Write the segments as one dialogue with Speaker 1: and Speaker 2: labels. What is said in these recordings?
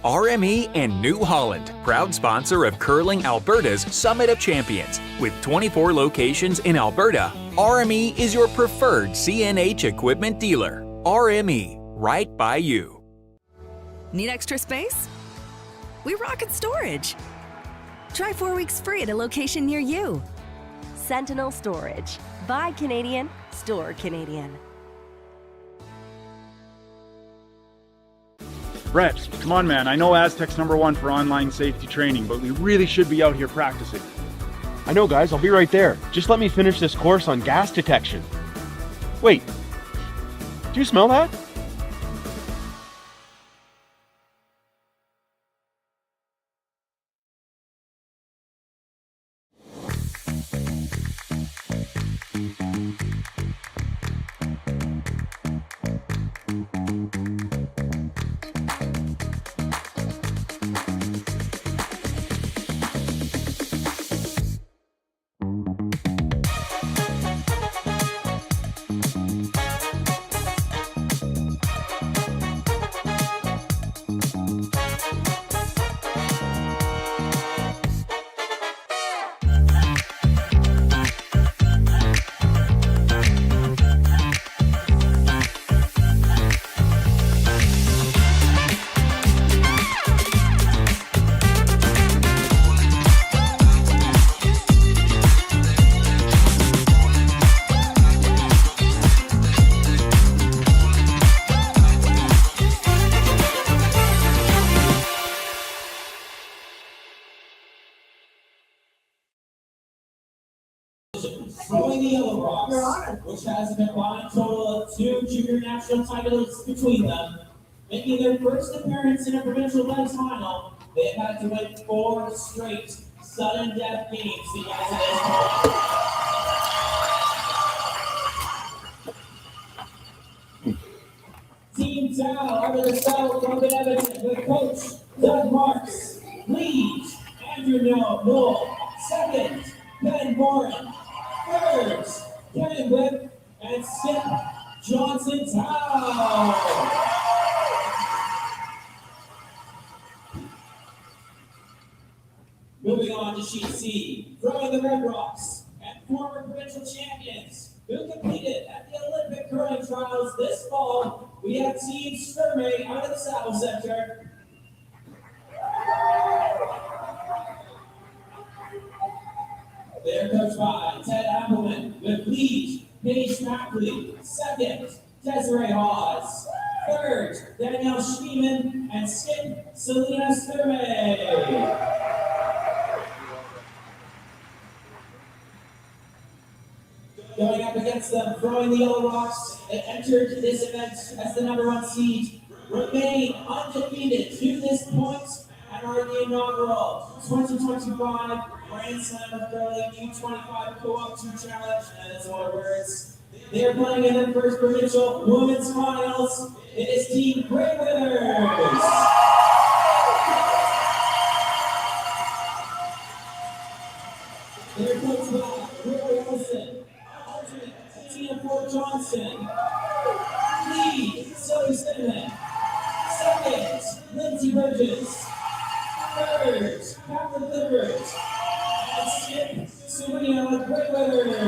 Speaker 1: RME and New Holland, proud sponsor of Curling Alberta's Summit of Champions. With 24 locations in Alberta, RME is your preferred CNH equipment dealer. RME, right by you.
Speaker 2: Need extra space? We rocket storage. Try 4 weeks free at a location near you.
Speaker 3: Sentinel Storage. Buy Canadian, store Canadian.
Speaker 4: Brett, come on, man. I know Aztec's #1 for online safety training, but we really should be out here practicing.
Speaker 5: I know, guys. I'll be right there. Just let me finish this course on gas detection. Wait. Do you smell that?
Speaker 6: Throwing the yellow box, which has a combined total of 2 junior national titles between them, making their first appearance in a provincial men's final. They have had to win 4 straight sudden death games to get to this point. Team Dow under the saddle from Edmonton with coach Doug Marks. Lead Andrew Knoll. Second, Ben Morin. Third, Kevin Whip, and Skip Johnson Town. Moving on to Sheet C, throwing the Red Rocks, and former provincial champions who competed at the Olympic curling trials this fall. We have Team RME out of the saddle sector. They're coached by Ted Appleman with lead Paige Mackley. Second, Desiree Hawes. Third, Danielle Schneeman and skip Selena Sturmey. Going up against them, throwing the Yellow Rocks, they entered this event as the #1 seed, remain undefeated to this point, and are in the inaugural 2025 Grand Slam of Curling U25 Co-op 2 Challenge, and it's more words. They are playing in their first provincial women's finals. It is Team Grey Winners. They're coached by Roy Olsen, alternate Tina Ford Johnson, lead Zoe Stedman, second Lindsay Bridges, third Kathleen Clifford, and skip Serena with Grey Winners.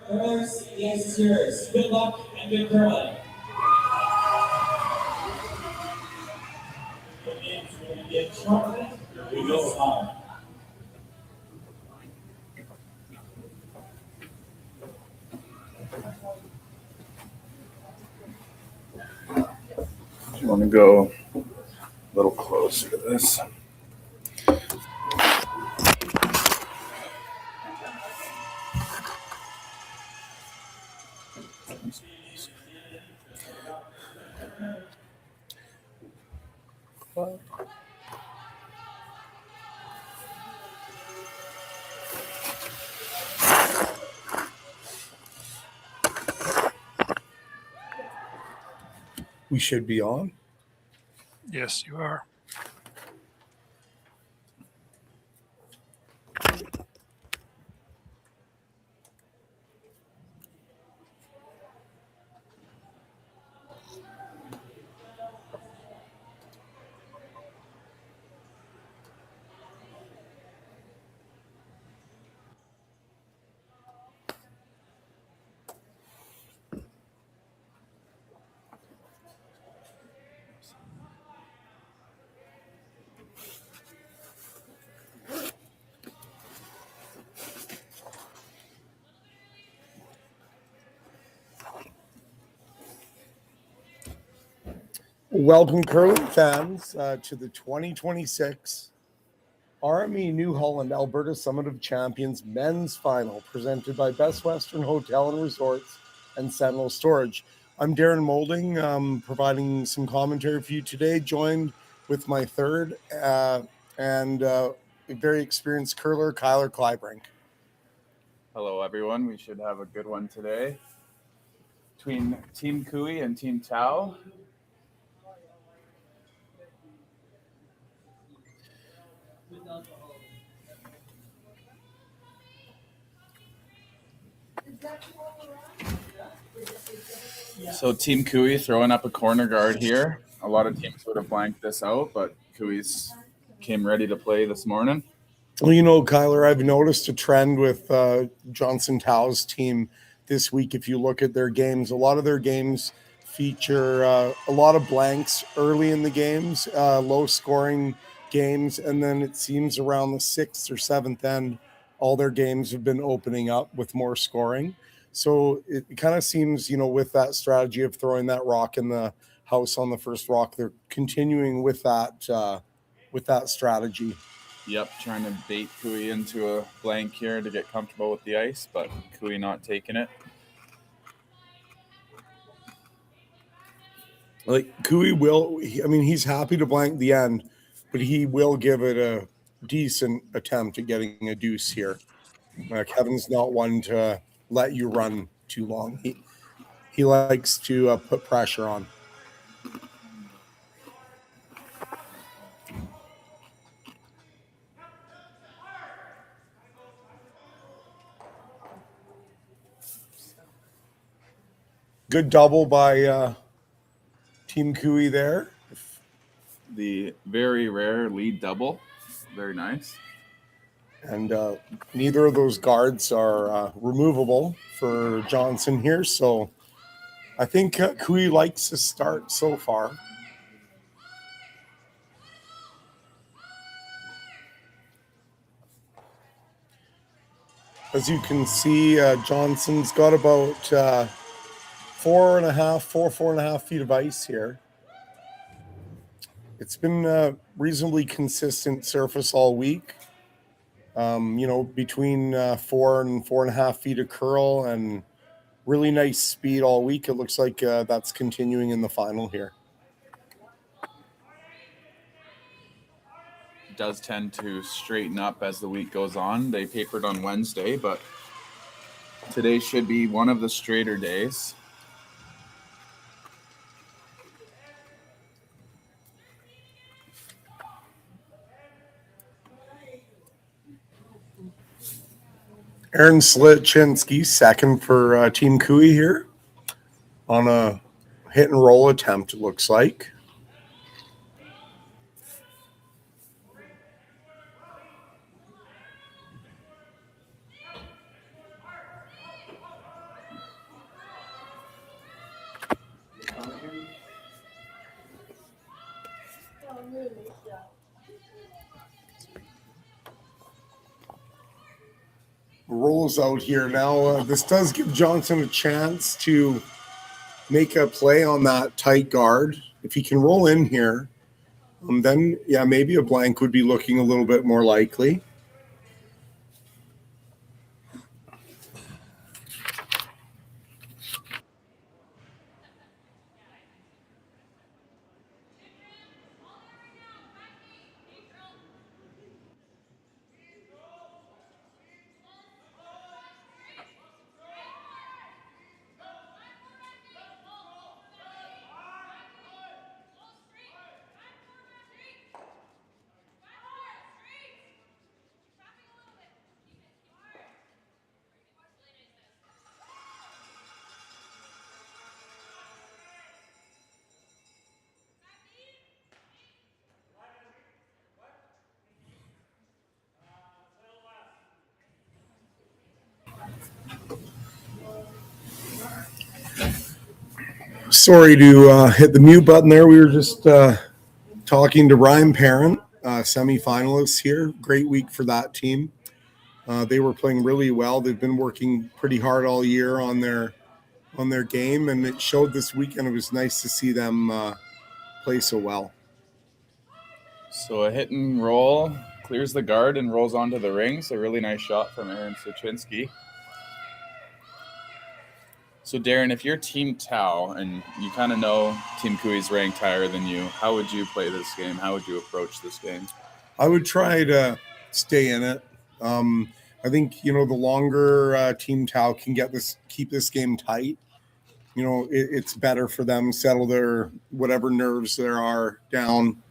Speaker 6: Curlers, the ice is yours. Good luck and good curling. Here we go.
Speaker 7: You want to go a little closer to this. We should be on.
Speaker 8: Yes, you are.
Speaker 7: Welcome, curling fans, to the 2026 RME New Holland Alberta Summit of Champions Men's Final, presented by Best Western Hotel and Resorts and Sentinel Storage. I'm Darren Moulding, providing some commentary for you today, joined with my third and a very experienced curler, Kyler Kleibrink.
Speaker 9: Hello, everyone. We should have a good one today between Team Cooey and Team Tao. So Team Cooey throwing up a corner guard here. A lot of teams would have blanked this out, but Cooey's came ready to play this morning.
Speaker 7: Well, you know, Kyler, I've noticed a trend with Johnson Tao's team this week. If you look at their games, a lot of their games feature a lot of blanks early in the games, low-scoring games, and then it seems around the 6th or 7th end, all their games have been opening up with more scoring. So it kind of seems, you know, with that strategy of throwing that rock in the house on the first rock, they're continuing with that strategy.
Speaker 9: Yep, trying to bait Cooey into a blank here to get comfortable with the ice, but Cooey not taking it.
Speaker 7: Like Cooey will, he's happy to blank the end, but he will give it a decent attempt at getting a deuce here. Kevin's not one to let you run too long. He likes to put pressure on. Good double by Team Cooey there.
Speaker 9: The very rare lead double. Very nice.
Speaker 7: And neither of those guards are removable for Johnson here. So I think Cooey likes his start so far. As you can see, Johnson's got about 4.5 feet of ice here. It's been a reasonably consistent surface all week. Between 4 and 4.5 feet of curl and really nice speed all week. It looks like that's continuing in the final here.
Speaker 9: Does tend to straighten up as the week goes on. They papered on Wednesday, but today should be one of the straighter days.
Speaker 7: Aaron Slitchinski, second for Team Cooey here on a hit and roll attempt, it looks like. Rolls out here now. This does give Johnson a chance to make a play on that tight guard. If he can roll in here, then maybe a blank would be looking a little bit more likely. Sorry to hit the mute button there. We were just talking to Ryan Parent, semifinalists here. Great week for that team. They were playing really well. They've been working pretty hard all year on their game, and it showed this weekend. It was nice to see them play so well.
Speaker 9: So a hit and roll clears the guard and rolls onto the rings. A really nice shot from Aaron Suchinski. So Darren, if you're Team Tau and you kind of know Team Cooey's ranked higher than you, how would you play this game? How would you approach this game?
Speaker 7: I would try to stay in it. I think, the longer Team Tau can keep this game tight, it's better for them, settle their whatever nerves there are down.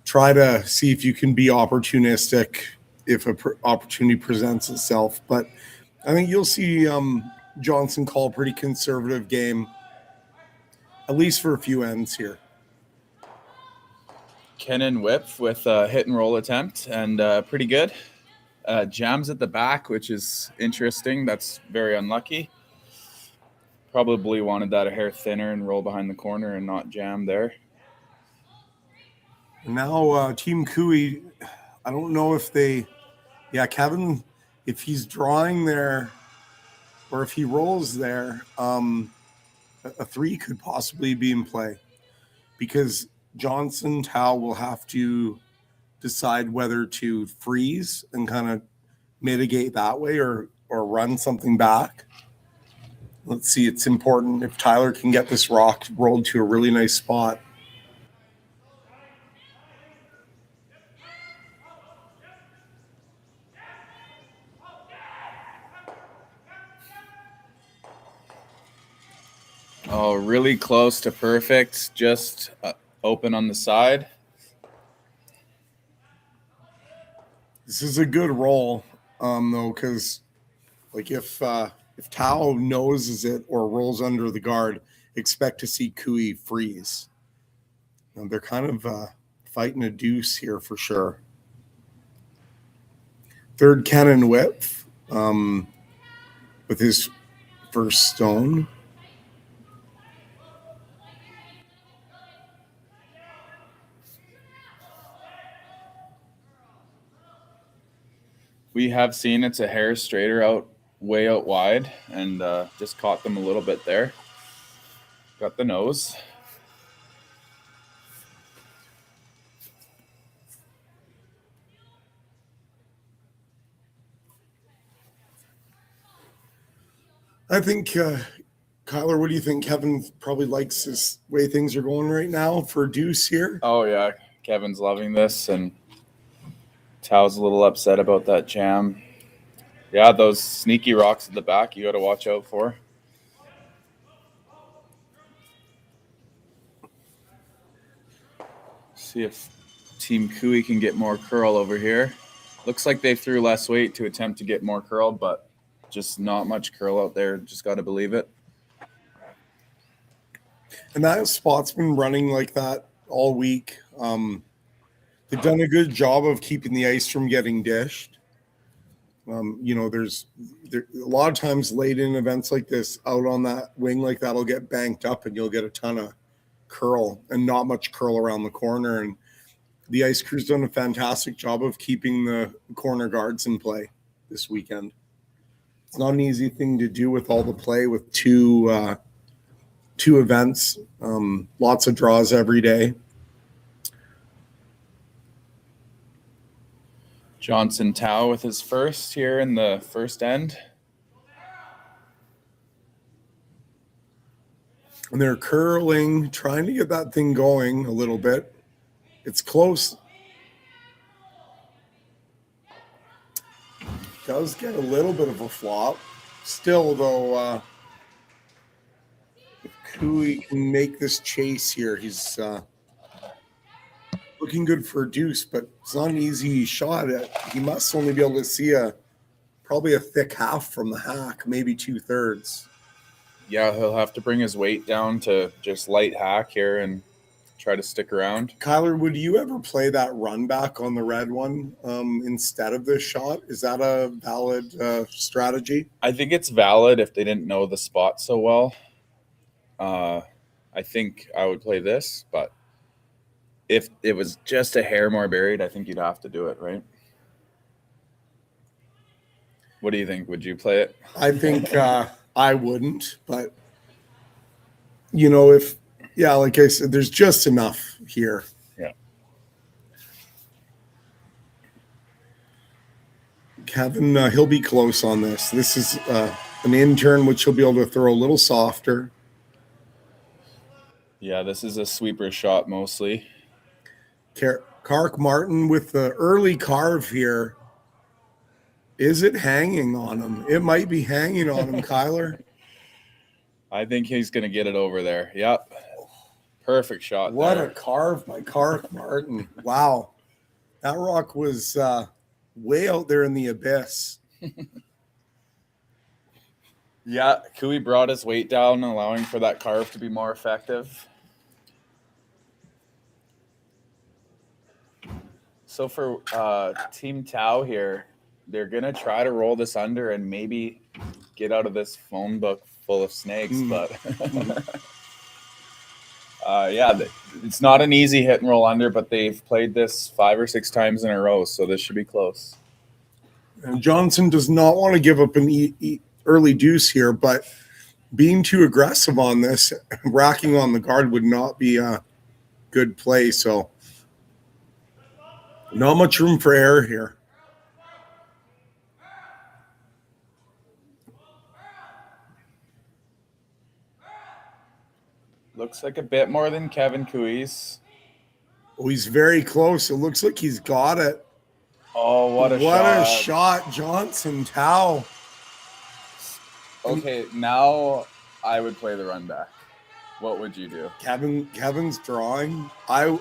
Speaker 7: Try to see if you can be opportunistic if an opportunity presents itself. But I think you'll see Johnson call a pretty conservative game, at least for a few ends here.
Speaker 9: Kenan Whip with a hit and roll attempt, and pretty good. Jams at the back, which is interesting. That's very unlucky. Probably wanted that a hair thinner and roll behind the corner and not jam there.
Speaker 7: Now Team Cooey, I don't know if Kevin, if he's drawing there or if he rolls there, a 3 could possibly be in play because Johnson Tau will have to decide whether to freeze and kind of mitigate that way or run something back. Let's see. It's important if Tyler can get this rock rolled to a really nice spot.
Speaker 9: Oh, really close to perfect. Just open on the side.
Speaker 7: This is a good roll, though, because if Tao noses it or rolls under the guard, expect to see Cooey freeze. Now, they're kind of fighting a deuce here for sure. Third Kenan Whip with his first stone.
Speaker 9: We have seen it's a hair straighter way out wide, and just caught them a little bit there. Got the nose.
Speaker 7: I think, Kyler, what do you think? Kevin probably likes this way things are going right now for deuce here.
Speaker 9: Oh, yeah. Kevin's loving this, and Tao's a little upset about that jam. Yeah, those sneaky rocks at the back you got to watch out for. See if Team Cooey can get more curl over here. Looks like they threw less weight to attempt to get more curl, but just not much curl out there. Just got to believe it.
Speaker 7: And that spot's been running like that all week. They've done a good job of keeping the ice from getting dished. There's a lot of times late in events like this, out on that wing like that, will get banked up and you'll get a ton of curl and not much curl around the corner. And the ice crew's done a fantastic job of keeping the corner guards in play this weekend. It's not an easy thing to do with all the play with two events, lots of draws every day.
Speaker 9: Johnson Tao with his first here in the first end.
Speaker 7: And they're curling, trying to get that thing going a little bit. It's close. Does get a little bit of a flop. Still, though, if Cooey can make this chase here, he's looking good for a deuce, but it's not an easy shot. He must only be able to see probably a thick half from the hack, maybe 2/3.
Speaker 9: Yeah, he'll have to bring his weight down to just light hack here and try to stick around.
Speaker 7: Kyler, would you ever play that run back on the red one instead of this shot? Is that a valid strategy?
Speaker 9: I think it's valid if they didn't know the spot so well. I think I would play this, but if it was just a hair more buried, I think you'd have to do it, right? What do you think? Would you play it?
Speaker 7: I think I wouldn't, but if Yeah, like I said, there's just enough here.
Speaker 9: Yeah.
Speaker 7: Kevin, he'll be close on this. This is an intern, which he'll be able to throw a little softer.
Speaker 9: Yeah, this is a sweeper shot mostly.
Speaker 7: Kark Martin with the early carve here. Is it hanging on him? It might be hanging on him, Kyler.
Speaker 9: I think he's going to get it over there. Yep. Perfect shot.
Speaker 7: What
Speaker 9: there.
Speaker 7: a carve by Kark Martin. Wow. That rock was way out there in the abyss.
Speaker 9: Yeah, Cooey brought his weight down, allowing for that carve to be more effective. So for Team Tau here, they're going to try to roll this under and maybe get out of this phone book full of snakes. But yeah, it's not an easy hit and roll under, but they've played this 5 or 6 times in a row, so this should be close.
Speaker 7: And Johnson does not want to give up an early deuce here, but being too aggressive on this, racking on the guard would not be a good play. So not much room for error here.
Speaker 9: Looks like a bit more than Kevin Cooey's.
Speaker 7: Oh, he's very close. It looks like he's got it.
Speaker 9: Oh, what a shot.
Speaker 7: What a shot, Johnson Tau.
Speaker 9: Okay, now I would play the run back. What would you do?
Speaker 7: Kevin's drawing. I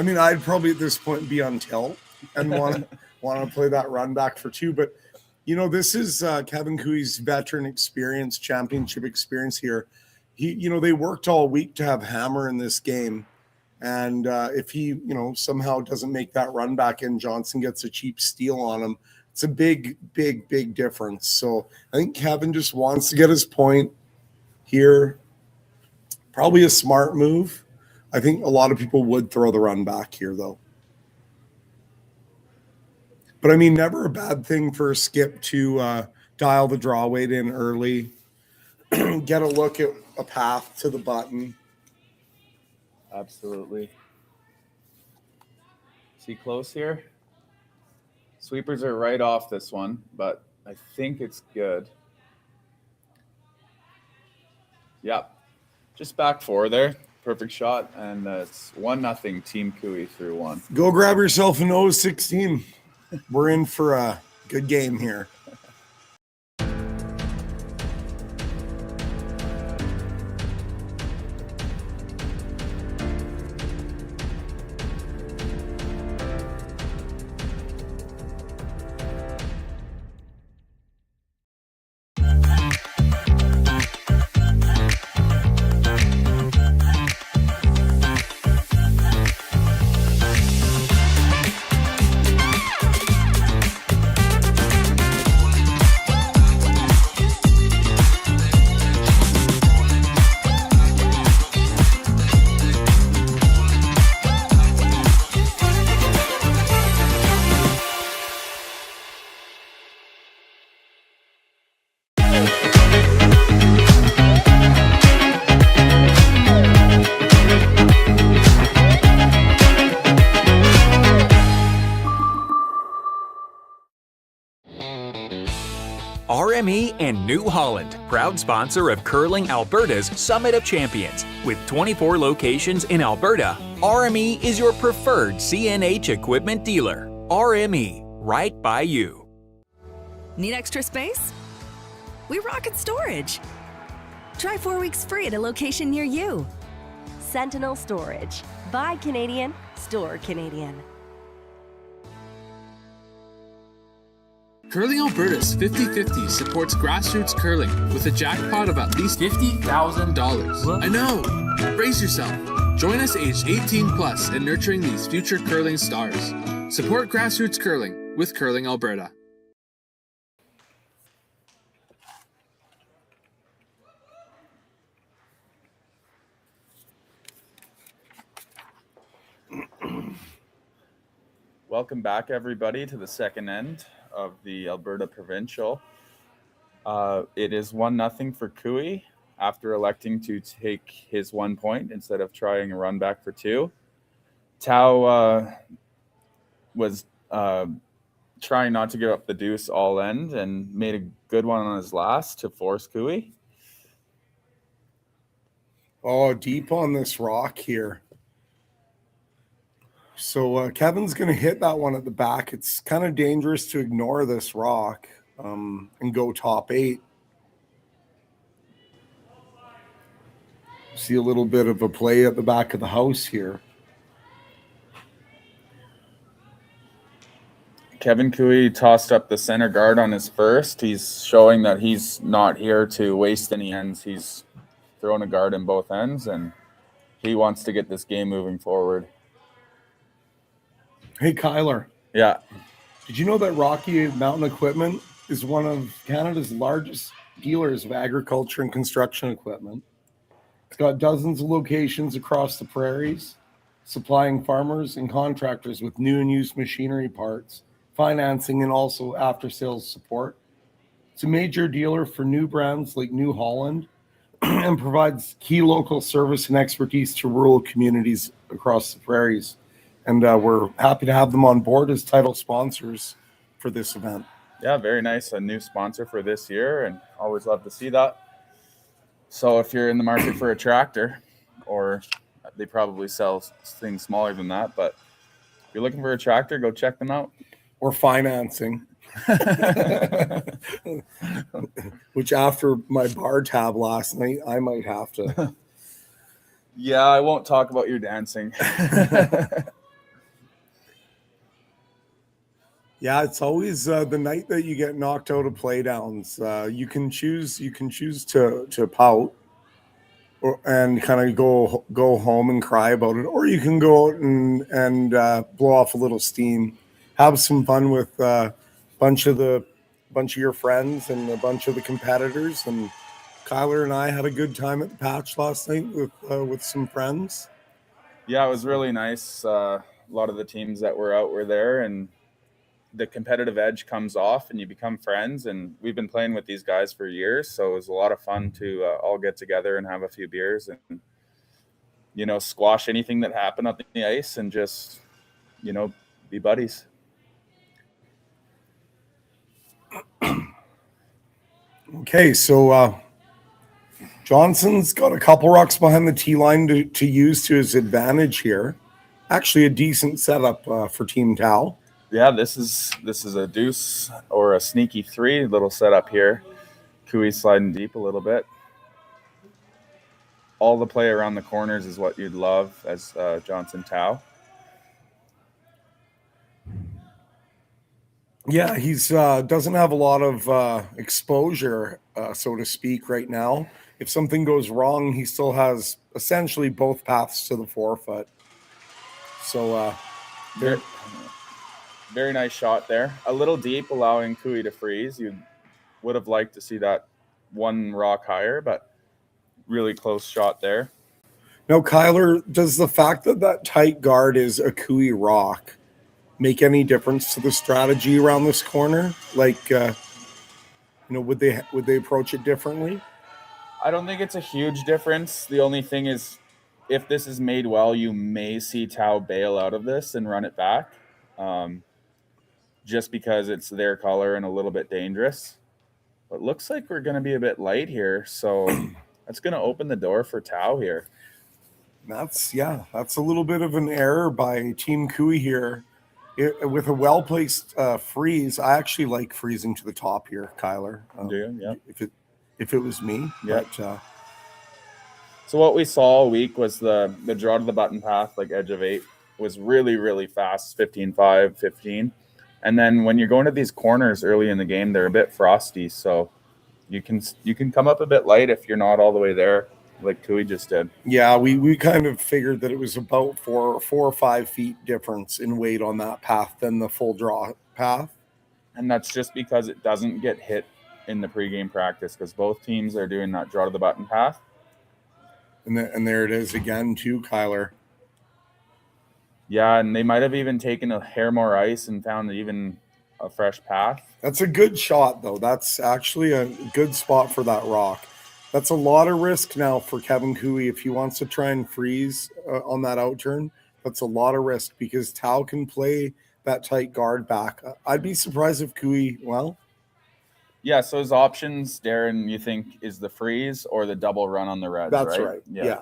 Speaker 7: mean, I'd probably at this point be on tilt and want to play that run back for 2. But, you know, this is Kevin Cooey's veteran experience, championship experience here. They worked all week to have Hammer in this game. And if he, somehow doesn't make that run back and Johnson gets a cheap steal on him, it's a big, big, big difference. So I think Kevin just wants to get his point here. Probably a smart move. I think a lot of people would throw the run back here, though. But, I mean, never a bad thing for Skip to dial the draw weight in early, get a look at a path to the button.
Speaker 9: Absolutely. Is he close here? Sweepers are right off this one, but I think it's good. Yep. Just back 4 there. Perfect shot. And it's 1-0 Team Cooey through 1.
Speaker 7: Go grab yourself an 0-16. We're in for a good game here.
Speaker 1: RME and New Holland, proud sponsor of Curling Alberta's Summit of Champions. With 24 locations in Alberta, RME is your preferred CNH equipment dealer. RME, right by you.
Speaker 2: Need extra space? We rocket storage. Try 4 weeks free at a location near you.
Speaker 3: Sentinel Storage. Buy Canadian, store Canadian.
Speaker 10: Curling Alberta's 50-50 supports grassroots curling with a jackpot of at least $50,000. I know! Brace yourself. Join us aged 18 plus in nurturing these future curling stars. Support grassroots curling with Curling Alberta.
Speaker 9: Welcome back, everybody, to the second end of the Alberta Provincial. It is 1-0 for Cooey after electing to take his 1 point instead of trying a run back for 2. Tao was trying not to give up the deuce all end and made a good one on his last to force Cooey.
Speaker 7: Oh, deep on this rock here. So Kevin's going to hit that one at the back. It's kind of dangerous to ignore this rock and go top 8. See a little bit of a play at the back of the house here.
Speaker 9: Kevin Cooey tossed up the center guard on his first. He's showing that he's not here to waste any ends. He's thrown a guard in both ends, and he wants to get this game moving forward.
Speaker 7: Hey, Kyler.
Speaker 9: Yeah.
Speaker 7: Did you know that Rocky Mountain Equipment is one of Canada's largest dealers of agriculture and construction equipment? It's got dozens of locations across the prairies, supplying farmers and contractors with new and used machinery parts, financing, and also after-sales support. It's a major dealer for new brands like New Holland and provides key local service and expertise to rural communities across the prairies. And we're happy to have them on board as title sponsors for this event.
Speaker 9: Yeah, very nice. A new sponsor for this year, and always love to see that. So if you're in the market for a tractor, or they probably sell things smaller than that, but if you're looking for a tractor, go check them out.
Speaker 7: Or financing. Which after my bar tab last night, I might have to.
Speaker 9: Yeah, I won't talk about your dancing.
Speaker 7: Yeah, it's always the night that you get knocked out of playdowns. You can choose to pout and kind of go home and cry about it, or you can go out and blow off a little steam, have some fun with a bunch of your friends and a bunch of the competitors. And Kyler and I had a good time at the patch last night with some friends.
Speaker 9: Yeah, it was really nice. A lot of the teams that were out were there, and the competitive edge comes off and you become friends. And we've been playing with these guys for years, so it was a lot of fun to all get together and have a few beers and, squash anything that happened on the ice and just, be buddies.
Speaker 7: Okay, so Johnson's got a couple rucks behind the T line to use to his advantage here. Actually, a decent setup for Team Tao.
Speaker 9: Yeah, this is a deuce or a sneaky 3 little setup here. Cooey sliding deep a little bit. All the play around the corners is what you'd love as Johnson Tao.
Speaker 7: Yeah, he's doesn't have a lot of exposure, so to speak, right now. If something goes wrong, he still has essentially both paths to the forefoot. So
Speaker 9: very nice shot there. A little deep, allowing Cooey to freeze. You would have liked to see that one rock higher, but really close shot there.
Speaker 7: Now, Kyler, does the fact that tight guard is a Cooey rock make any difference to the strategy around this corner? Like, would they approach it differently?
Speaker 9: I don't think it's a huge difference. The only thing is, if this is made well, you may see Tao bail out of this and run it back, just because it's their color and a little bit dangerous. But looks like we're going to be a bit light here, so that's going to open the door for Tao here.
Speaker 7: That's a little bit of an error by Team Cooey here. With a well-placed freeze, I actually like freezing to the top here, Kyler.
Speaker 9: Do you? Yeah.
Speaker 7: If it was me.
Speaker 9: Yeah.
Speaker 7: But,
Speaker 9: so what we saw all week was the draw to the button path, like edge of 8, was really, really fast, 15-5, 15. And then when you're going to these corners early in the game, they're a bit frosty. So you can come up a bit light if you're not all the way there, like Cooey just did.
Speaker 7: Yeah, we kind of figured that it was about 4 or 5 feet difference in weight on that path than the full draw path.
Speaker 9: And that's just because it doesn't get hit in the pregame practice, because both teams are doing that draw to the button path.
Speaker 7: And there it is again too, Kyler.
Speaker 9: Yeah, and they might have even taken a hair more ice and found even a fresh path.
Speaker 7: That's a good shot, though. That's actually a good spot for that rock. That's a lot of risk now for Kevin Cooey if he wants to try and freeze on that outturn. That's a lot of risk because Tao can play that tight guard back. I'd be surprised if Cooey,
Speaker 9: Yeah, so his options, Darren, you think is the freeze or the double run on the Reds,
Speaker 7: that's right. Yeah.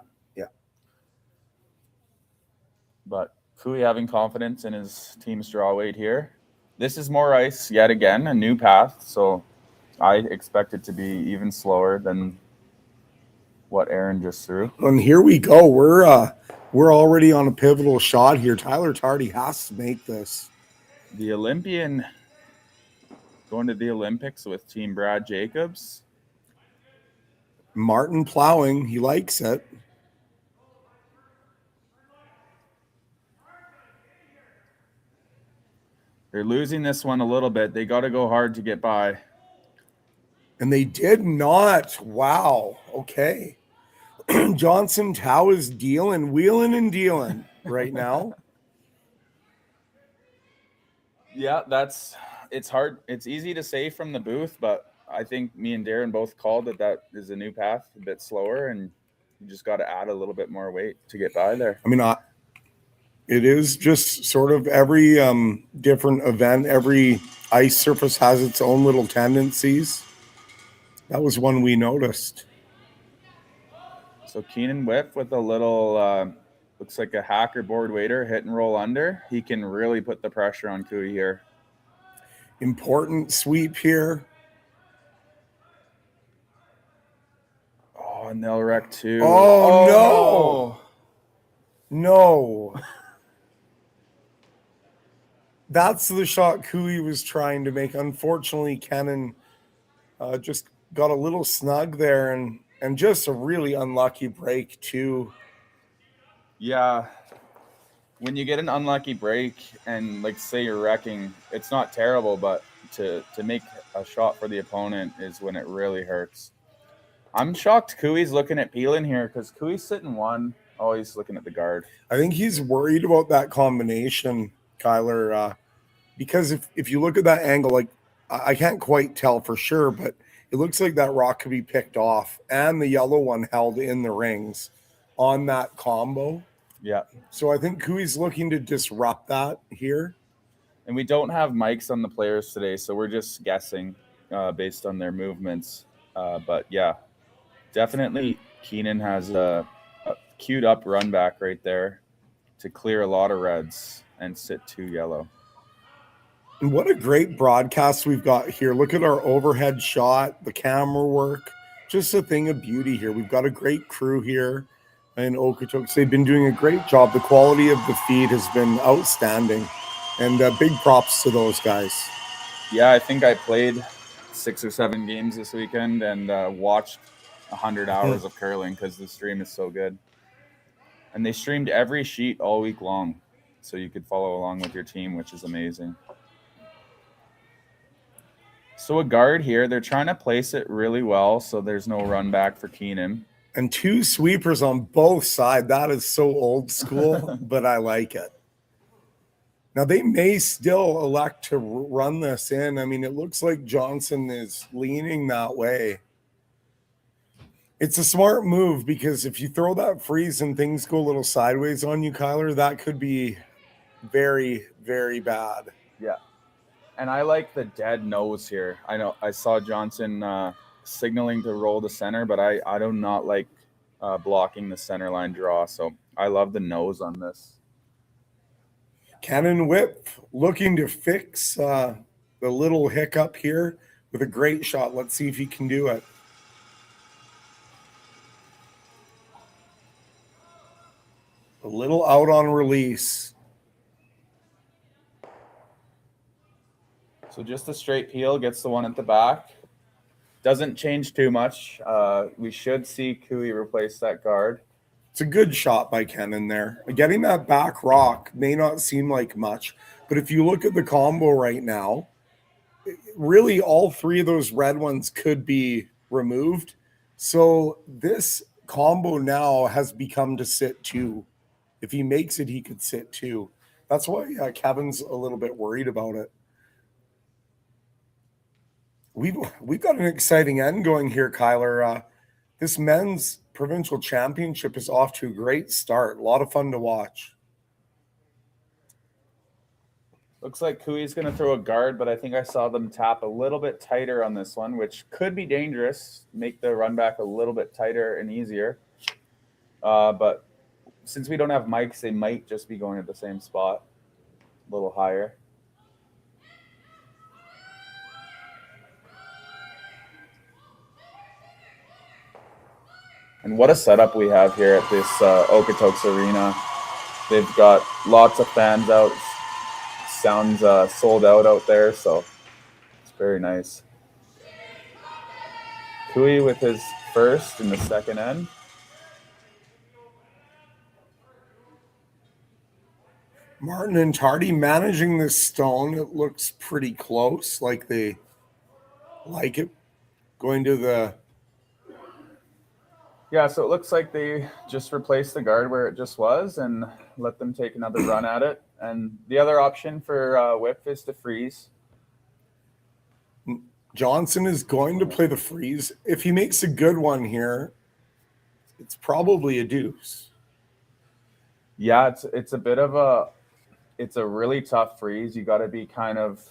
Speaker 9: But Cooey having confidence in his team's draw weight here. This is more ice yet again, a new path. So I expect it to be even slower than what Aaron just threw.
Speaker 7: And here we go. We're already on a pivotal shot here. Tyler Tardy has to make this.
Speaker 9: The Olympian going to the Olympics with Team Brad Jacobs.
Speaker 7: Martin plowing. He likes it.
Speaker 9: They're losing this one a little bit. They got to go hard to get by.
Speaker 7: And they did not. Wow. Okay. Johnson Tao is wheeling and dealing right now.
Speaker 9: Yeah, it's hard. It's easy to say from the booth, but I think me and Darren both called that is a new path, a bit slower, and you just got to add a little bit more weight to get by there.
Speaker 7: I mean, it is just sort of every different event, every ice surface has its own little tendencies. That was one we noticed.
Speaker 9: So Keenan Whip with a little, looks like a hacker board waiter, hit and roll under. He can really put the pressure on Cooey here.
Speaker 7: Important sweep here.
Speaker 9: Oh, and they'll wreck too.
Speaker 7: Oh, no. That's the shot Cooey was trying to make. Unfortunately, Kennan just got a little snug there and just a really unlucky break too.
Speaker 9: Yeah. When you get an unlucky break and like say you're wrecking, it's not terrible, but to make a shot for the opponent is when it really hurts. I'm shocked Cooey's looking at Peelan here because Cooey's sitting one. Oh, he's looking at the guard.
Speaker 7: I think he's worried about that combination, Kyler, because if you look at that angle, like I can't quite tell for sure, but it looks like that rock could be picked off and the yellow one held in the rings on that combo.
Speaker 9: Yeah.
Speaker 7: So I think Cooey's looking to disrupt that here.
Speaker 9: And we don't have mics on the players today, so we're just guessing based on their movements. But yeah, definitely Keenan has a queued up run back right there to clear a lot of reds and sit 2 yellow.
Speaker 7: And what a great broadcast we've got here. Look at our overhead shot, the camera work, just a thing of beauty here. We've got a great crew here in Okotoks. They've been doing a great job. The quality of the feed has been outstanding, and big props to those guys.
Speaker 9: Yeah, I think I played 6 or 7 games this weekend and watched 100 hours of curling because the stream is so good. And they streamed every sheet all week long, so you could follow along with your team, which is amazing. So a guard here, they're trying to place it really well so there's no run back for Keenan.
Speaker 7: And 2 sweepers on both sides. That is so old school, but I like it. Now, they may still elect to run this in. I mean, it looks like Johnson is leaning that way. It's a smart move because if you throw that freeze and things go a little sideways on you, Kyler, that could be very, very bad.
Speaker 9: Yeah. And I like the dead nose here. I know I saw Johnson signaling to roll the center, but I do not like blocking the center line draw. So I love the nose on this.
Speaker 7: Cannon Whip looking to fix the little hiccup here with a great shot. Let's see if he can do it. A little out on release.
Speaker 9: So just a straight peel, gets the one at the back. Doesn't change too much. We should see Cooey replace that guard.
Speaker 7: It's a good shot by Kennan there. Getting that back rock may not seem like much, but if you look at the combo right now, really all 3 of those red ones could be removed. So this combo now has become to sit 2. If he makes it, he could sit 2. That's why Kevin's a little bit worried about it. We've got an exciting end going here, Kyler. This men's provincial championship is off to a great start. A lot of fun to watch.
Speaker 9: Looks like Cooey's going to throw a guard, but I think I saw them tap a little bit tighter on this one, which could be dangerous, make the run back a little bit tighter and easier. But since we don't have mics, they might just be going at the same spot, a little higher. And what a setup we have here at this Okotoks arena. They've got lots of fans out. Sounds sold out there, so it's very nice. Cooey with his first in the second end.
Speaker 7: Martin and Tardy managing this stone. It looks pretty close, like they like it. Going to the...
Speaker 9: Yeah, so it looks like they just replaced the guard where it just was and let them take another run at it. And the other option for whip is to freeze.
Speaker 7: Johnson is going to play the freeze. If he makes a good one here, it's probably a deuce.
Speaker 9: Yeah, it's a bit of a really tough freeze. You got to be kind of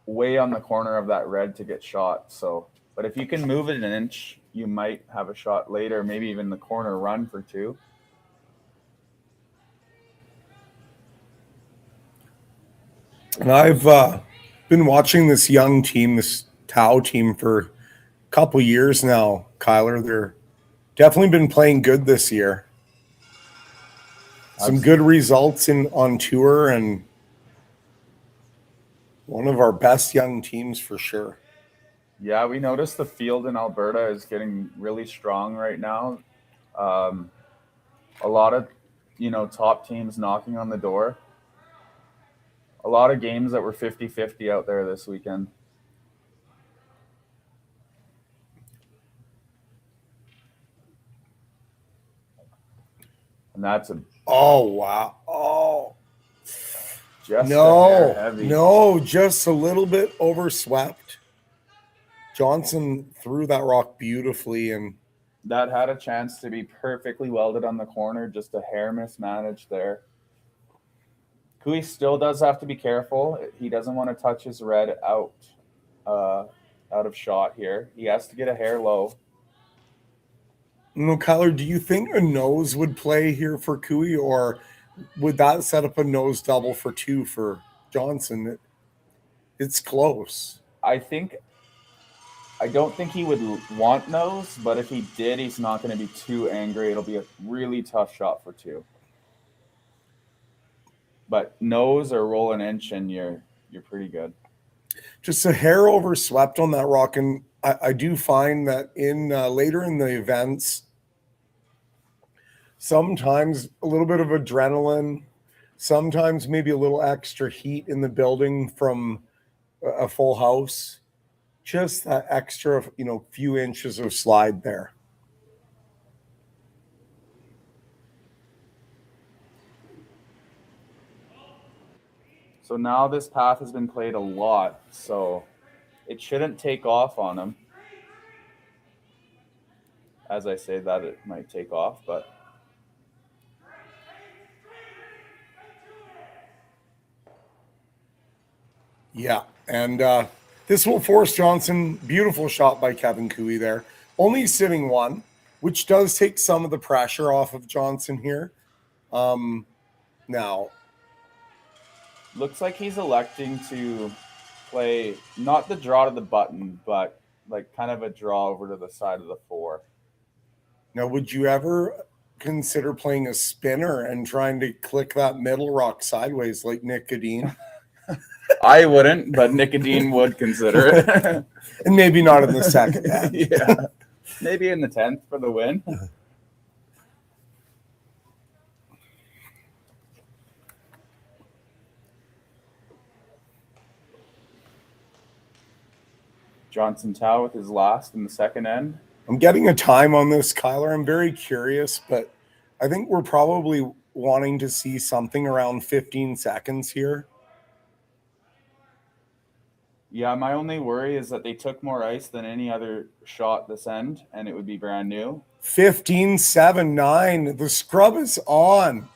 Speaker 9: way on the corner of that red to get shot. So, but if you can move it an inch, you might have a shot later, maybe even the corner run for two.
Speaker 7: And I've been watching this young team, this Tau team, for a couple years now, Kyler. They're definitely been playing good this year. Some good results on tour, and one of our best young teams for sure.
Speaker 9: Yeah, we noticed the field in Alberta is getting really strong right now. A lot of, top teams knocking on the door. A lot of games that were 50-50 out there this weekend. And that's a...
Speaker 7: Oh, wow. Oh.
Speaker 9: Just
Speaker 7: just a little bit overswept. Johnson threw that rock beautifully, and
Speaker 9: that had a chance to be perfectly welded on the corner, just a hair mismanaged there. Cooey still does have to be careful. He doesn't want to touch his red out of shot here. He has to get a hair low.
Speaker 7: No, Kyler, do you think a nose would play here for Cooey, or would that set up a nose double for two for Johnson? It's close.
Speaker 9: I don't think he would want nose, but if he did, he's not going to be too angry. It'll be a really tough shot for two. But nose or roll an inch and you're pretty good.
Speaker 7: Just a hair overswept on that rock, and I do find that in later in the events, sometimes a little bit of adrenaline, sometimes maybe a little extra heat in the building from a full house. Just that extra, few inches of slide there.
Speaker 9: So now this path has been played a lot, so it shouldn't take off on him. As I say that, it might take off, but...
Speaker 7: Yeah, and this will force Johnson. Beautiful shot by Kevin Cooey there. Only sitting one, which does take some of the pressure off of Johnson here. Now,
Speaker 9: looks like he's electing to play not the draw to the button, but like kind of a draw over to the side of the four.
Speaker 7: Now, would you ever consider playing a spinner and trying to click that middle rock sideways like Nick Gadeen?
Speaker 9: I wouldn't, but Nicodine would consider it.
Speaker 7: And maybe not in the second half.
Speaker 9: Yeah. Maybe in the 10th for the win. Johnson Tau with his last in the second end.
Speaker 7: I'm getting a time on this, Kyler. I'm very curious, but I think we're probably wanting to see something around 15 seconds here.
Speaker 9: Yeah, my only worry is that they took more ice than any other shot this end, and it would be brand new.
Speaker 7: 15-7-9. The scrub is on.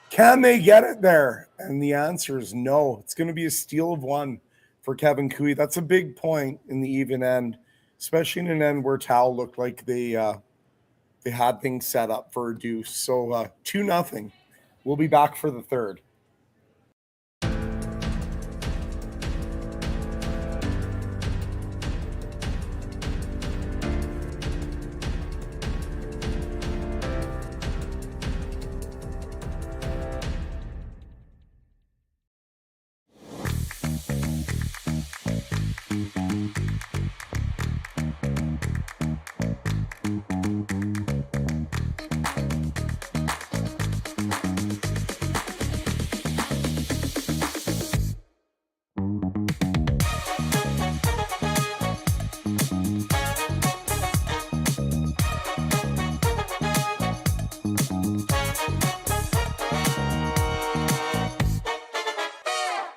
Speaker 7: Can they get it there? And the answer is no. It's going to be a steal of one for Kevin Cooey. That's a big point in the even end, especially in an end where Tao looked like they had things set up for a deuce. So 2-0. We'll be back for the third.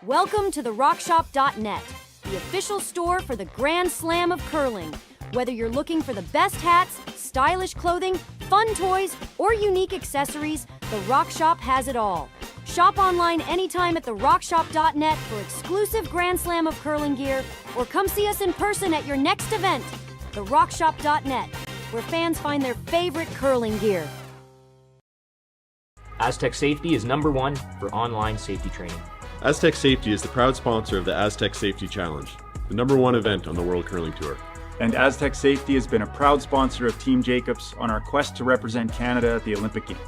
Speaker 11: Welcome to the RockShop.net, the official store for the Grand Slam of curling. Whether you're looking for the best hats, stylish clothing, fun toys, or unique accessories, the Rock Shop has it all. Shop online anytime at therockshop.net for exclusive Grand Slam of curling gear, or come see us in person at your next event. TheRockShop.net, where fans find their favorite curling gear.
Speaker 12: Aztec Safety is #1 for online safety training.
Speaker 5: Aztec Safety is the proud sponsor of the Aztec Safety Challenge, the #1 event on the World Curling Tour.
Speaker 4: And Aztec Safety has been a proud sponsor of Team Jacobs on our quest to represent Canada at the Olympic Games.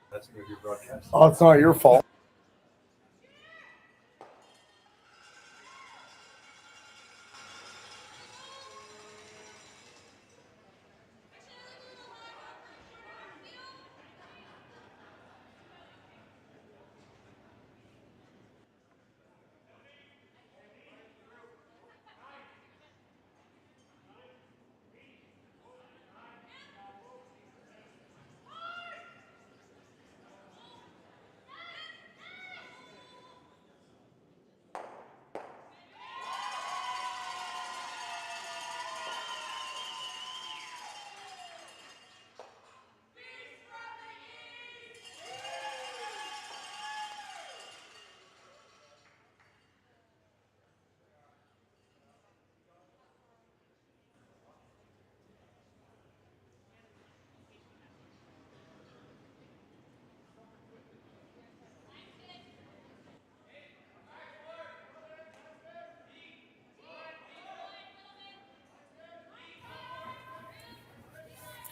Speaker 5: That's going to be broadcast.
Speaker 7: Oh, it's not your fault.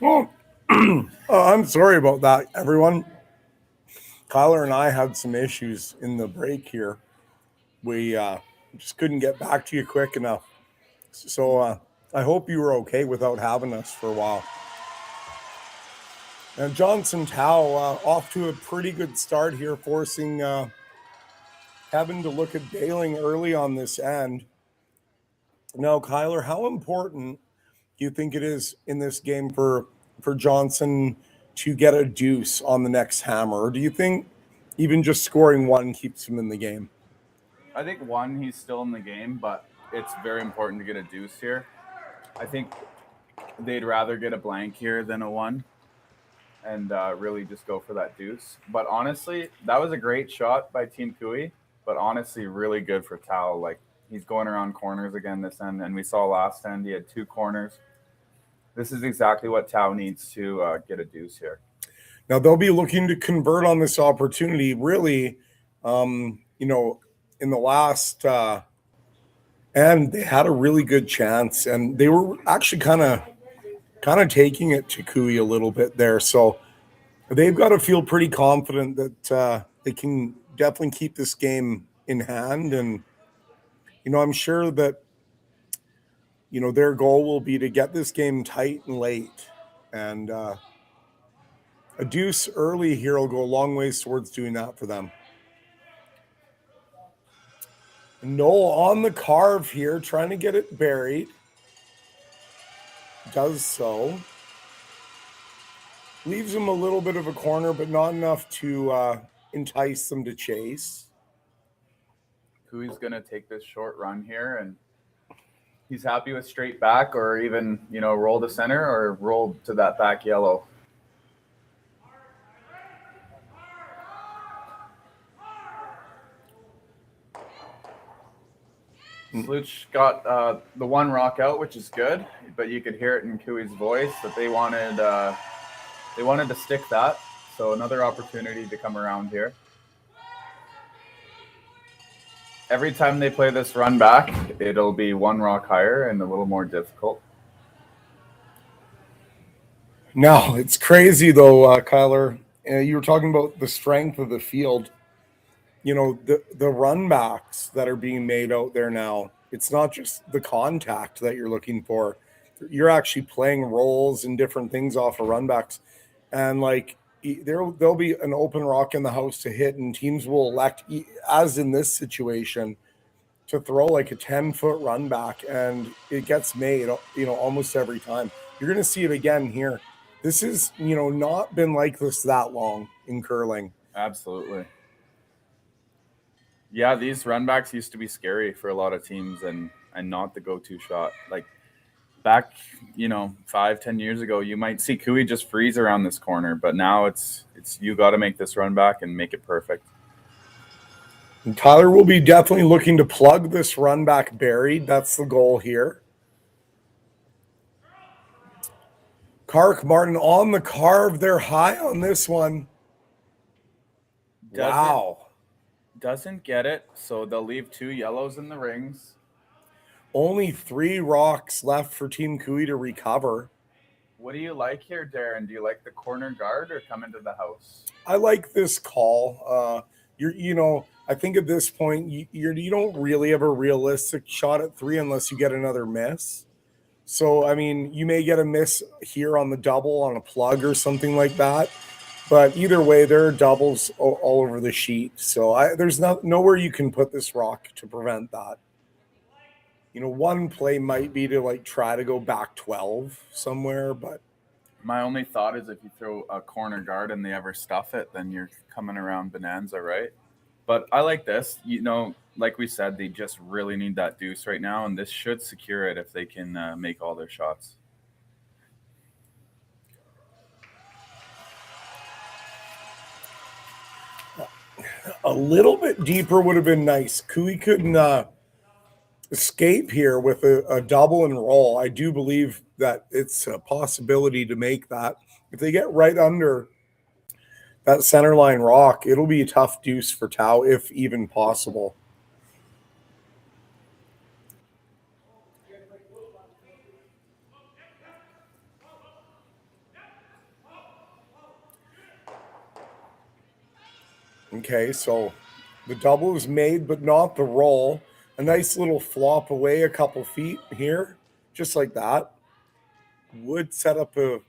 Speaker 7: Oh, I'm sorry about that, everyone. Kyler and I had some issues in the break here. We just couldn't get back to you quick enough. So I hope you were okay without having us for a while. And Johnson Tao off to a pretty good start here, forcing having to look at bailing early on this end. Now, Kyler, how important do you think it is in this game for Johnson to get a deuce on the next hammer? Or do you think even just scoring one keeps him in the game.
Speaker 9: I think one, he's still in the game, but it's very important to get a deuce here. I think they'd rather get a blank here than a one and really just go for that deuce. But honestly, that was a great shot by Team Cooey, but honestly, really good for Tao. Like, he's going around corners again this end, and we saw last end he had 2 corners. This is exactly what Tao needs to get a deuce here.
Speaker 7: Now, they'll be looking to convert on this opportunity, really, in the last and they had a really good chance, and they were actually kind of taking it to Cooey a little bit there. So they've got to feel pretty confident that they can definitely keep this game in hand. And, I'm sure that, their goal will be to get this game tight and late. And a deuce early here will go a long ways towards doing that for them. Noel on the carve here, trying to get it buried. Does so. Leaves him a little bit of a corner, but not enough to entice them to chase.
Speaker 9: Cooey's going to take this short run here, and he's happy with straight back or even, roll to center or roll to that back yellow. Sluch got the one rock out, which is good, but you could hear it in Cooey's voice that they wanted to stick that. So another opportunity to come around here. Every time they play this run back, it'll be one rock higher and a little more difficult.
Speaker 7: No, it's crazy though, Kyler. You were talking about the strength of the field. The run backs that are being made out there now, it's not just the contact that you're looking for. You're actually playing roles and different things off of run backs. And there'll be an open rock in the house to hit, and teams will elect, as in this situation, to throw like a 10-foot run back, and it gets made, almost every time. You're going to see it again here. This is, not been like this that long in curling.
Speaker 9: Absolutely. Yeah, these run backs used to be scary for a lot of teams and not the go-to shot. Like back, 5-10 years ago, you might see Cooey just freeze around this corner, but now it's you got to make this run back and make it perfect.
Speaker 7: And Tyler will be definitely looking to plug this run back buried. That's the goal here. Kark Martin on the carve. They're high on this one. Wow.
Speaker 9: Doesn't get it, so they'll leave 2 yellows in the rings.
Speaker 7: Only 3 rocks left for Team Cooey to recover.
Speaker 9: What do you like here, Darren? Do you like the corner guard or come into the house?
Speaker 7: I like this call. I think at this point you don't really have a realistic shot at 3 unless you get another miss. So you may get a miss here on the double on a plug or something like that. But either way, there are doubles all over the sheet. So there's nowhere you can put this rock to prevent that. One play might be to try to go back 12 somewhere, but
Speaker 9: my only thought is if you throw a corner guard and they ever stuff it, then you're coming around bonanza, right? But I like this. Like we said, they just really need that deuce right now, and this should secure it if they can make all their shots.
Speaker 7: A little bit deeper would have been nice. Cooey couldn't escape here with a double and roll. I do believe that it's a possibility to make that. If they get right under that center line rock, it'll be a tough deuce for Tao, if even possible. Okay, so the double is made, but not the roll. A nice little flop away a couple feet here, just like that. Would set up a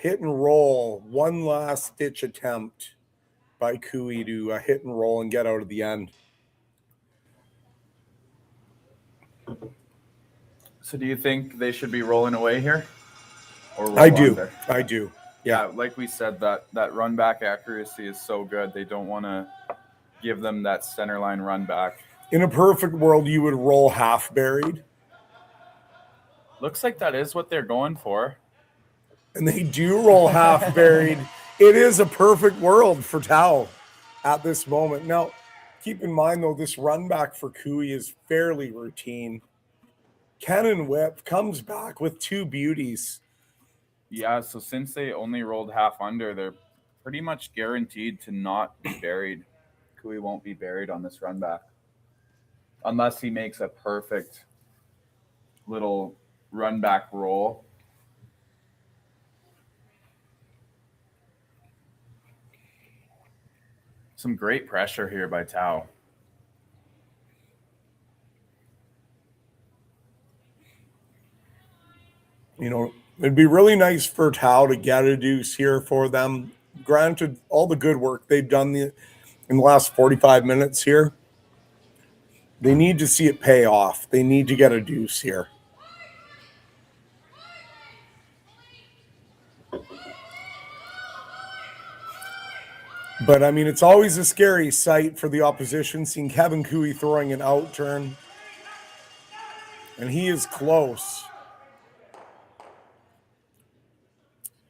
Speaker 7: hit and roll, one last ditch attempt by Cooey to hit and roll and get out of the end.
Speaker 9: So do you think they should be rolling away here? Or
Speaker 7: I do.
Speaker 9: Yeah, like we said, that run back accuracy is so good. They don't want to give them that center line run back.
Speaker 7: In a perfect world, you would roll half buried.
Speaker 9: Looks like that is what they're going for.
Speaker 7: And they do roll half buried. It is a perfect world for Tao at this moment. Now, keep in mind, though, this run back for Cooey is fairly routine. Cannon Whip comes back with 2 beauties.
Speaker 9: Yeah, so since they only rolled half under, they're pretty much guaranteed to not be buried. Cooey won't be buried on this run back unless he makes a perfect little run back roll. Some great pressure here by Tao.
Speaker 7: You know, it'd be really nice for Tao to get a deuce here for them. Granted, all the good work they've done in the last 45 minutes here, they need to see it pay off. They need to get a deuce here. But, I mean, it's always a scary sight for the opposition, seeing Kevin Cooey throwing an out turn. And he is close.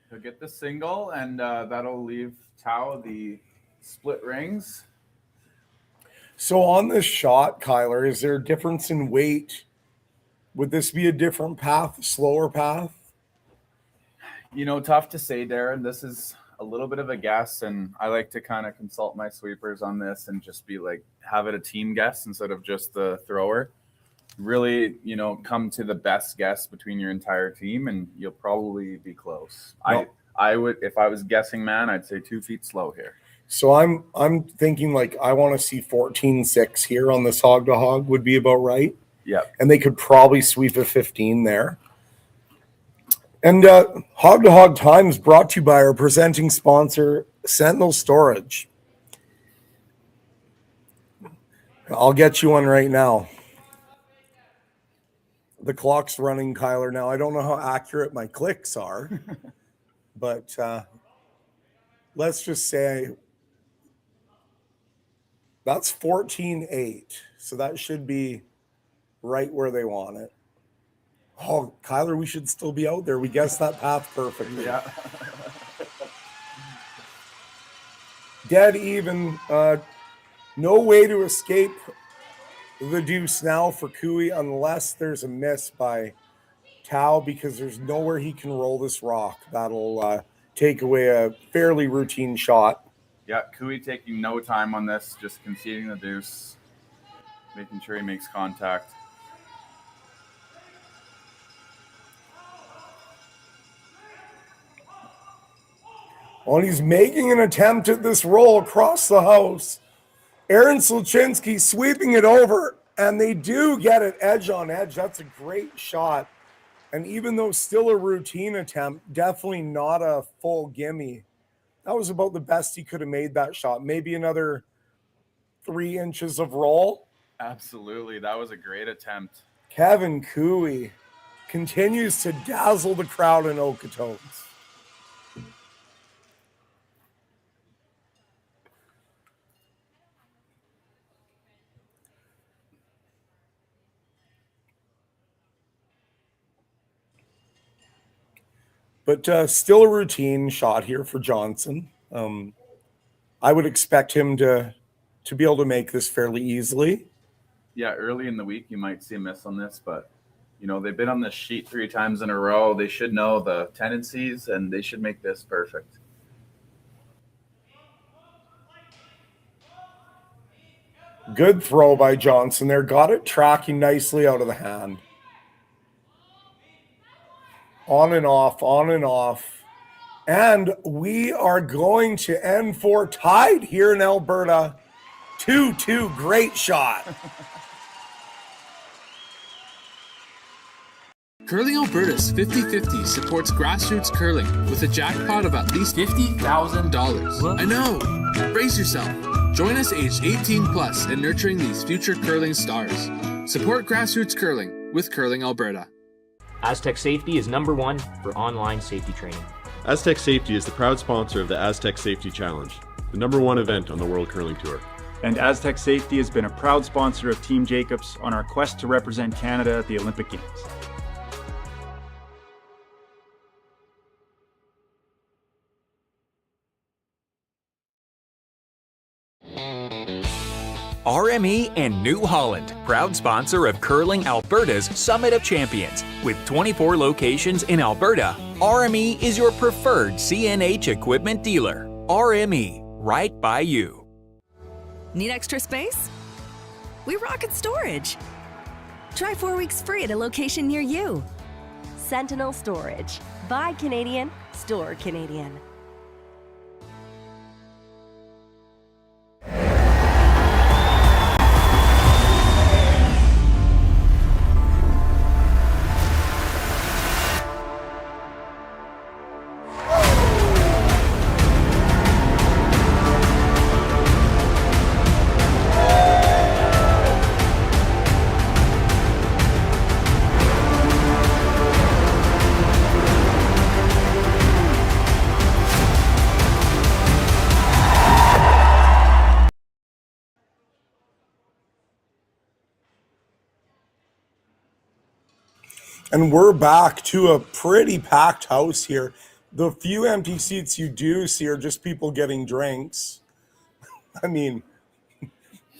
Speaker 9: He'll get the single, and that'll leave Tao the split rings.
Speaker 7: So on this shot, Kyler, is there a difference in weight? Would this be a different path, slower path?
Speaker 9: You know, tough to say, Darren. This is a little bit of a guess, and I like to kind of consult my sweepers on this and just be like, have it a team guess instead of just the thrower. Really, you know, come to the best guess between your entire team, and you'll probably be close. No. I would, if I was guessing, man, I'd say 2 feet slow here.
Speaker 7: So I'm thinking like I want to see 14-6 here on this hog to hog would be about right.
Speaker 9: Yeah.
Speaker 7: And they could probably sweep a 15 there. And Hog to Hog Times brought to you by our presenting sponsor, Sentinel Storage. I'll get you one right now. The clock's running, Kyler. Now, I don't know how accurate my clicks are, but let's just say that's 14-8. So that should be right where they want it. Oh, Kyler, we should still be out there. We guessed that path perfectly.
Speaker 9: Yeah.
Speaker 7: Dead even. No way to escape the deuce now for Cooey unless there's a miss by Tao, because there's nowhere he can roll this rock. That'll take away a fairly routine shot.
Speaker 9: Yeah, Cooey taking no time on this, just conceding the deuce, making sure he makes contact.
Speaker 7: Well, he's making an attempt at this roll across the house. Aaron Sluchinski sweeping it over, and they do get it edge on edge. That's a great shot. And even though still a routine attempt, definitely not a full gimme. That was about the best he could have made that shot. Maybe another 3 inches of roll.
Speaker 9: Absolutely. That was a great attempt.
Speaker 7: Kevin Cooey continues to dazzle the crowd in Okotoks. But still a routine shot here for Johnson. I would expect him to be able to make this fairly easily.
Speaker 9: Yeah, early in the week you might see a miss on this, but you know, they've been on this sheet 3 times in a row. They should know the tendencies, and they should make this perfect.
Speaker 7: Good throw by Johnson there. Got it tracking nicely out of the hand. On and off, on and off. And we are going to end for tied here in Alberta. 2-2, great shot.
Speaker 10: Curling Alberta's 50-50 supports grassroots curling with a jackpot of at least $50,000. I know! Brace yourself. Join us aged 18 plus in nurturing these future curling stars. Support grassroots curling with Curling Alberta.
Speaker 12: Aztec Safety is #1 for online safety training.
Speaker 5: Aztec Safety is the proud sponsor of the Aztec Safety Challenge, the #1 event on the World Curling Tour.
Speaker 4: And Aztec Safety has been a proud sponsor of Team Jacobs on our quest to represent Canada at the Olympic Games.
Speaker 1: RME and New Holland, proud sponsor of Curling Alberta's Summit of Champions. With 24 locations in Alberta, RME is your preferred CNH equipment dealer. RME, right by you.
Speaker 2: Need extra space? We rocket storage. Try 4 weeks free at a location near you.
Speaker 3: Sentinel Storage. Buy Canadian, store Canadian.
Speaker 7: And we're back to a pretty packed house here. The few empty seats you do see are just people getting drinks. I mean,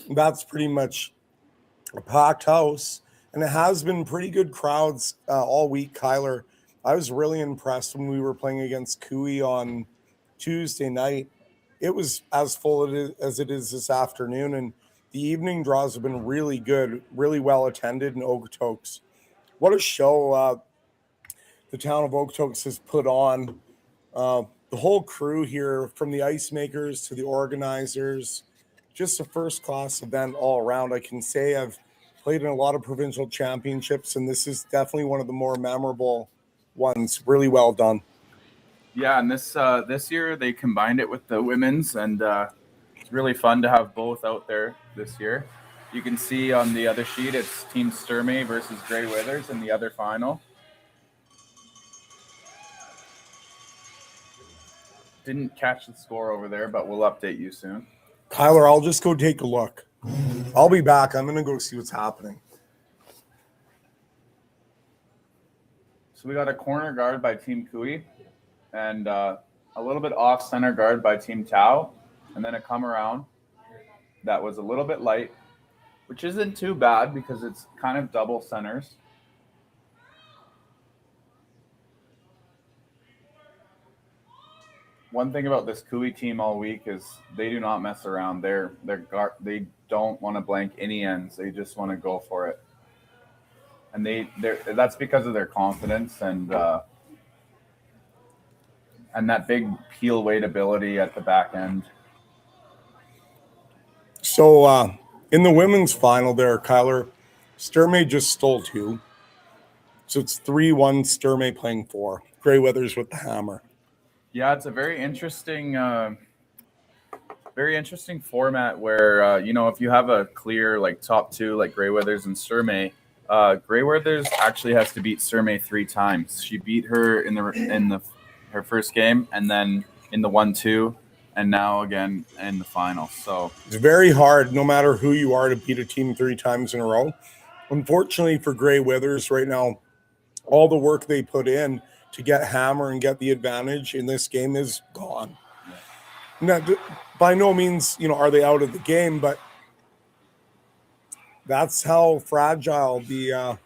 Speaker 7: that's pretty much a packed house. And it has been pretty good crowds all week, Kyler. I was really impressed when we were playing against Cooey on Tuesday night. It was as full as it is this afternoon. And the evening draws have been really good, really well attended in Okotoks. What a show the town of Okotoks has put on. The whole crew here, from the ice makers to the organizers, just a first-class event all around. I can say I've played in a lot of provincial championships, and this is definitely one of the more memorable ones. Really well done.
Speaker 9: Yeah, and this year they combined it with the women's, and it's really fun to have both out there this year. You can see on the other sheet, it's Team Sturmey versus Grey Withers in the other final. Didn't catch the score over there, but we'll update you soon.
Speaker 7: Kyler, I'll just go take a look. I'll be back. I'm going to go see what's happening.
Speaker 9: So we got a corner guard by Team Cooey and a little bit off center guard by Team Tau, and then a come around that was a little bit light, which isn't too bad because it's kind of double centers. One thing about this Cooey team all week is they do not mess around. They don't want to blank any ends. They just want to go for it. And that's because of their confidence and that big peel weight ability at the back end.
Speaker 7: So in the women's final there, Kyler, Sturmey just stole 2. So it's 3-1 Sturmey playing 4. Grey Withers with the hammer.
Speaker 9: Yeah, it's a very interesting format where, if you have a clear like top 2 like Grey Withers and Sturmey, Grey Withers actually has to beat Sturmey 3 times. She beat her in her first game, and then in the 1-2, and now again in the final. So
Speaker 7: it's very hard, no matter who you are, to beat a team 3 times in a row. Unfortunately for Grey Withers right now, all the work they put in to get hammer and get the advantage in this game is gone. Now, by no means, are they out of the game, but that's how fragile the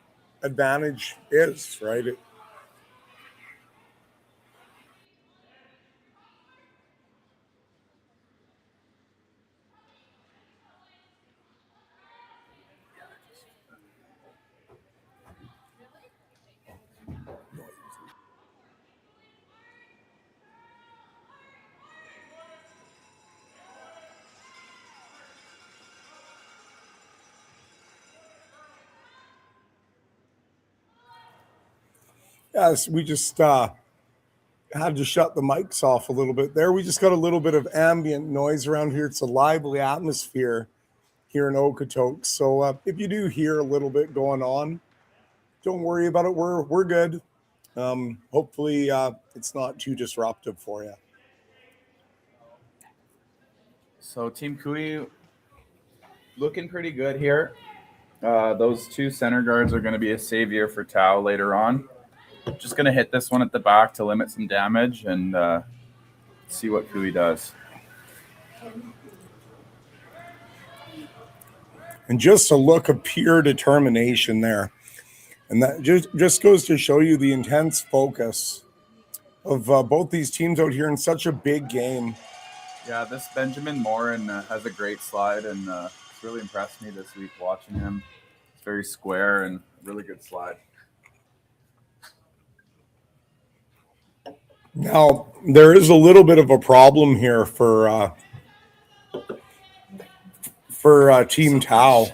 Speaker 7: advantage is, right? Yes, we just had to shut the mics off a little bit there. We just got a little bit of ambient noise around here. It's a lively atmosphere here in Okotoks. So if you do hear a little bit going on, don't worry about it. We're good. Hopefully it's not too disruptive for you.
Speaker 9: So Team Cooey looking pretty good here. Those two center guards are going to be a savior for Tau later on. Just going to hit this one at the back to limit some damage and see what Kui does.
Speaker 7: And just a look of pure determination there. And that just goes to show you the intense focus of both these teams out here in such a big game.
Speaker 9: Yeah, this Benjamin Morin has a great slide, and it's really impressed me this week watching him. It's very square and really good slide.
Speaker 7: Now, there is a little bit of a problem here for Team Tau.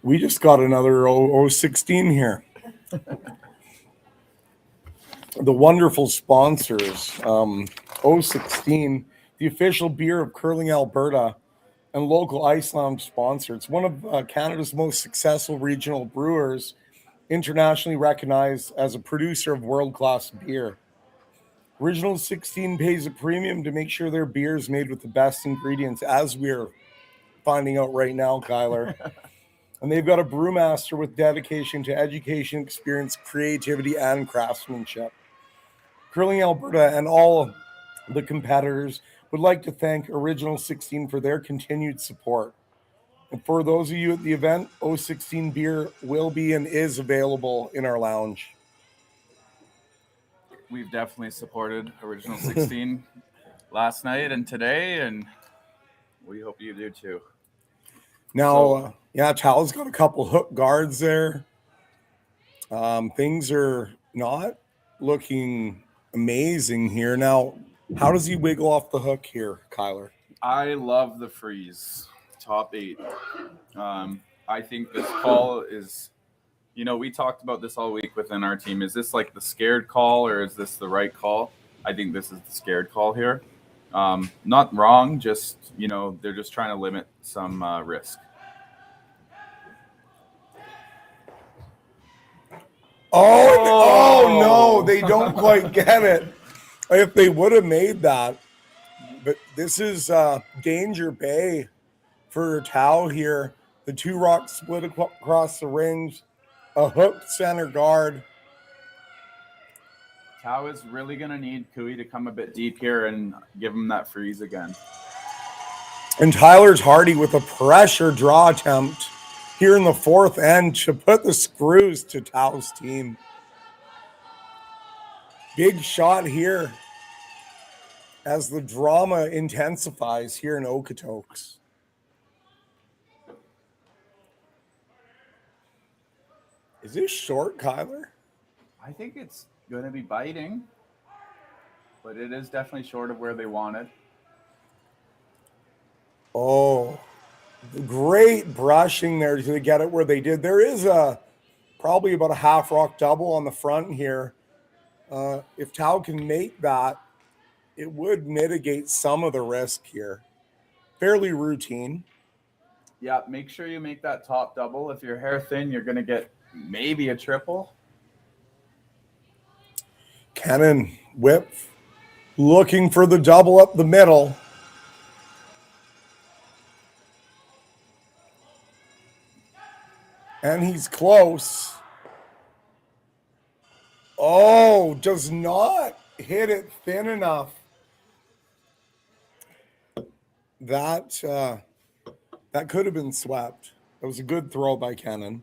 Speaker 7: We just got another 016 here. The wonderful sponsors, 016, the official beer of Curling Alberta and local Ice Lounge sponsor. It's one of Canada's most successful regional brewers, internationally recognized as a producer of world-class beer. Original 16 pays a premium to make sure their beer is made with the best ingredients, as we're finding out right now, Kyler. And they've got a brewmaster with dedication to education, experience, creativity, and craftsmanship. Curling Alberta and all the competitors would like to thank Original 16 for their continued support. And for those of you at the event, 016 beer will be and is available in our lounge.
Speaker 9: We've definitely supported Original 16 last night and today, and we hope you do too.
Speaker 7: Now, Tau's got a couple hook guards there. Things are not looking amazing here. Now, how does he wiggle off the hook here, Kyler?
Speaker 9: I love the freeze. Top 8. I think this call is, we talked about this all week within our team. Is this like the scared call or is this the right call? I think this is the scared call here. Not wrong, just, they're just trying to limit some risk.
Speaker 7: Oh, no, they don't quite get it. If they would have made that. But this is Danger Bay for Tau here. The two rocks split across the rings. A hooked center guard.
Speaker 9: Tau is really going to need Kui to come a bit deep here and give him that freeze again.
Speaker 7: And Tyler's Hardy with a pressure draw attempt here in the fourth end to put the screws to Tau's team. Big shot here as the drama intensifies here in Okotoks. Is this short, Kyler?
Speaker 9: I think it's going to be biting, but it is definitely short of where they wanted.
Speaker 7: Oh, great brushing there to get it where they did. There is probably about a half rock double on the front here. If Tau can make that, it would mitigate some of the risk here. Fairly routine.
Speaker 9: Yeah, make sure you make that top double. If you're hair thin, you're going to get maybe a triple.
Speaker 7: Cannon whip, looking for the double up the middle. And he's close. Oh, does not hit it thin enough. That could have been swept. That was a good throw by Cannon.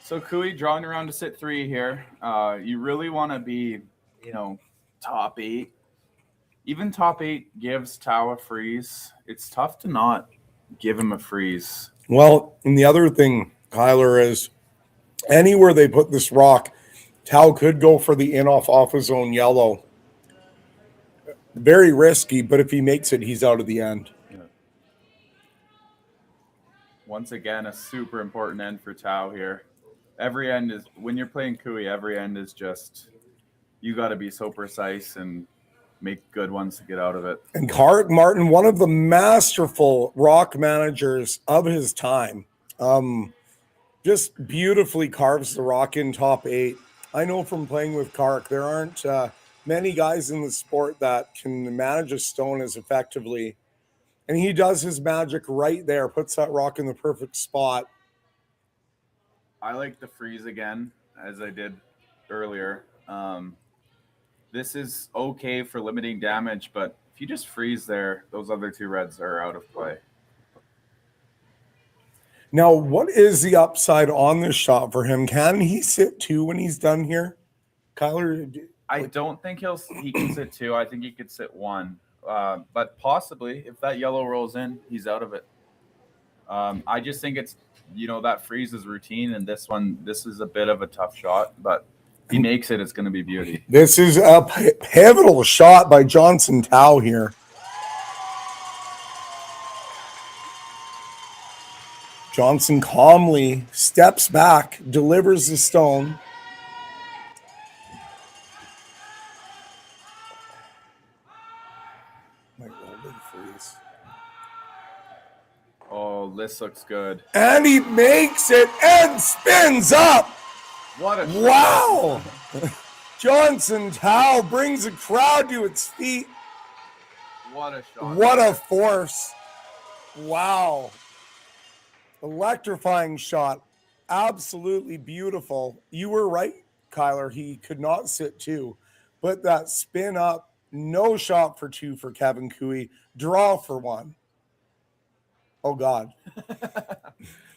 Speaker 9: So Kui drawing around to sit 3 here. You really want to be, top 8. Even top 8 gives Tau a freeze. It's tough to not give him a freeze.
Speaker 7: Well, and the other thing, Kyler, is anywhere they put this rock, Tau could go for the off his own yellow. Very risky, but if he makes it, he's out of the end.
Speaker 9: Yeah. Once again, a super important end for Tau here. Every end is, when you're playing Kui, every end is just, you got to be so precise and make good ones to get out of it.
Speaker 7: And Carrick Martin, one of the masterful rock managers of his time, just beautifully carves the rock in top 8. I know from playing with Carrick, there aren't many guys in the sport that can manage a stone as effectively. And he does his magic right there, puts that rock in the perfect spot.
Speaker 9: I like the freeze again, as I did earlier. This is okay for limiting damage, but if you just freeze there, those other 2 reds are out of play.
Speaker 7: Now, what is the upside on this shot for him? Can he sit 2 when he's done here? Kyler?
Speaker 9: I don't think he can sit 2. I think he could sit 1. But possibly, if that yellow rolls in, he's out of it. I just think it's, that freeze is routine, and this is a bit of a tough shot, but if he makes it, it's going to be beauty.
Speaker 7: This is a pivotal shot by Johnson Tao here. Johnson calmly steps back, delivers the stone.
Speaker 9: Oh, this looks good.
Speaker 7: And he makes it and spins up.
Speaker 9: What a
Speaker 7: wow. Johnson Tao brings the crowd to its feet.
Speaker 9: What a shot.
Speaker 7: What a force. Wow. Electrifying shot. Absolutely beautiful. You were right, Kyler. He could not sit 2. But that spin up, no shot for 2 for Kevin Cooey. Draw for 1. Oh, God.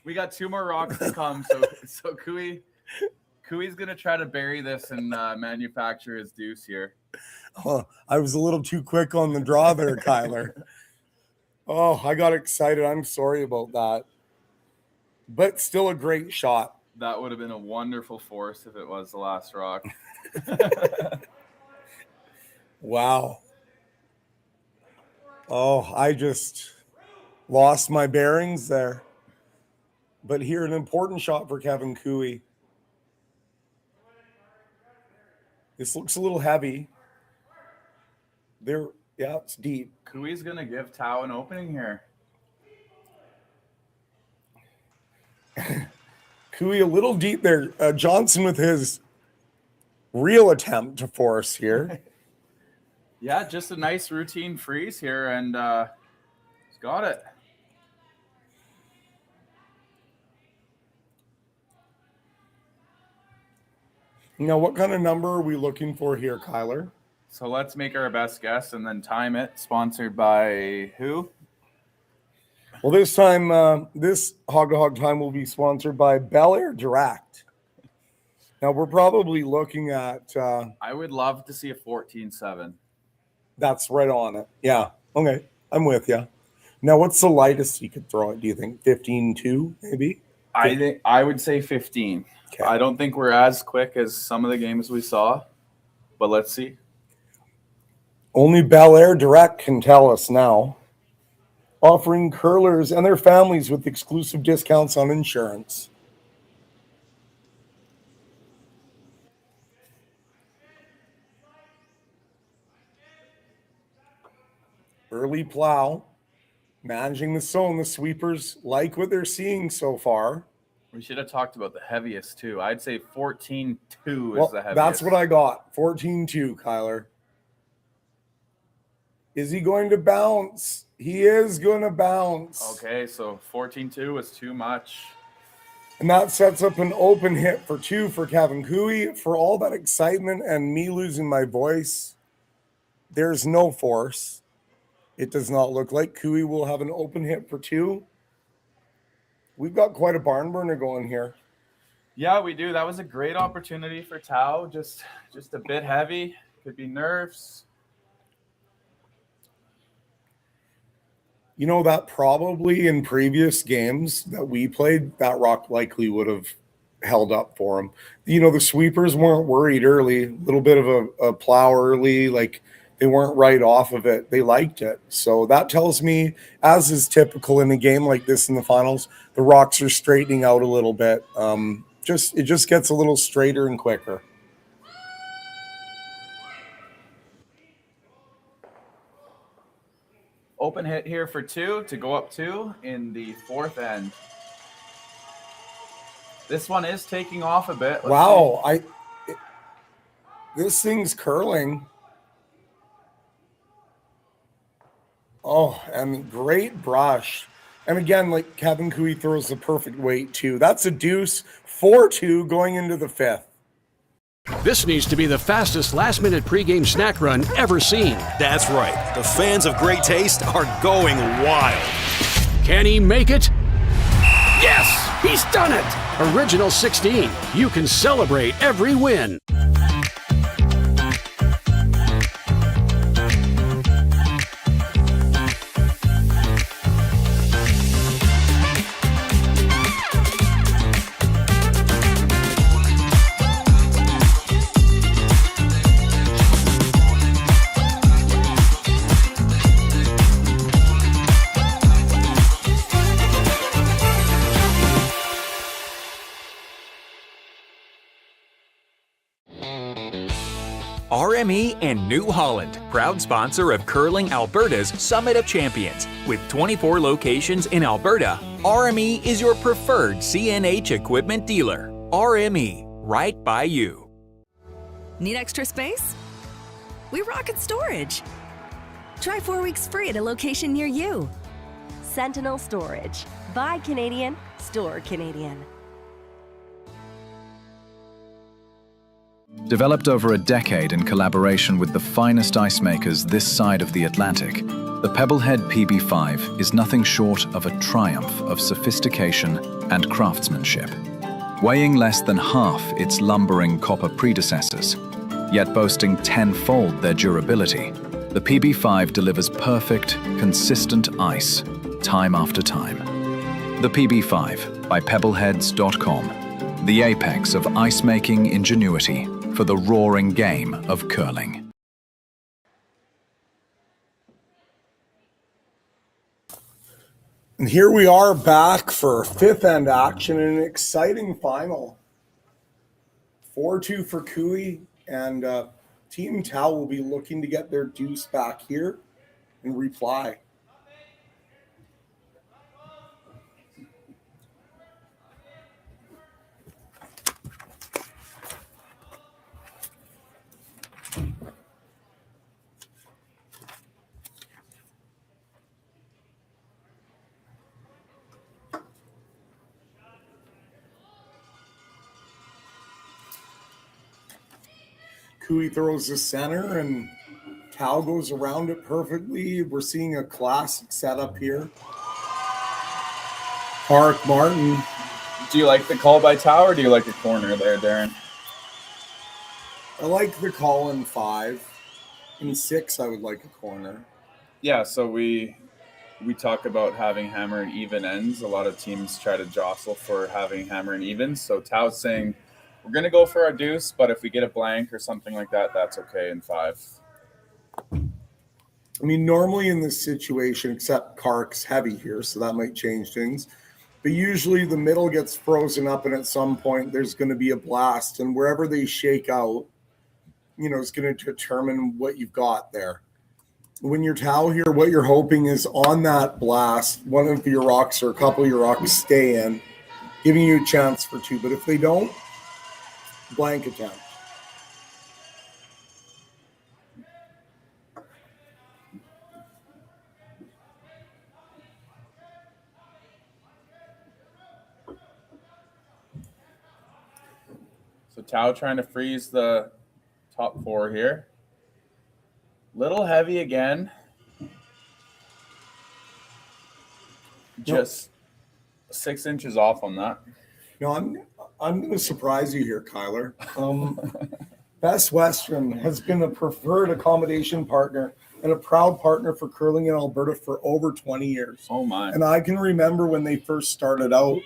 Speaker 9: We got 2 more rocks to come. So Cooey's going to try to bury this and manufacture his deuce here.
Speaker 7: Oh, I was a little too quick on the draw there, Kyler. Oh, I got excited. I'm sorry about that. But still a great shot.
Speaker 9: That would have been a wonderful force if it was the last rock.
Speaker 7: Wow. Oh, I just lost my bearings there. But here, an important shot for Kevin Cooey. This looks a little heavy. There, yeah, it's deep.
Speaker 9: Cooey's going to give Tao an opening here.
Speaker 7: Cooey a little deep there. Johnson with his real attempt to force here.
Speaker 9: Yeah, just a nice routine freeze here, and he's got it.
Speaker 7: Now, what kind of number are we looking for here, Kyler?
Speaker 9: So let's make our best guess and then time it. Sponsored by who?
Speaker 7: Well, this time, this Hog to Hog time will be sponsored by Bel Air Direct. Now, we're probably looking at...
Speaker 9: I would love to see a 14-7.
Speaker 7: That's right on it. Yeah. Okay. I'm with you. Now, what's the lightest you could throw it, do you think? 15-2, maybe?
Speaker 9: I would say 15. Okay. I don't think we're as quick as some of the games we saw, but let's see.
Speaker 7: Only Bel Air Direct can tell us now. Offering curlers and their families with exclusive discounts on insurance. Early plow, managing the zone. The sweepers like what they're seeing so far.
Speaker 9: We should have talked about the heaviest too. I'd say 14-2 is the heaviest.
Speaker 7: That's what I got. 14-2, Kyler. Is he going to bounce? He is going to bounce.
Speaker 9: Okay, so 14-2 is too much.
Speaker 7: And that sets up an open hit for 2 for Kevin Cooey. For all that excitement and me losing my voice, there's no force. It does not look like Cooey will have an open hit for 2. We've got quite a barn burner going here.
Speaker 9: Yeah, we do. That was a great opportunity for Tao. Just a bit heavy. Could be nerves.
Speaker 7: You know, that probably in previous games that we played, that rock likely would have held up for him. You know, the sweepers weren't worried early. A little bit of a plow early, like they weren't right off of it. They liked it. So that tells me, as is typical in a game like this in the finals, the rocks are straightening out a little bit. It just gets a little straighter and quicker.
Speaker 9: Open hit here for 2 to go up 2 in the 4th end. This one is taking off a bit.
Speaker 7: Wow, this thing's curling. Oh, and great brush. And again, like Kevin Cooey throws the perfect weight too. That's a deuce, 4-2 going into the 5th.
Speaker 13: This needs to be the fastest last-minute pregame snack run ever seen.
Speaker 14: That's right. The fans of great taste are going wild.
Speaker 13: Can he make it? Yes! He's done it! Original 16. You can celebrate every win.
Speaker 1: RME and New Holland, proud sponsor of Curling Alberta's Summit of Champions. With 24 locations in Alberta, RME is your preferred CNH equipment dealer. RME, right by you.
Speaker 2: Need extra space? We rocket storage. Try 4 weeks free at a location near you.
Speaker 3: Sentinel Storage. Buy Canadian, store Canadian.
Speaker 15: Developed over a decade in collaboration with the finest ice makers this side of the Atlantic, the Pebblehead PB5 is nothing short of a triumph of sophistication and craftsmanship. Weighing less than half its lumbering copper predecessors, yet boasting tenfold their durability, the PB5 delivers perfect, consistent ice, time after time. The PB5 by Pebbleheads.com, the apex of ice-making ingenuity for the roaring game of curling.
Speaker 7: And here we are back for 5th end action in an exciting final. 4-2 for Cooey, and Team Tau will be looking to get their deuce back here and reply. Cooey throws the center and Tau goes around it perfectly. We're seeing a classic setup here. Park Martin.
Speaker 9: Do you like the call by Tau or do you like the corner there, Darren?
Speaker 7: I like the call in 5. In 6, I would like a corner.
Speaker 9: Yeah, so we talk about having hammer and even ends. A lot of teams try to jostle for having hammer and evens. So Tau's saying, we're going to go for our deuce, but if we get a blank or something like that, that's okay in 5.
Speaker 7: I mean, normally in this situation, except Kark's heavy here, so that might change things. But usually the middle gets frozen up, and at some point there's going to be a blast. And wherever they shake out, you know, is going to determine what you've got there. When you're Tau here, what you're hoping is on that blast, one of your rocks or a couple of your rocks stay in, giving you a chance for 2. But if they don't, blank attempt.
Speaker 9: So Tau trying to freeze the top 4 here. Little heavy again. Just 6 inches off on that.
Speaker 7: No, I'm going to surprise you here, Kyler. Best Western has been a preferred accommodation partner and a proud partner for curling in Alberta for over 20 years.
Speaker 9: Oh, my.
Speaker 7: And I can remember when they first started out,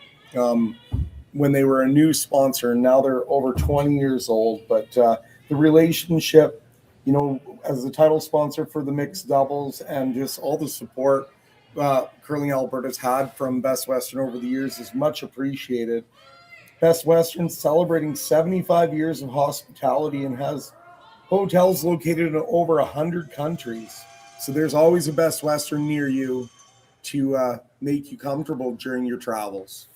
Speaker 7: when they were a new sponsor, and now they're over 20 years old. But the relationship, you know, as the title sponsor for the mixed doubles and just all the support Curling Alberta's had from Best Western over the years is much appreciated. Best Western celebrating 75 years of hospitality and has hotels located in over 100 countries. So there's always a Best Western near you to make you comfortable during your travels.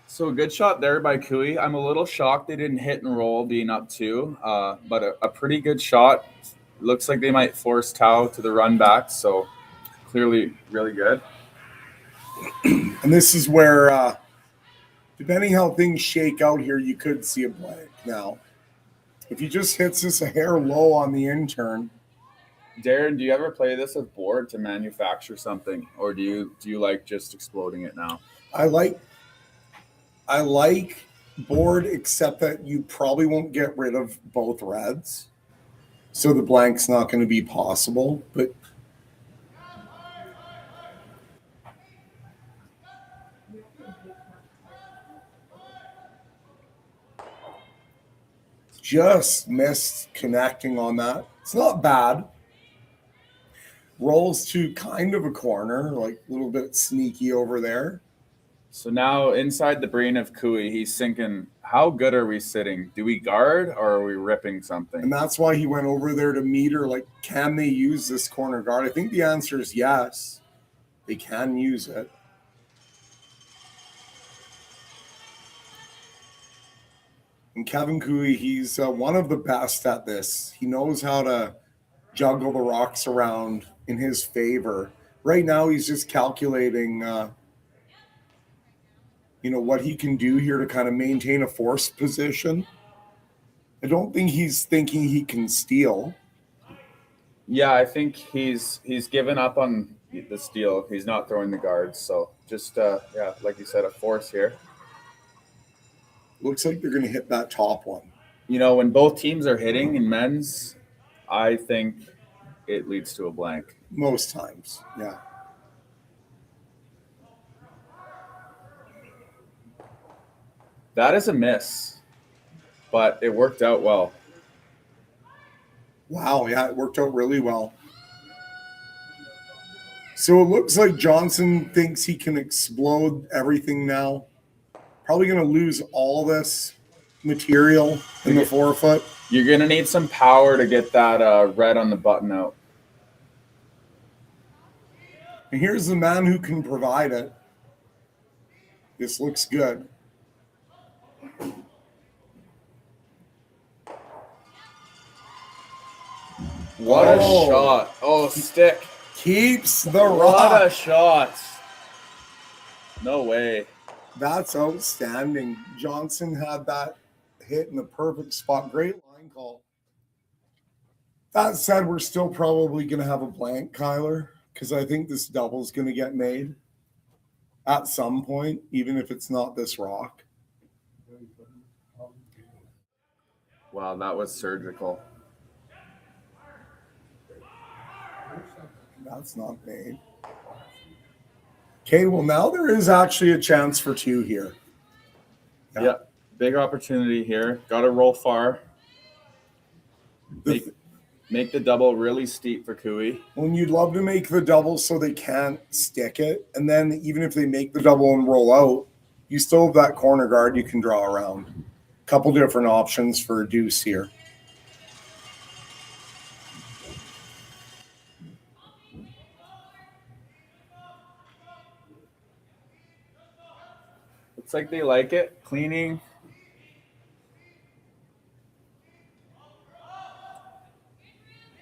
Speaker 9: So a good shot there by Cooey. I'm a little shocked they didn't hit and roll being up 2, but a pretty good shot. Looks like they might force Tao to the run back, so clearly really good.
Speaker 7: And this is where, depending how things shake out here, you could see a blank now. If he just hits this a hair low on the in-turn.
Speaker 9: Darren, do you ever play this with board to manufacture something, or do you like just exploding it now?
Speaker 7: I like board, except that you probably won't get rid of both reds. So the blank's not going to be possible, but just missed connecting on that. It's not bad. Rolls to kind of a corner, like a little bit sneaky over there.
Speaker 9: So now inside the brain of Cooey, he's thinking, how good are we sitting? Do we guard or are we ripping something?
Speaker 7: And that's why he went over there to meet her. Like, can they use this corner guard? I think the answer is yes. They can use it. And Kevin Cooey, he's one of the best at this. He knows how to juggle the rocks around in his favor. Right now, he's just calculating, what he can do here to kind of maintain a forced position. I don't think he's thinking he can steal.
Speaker 9: Yeah, I think he's given up on the steal. He's not throwing the guards. So just, like you said, a force here.
Speaker 7: Looks like they're going to hit that top one.
Speaker 9: When both teams are hitting in men's, I think it leads to a blank.
Speaker 7: Most times, yeah.
Speaker 9: That is a miss, but it worked out well.
Speaker 7: Wow, yeah, it worked out really well. So it looks like Johnson thinks he can explode everything now. Probably going to lose all this material in the forefoot.
Speaker 9: You're going to need some power to get that red on the button out.
Speaker 7: And here's the man who can provide it. This looks good.
Speaker 9: What a shot. Oh, stick.
Speaker 7: Keeps the rock.
Speaker 9: What a shot. No way.
Speaker 7: That's outstanding. Johnson had that hit in the perfect spot. Great line call. That said, we're still probably going to have a blank, Kyler, because I think this double is going to get made at some point, even if it's not this rock.
Speaker 9: Wow, that was surgical.
Speaker 7: That's not made. Okay, well, now there is actually a chance for 2 here.
Speaker 9: Yeah, big opportunity here. Got to roll far. Make the double really steep for Cooey.
Speaker 7: Well, you'd love to make the double so they can't stick it. And then even if they make the double and roll out, you still have that corner guard you can draw around. A couple different options for a deuce here.
Speaker 9: Looks like they like it. Cleaning.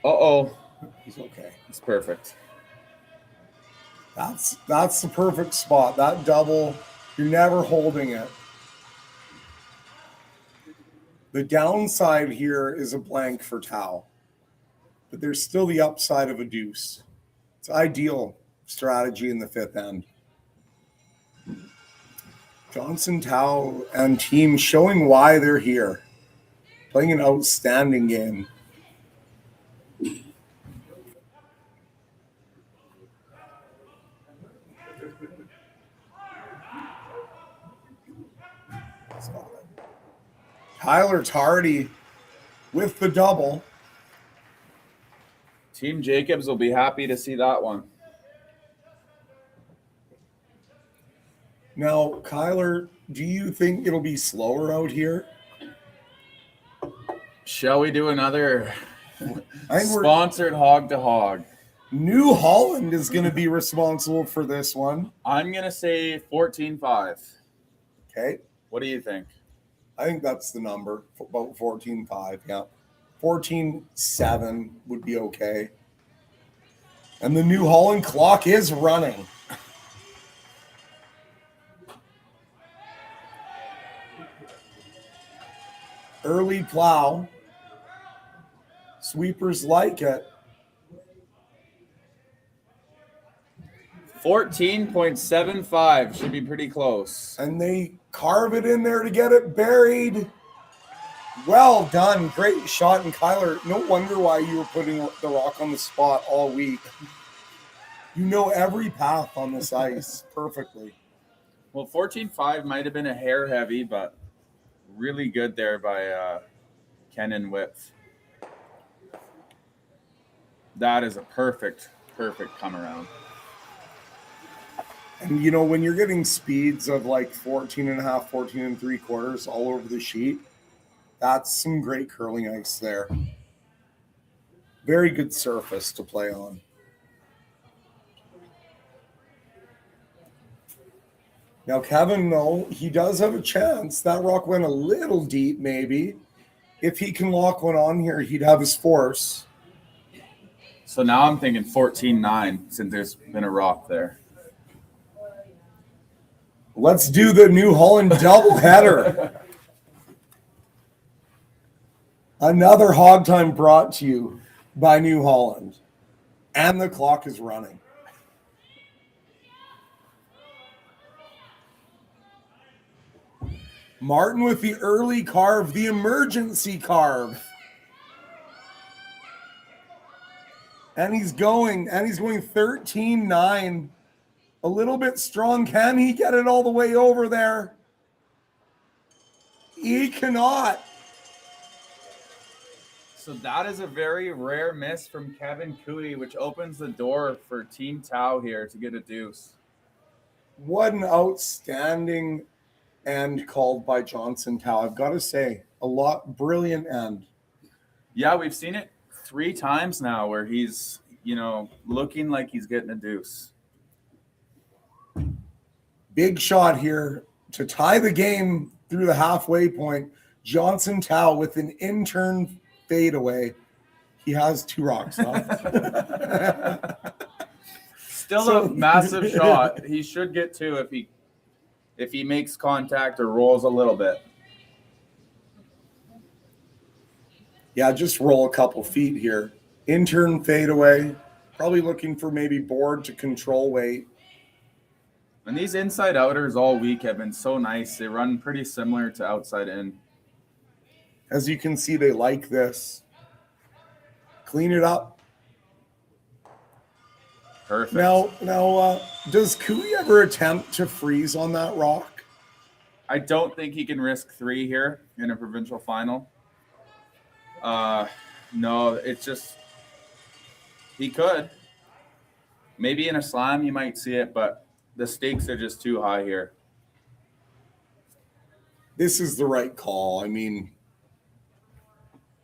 Speaker 9: Uh-oh.
Speaker 7: He's okay.
Speaker 9: It's perfect.
Speaker 7: That's the perfect spot. That double, you're never holding it. The downside here is a blank for Tao, but there's still the upside of a deuce. It's ideal strategy in the 5th end. Johnson, Tao, and team showing why they're here. Playing an outstanding game. Tyler Tardy with the double.
Speaker 9: Team Jacobs will be happy to see that one.
Speaker 7: Now, Kyler, do you think it'll be slower out here?
Speaker 9: Shall we do another
Speaker 7: I think
Speaker 9: Sponsored Hog to Hog.
Speaker 7: New Holland is going to be responsible for this one.
Speaker 9: I'm going to say 14-5.
Speaker 7: Okay.
Speaker 9: What do you think?
Speaker 7: I think that's the number, about 14-5, yeah. 14-7 would be okay. And the New Holland clock is running. Early plow. Sweepers like it.
Speaker 9: 14.75 should be pretty close.
Speaker 7: And they carve it in there to get it buried. Well done. Great shot. And Kyler, no wonder why you were putting the rock on the spot all week. You know every path on this ice perfectly.
Speaker 9: Well, 14.5 might have been a hair heavy, but really good there by Kenan Whitf. That is a perfect come around.
Speaker 7: And, you know, when you're getting speeds of like 14.5, 14 3/4 all over the sheet, that's some great curling ice there. Very good surface to play on. Now, Kevin, though, he does have a chance. That rock went a little deep, maybe. If he can lock one on here, he'd have his force.
Speaker 9: So now I'm thinking 14-9 since there's been a rock there.
Speaker 7: Let's do the New Holland doubleheader. Another Hog Time brought to you by New Holland. And the clock is running. Martin with the early carve, the emergency carve. And he's going 13-9. A little bit strong. Can he get it all the way over there? He cannot.
Speaker 9: So that is a very rare miss from Kevin Cooey, which opens the door for Team Tau here to get a deuce.
Speaker 7: What an outstanding end called by Johnson Tau. I've got to say, brilliant end.
Speaker 9: Yeah, we've seen it 3 times now where he's, looking like he's getting a deuce.
Speaker 7: Big shot here to tie the game through the halfway point. Johnson Tau with an intern fadeaway. He has 2 rocks left.
Speaker 9: Still a massive shot. He should get 2 if he makes contact or rolls a little bit.
Speaker 7: Yeah, just roll a couple feet here. Intern fadeaway. Probably looking for maybe board to control weight.
Speaker 9: And these inside outers all week have been so nice. They run pretty similar to outside in.
Speaker 7: As you can see, they like this. Clean it up.
Speaker 9: Perfect.
Speaker 7: Now, does Cooey ever attempt to freeze on that rock?
Speaker 9: I don't think he can risk 3 here in a provincial final. No, it's just he could. Maybe in a slam you might see it, but the stakes are just too high here.
Speaker 7: This is the right call. I mean,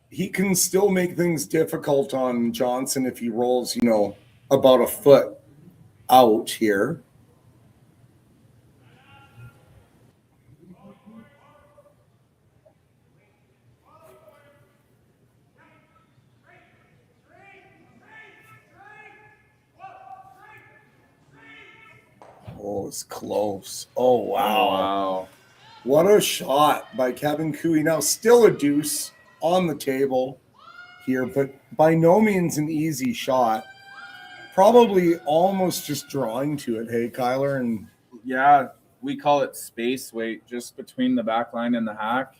Speaker 7: he can still make things difficult on Johnson if he rolls, about a foot out here. Oh, it's close. Oh, wow. What a shot by Kevin Cooey. Now, still a deuce on the table here, but by no means an easy shot. Probably almost just drawing to it, hey, Kyler? And
Speaker 9: yeah, we call it space weight, just between the back line and the hack.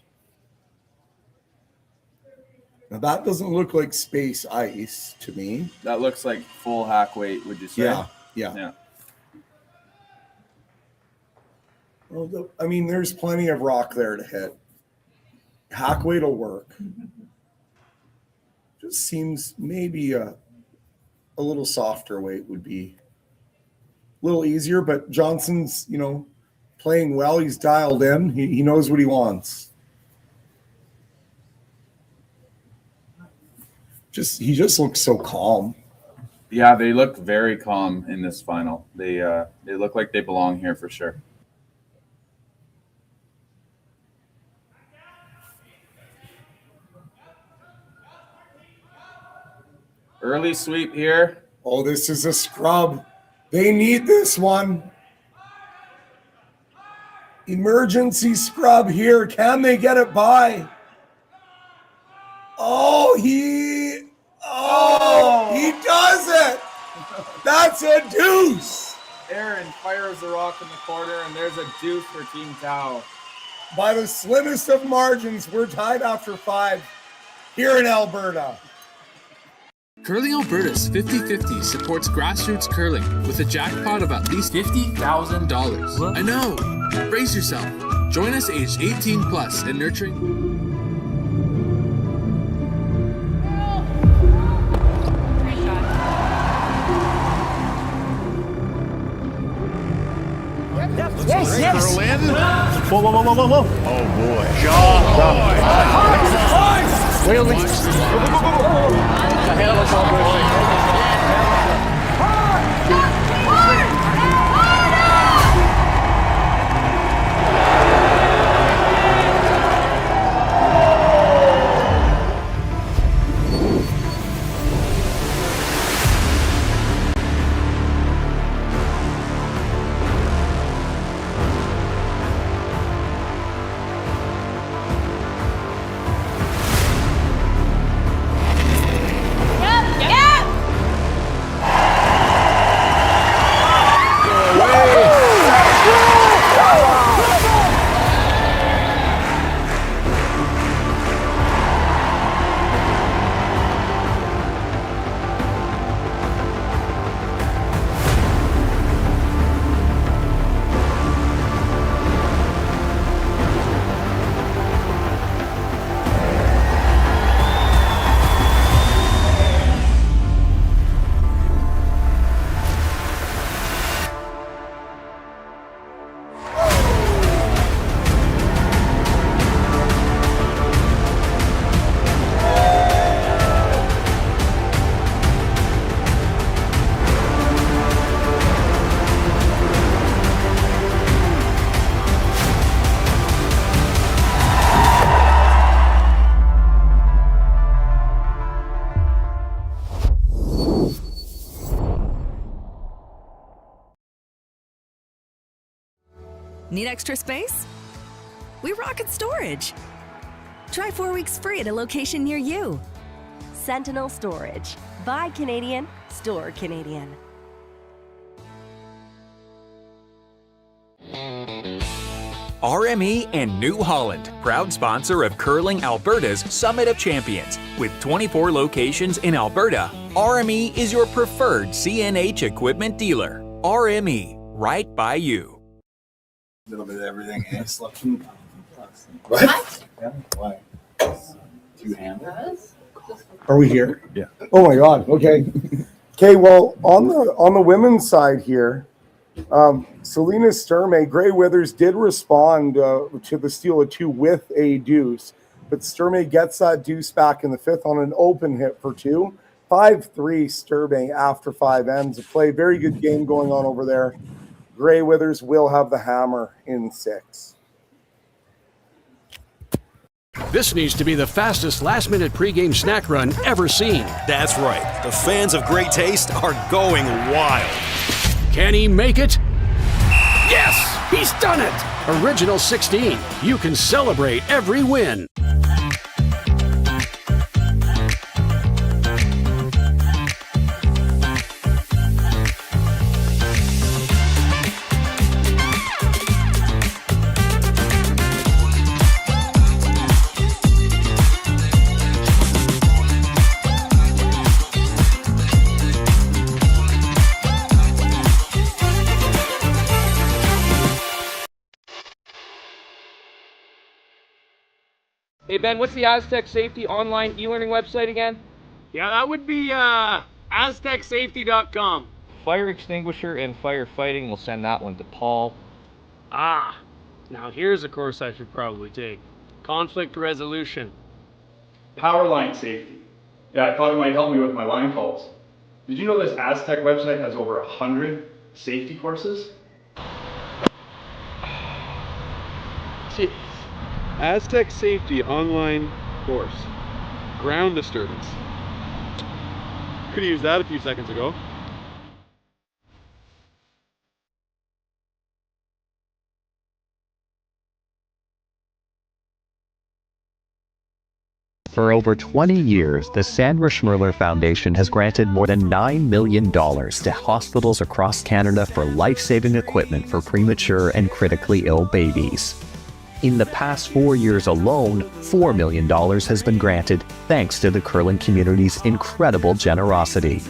Speaker 7: Now, that doesn't look like space ice to me.
Speaker 9: That looks like full hack weight, would you say?
Speaker 7: Yeah. Well, there's plenty of rock there to hit. Hack weight will work. Just seems maybe a little softer weight would be a little easier, but Johnson's, playing well. He's dialed in. He knows what he wants. he just looks so calm.
Speaker 9: Yeah, they look very calm in this final. They look like they belong here for sure. Early sweep here.
Speaker 7: Oh, this is a scrub. They need this one. Emergency scrub here. Can they get it by? Oh, he does it. That's a deuce.
Speaker 9: Aaron fires the rock in the corner, and there's a deuce for Team Tau.
Speaker 7: By the slimmest of margins, we're tied after 5 here in Alberta.
Speaker 10: Curling Alberta's 50-50 supports grassroots curling with a jackpot of at least $50,000. I know! Brace yourself. Join us aged 18 plus in nurturing.
Speaker 16: Yes. Curl in. Whoa. Oh boy. Wheel me.
Speaker 2: Need extra space? We rocket storage. Try 4 weeks free at a location near you.
Speaker 3: Sentinel Storage. Buy Canadian, store Canadian.
Speaker 1: RME and New Holland, proud sponsor of Curling Alberta's Summit of Champions. With 24 locations in Alberta, RME is your preferred CNH equipment dealer. RME, right by you.
Speaker 17: A little bit of everything. Selection.
Speaker 7: What?
Speaker 17: Yeah, why? Two-handed.
Speaker 7: Are we here?
Speaker 17: Yeah.
Speaker 7: Oh my God. Okay. Okay. Well, on the women's side here, Selena Sturmey, Gray Withers did respond to the steal of 2 with a deuce, but Sturmey gets that deuce back in the 5th on an open hit for 2. 5-3 Sturmey after 5 ends of play. Very good game going on over there. Gray Withers will have the hammer in 6.
Speaker 13: This needs to be the fastest last-minute pregame snack run ever seen.
Speaker 14: That's right. The fans of great taste are going wild.
Speaker 13: Can he make it? Yes! He's done it! Original 16. You can celebrate every win.
Speaker 18: Hey Ben, what's the Aztec Safety online e-learning website again?
Speaker 19: Yeah, that would be aztecsafety.com.
Speaker 18: Fire extinguisher and firefighting, we'll send that one to Paul.
Speaker 19: Ah, now here's a course I should probably take. Conflict resolution.
Speaker 4: Power line safety. Yeah, I thought it might help me with my line calls. Did you know this Aztec website has over 100 safety courses?
Speaker 5: Jeez. Aztec Safety online course. Ground disturbance. Could have used that a few seconds ago.
Speaker 20: For over 20 years, the Sandra Schmirler Foundation has granted more than $9 million to hospitals across Canada for life-saving equipment for premature and critically ill babies. In the past 4 years alone, $4 million has been granted thanks to the curling community's incredible generosity.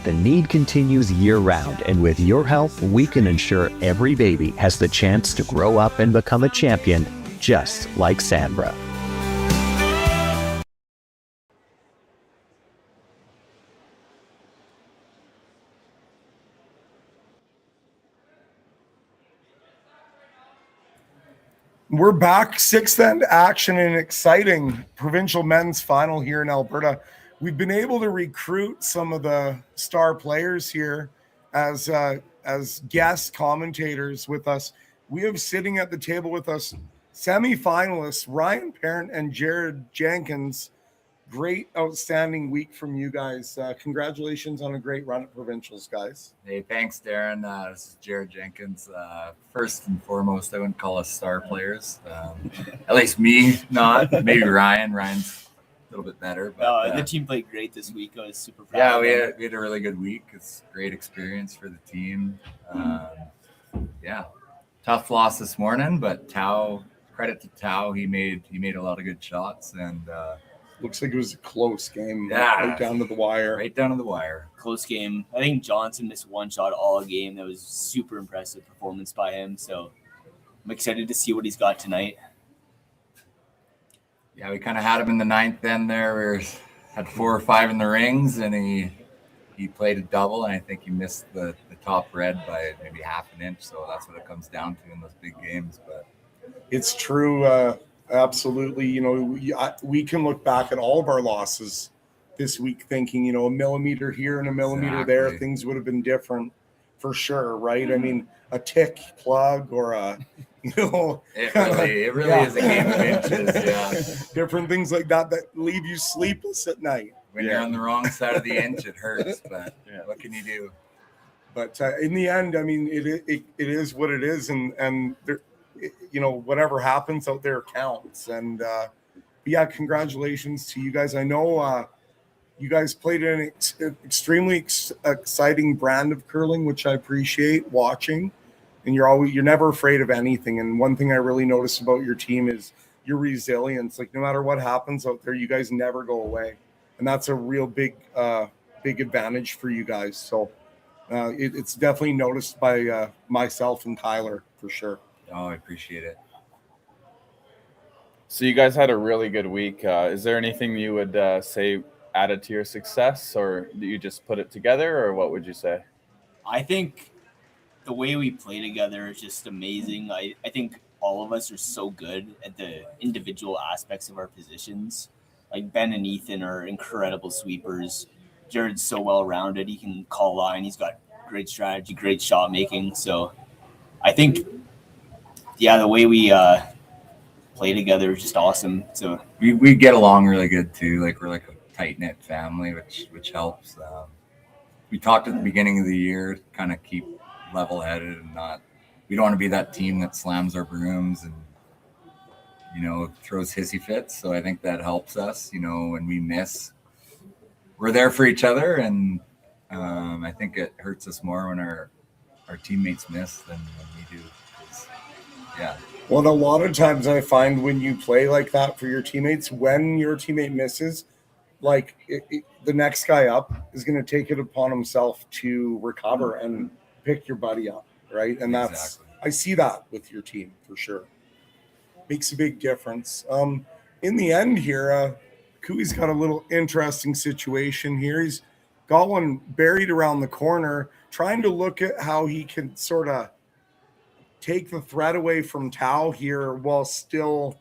Speaker 20: The need continues year-round, and with your help, we can ensure every baby has the chance to grow up and become a champion, just like Sandra.
Speaker 7: We're back, sixth end action in an exciting provincial men's final here in Alberta. We've been able to recruit some of the star players here as guest commentators with us. We have sitting at the table with us semi-finalists Ryan Parent and Jared Jenkins. Great, outstanding week from you guys. Congratulations on a great run at provincials, guys.
Speaker 17: Hey, thanks, Darren. This is Jared Jenkins. First and foremost, I wouldn't call us star players. At least me, not. Maybe Ryan. Ryan's a little bit better. But,
Speaker 21: the team played great this week. I was super proud.
Speaker 17: Yeah, we had a really good week. It's a great experience for the team. Tough loss this morning, but credit to Tao. He made a lot of good shots, and
Speaker 7: looks like it was a close game.
Speaker 17: Yeah,
Speaker 7: right down to the wire.
Speaker 17: Right down to the wire.
Speaker 21: Close game. I think Johnson missed one shot all game. That was super impressive performance by him. So I'm excited to see what he's got tonight.
Speaker 17: Yeah, we kind of had him in the ninth then there. We had 4 or 5 in the rings, and he played a double, and I think he missed the top red by maybe half an inch. So that's what it comes down to in those big games. But
Speaker 7: it's true. Absolutely. You know, we can look back at all of our losses this week thinking, you know, a millimeter here and a millimeter there, things would have been different for sure, right? I mean, a tick plug or a, you know.
Speaker 17: It really is a game of inches, yeah.
Speaker 7: Different things like that leave you sleepless at night.
Speaker 17: When you're on the wrong side of the inch, it hurts, but what can you do?
Speaker 7: But in the end, I mean, it is what it is, and there, you know, whatever happens out there counts. And yeah, congratulations to you guys. I know you guys played an extremely exciting brand of curling, which I appreciate watching. And you're never afraid of anything. And one thing I really notice about your team is your resilience. Like no matter what happens out there, you guys never go away, and that's a real big advantage for you guys. So it's definitely noticed by myself and Tyler for sure.
Speaker 17: Oh, I appreciate it.
Speaker 9: So you guys had a really good week. Is there anything you would say added to your success, or do you just put it together, or what would you say?
Speaker 21: I think the way we play together is just amazing. I think all of us are so good at the individual aspects of our positions. Like Ben and Ethan are incredible sweepers. Jared's so well-rounded. He can call line. He's got great strategy, great shot making. So I think the way we play together is just awesome. So
Speaker 17: we get along really good too. Like we're like a tight knit family, which helps. We talked at the beginning of the year to kind of keep level headed and we don't want to be that team that slams our brooms and throws hissy fits. So I think that helps us. When we miss, we're there for each other, and I think it hurts us more when our teammates miss than when we do. Yeah.
Speaker 7: Well, a lot of times I find when you play like that for your teammates, when your teammate misses, like the next guy up is going to take it upon himself to recover and pick your buddy up, right? And I see that with your team for sure. Makes a big difference. In the end here, Cooey's got a little interesting situation here. He's got one buried around the corner, trying to look at how he can sort of take the threat away from Tao here while still